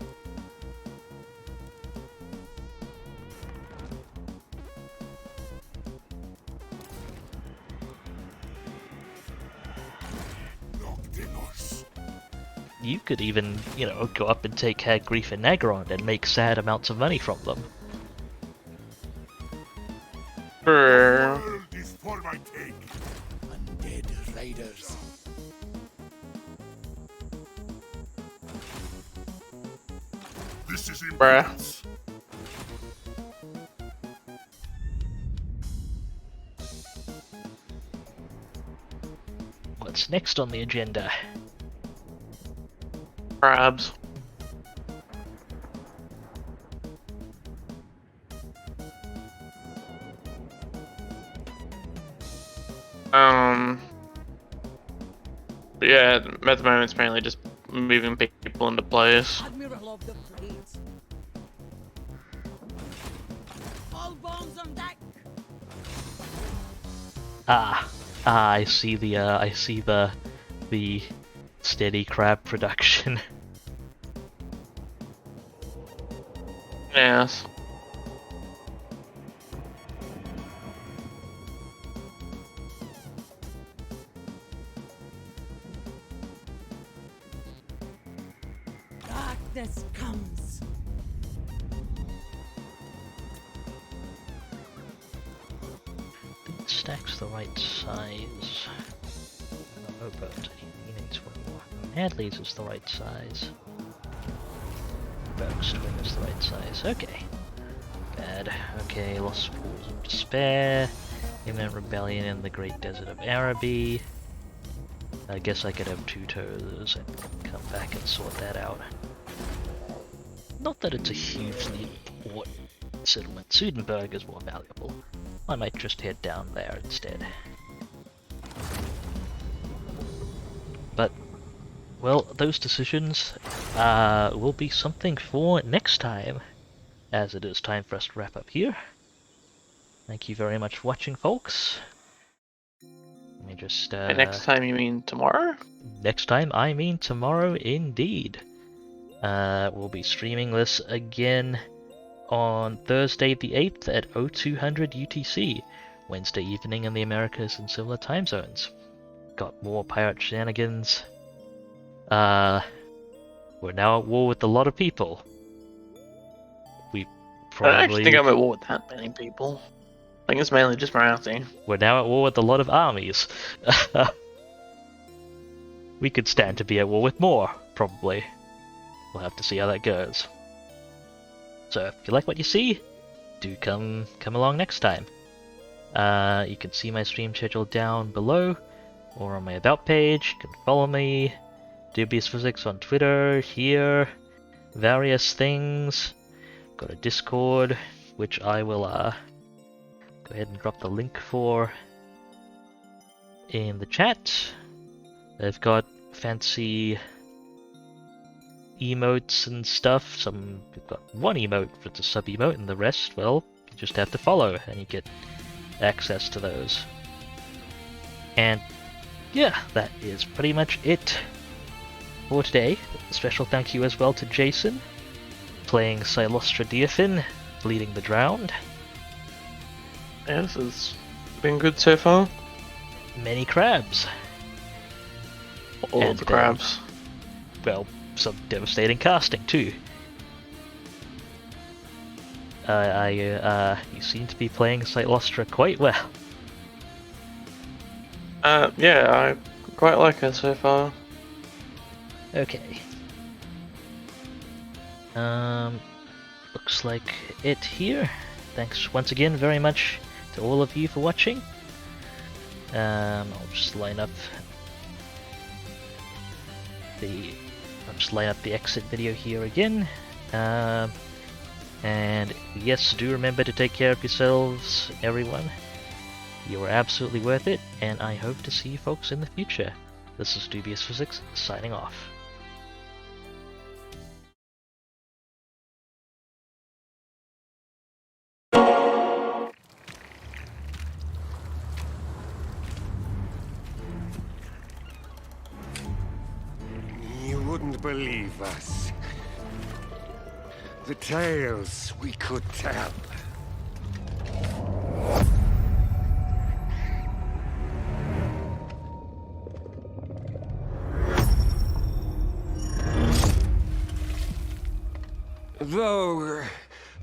Noctilus. You could even, go up and take Hag Grief and Nagron and make sad amounts of money from them. The Brr. world is for my take. Undead raiders. This is Bruh. immense. What's next on the agenda? Crabs. Yeah, at the moment it's mainly just moving people into place. Admiral of the fleet. All bones on deck. I see the steady crab production. Yes. Darkness comes. Stack's the right size. Oh, but he needs one more. Hadley's is the right size. Bergstrom is the right size. Okay. Bad. blood. Okay, Lost Pools of Despair, Imminent Rebellion in the Great Desert of Araby. I guess I could have two toes and come back and sort that out. Not that it's a hugely important settlement. Sudenburg is more valuable. I might just head down there instead. But, well, those decisions will be something for next time, as it is time for us to wrap up here. Thank you very much for watching, folks. Let me just... And next time you mean tomorrow? Next time I mean tomorrow indeed. We'll be streaming this again on Thursday the 8th at 0200 UTC, Wednesday evening in the Americas and similar time zones. Got more pirate shenanigans. We're now at war with a lot of people. We probably... I don't actually think I'm at war with that many people. I think it's mainly just morality. We're now at war with a lot of armies. We could stand to be at war with more, probably. We'll have to see how that goes. So if you like what you see, do come along next time. You can see my stream schedule down below, or on my about page. You can follow me, Dubious Physics on Twitter, here, various things. Got a Discord, which I will go ahead and drop the link for in the chat. They've got fancy emotes and stuff. We've got one emote for the sub emote, and the rest, well, you just have to follow and you get access to those. And yeah, that is pretty much it for today. A special thank you as well to Jason, playing Cylostra Diafin, Bleeding the Drowned. Yeah, this has been good so far. Many crabs. All And, the crabs. Well, some devastating casting too. You seem to be playing Cylostra quite well. Yeah, I quite like her so far. Okay. Looks like it here. Thanks once again very much to all of you for watching. I'll just line up the exit video here again. And yes, do remember to take care of yourselves, everyone. You are absolutely worth it, and I hope to see you folks in the future. This is Dubious Physics, signing off. You wouldn't believe us. The tales we could tell. Though,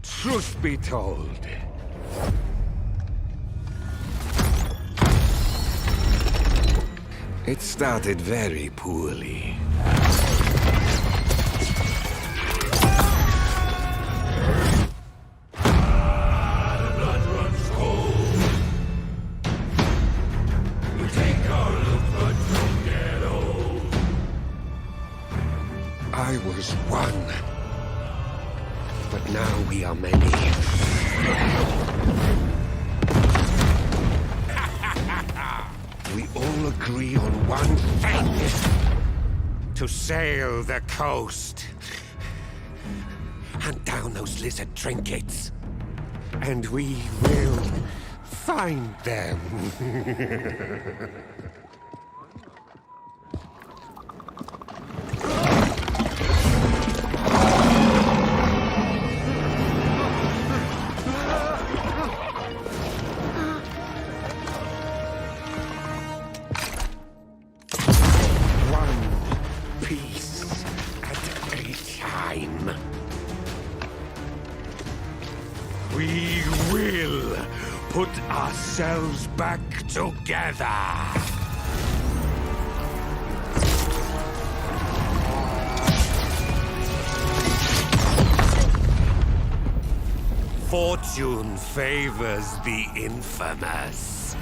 truth be told, it started very poorly. I was one, but now we are many. We all agree on one thing: to sail the coast, hunt down those lizard trinkets, and we will find them. We will put ourselves back together. Fortune favors the infamous.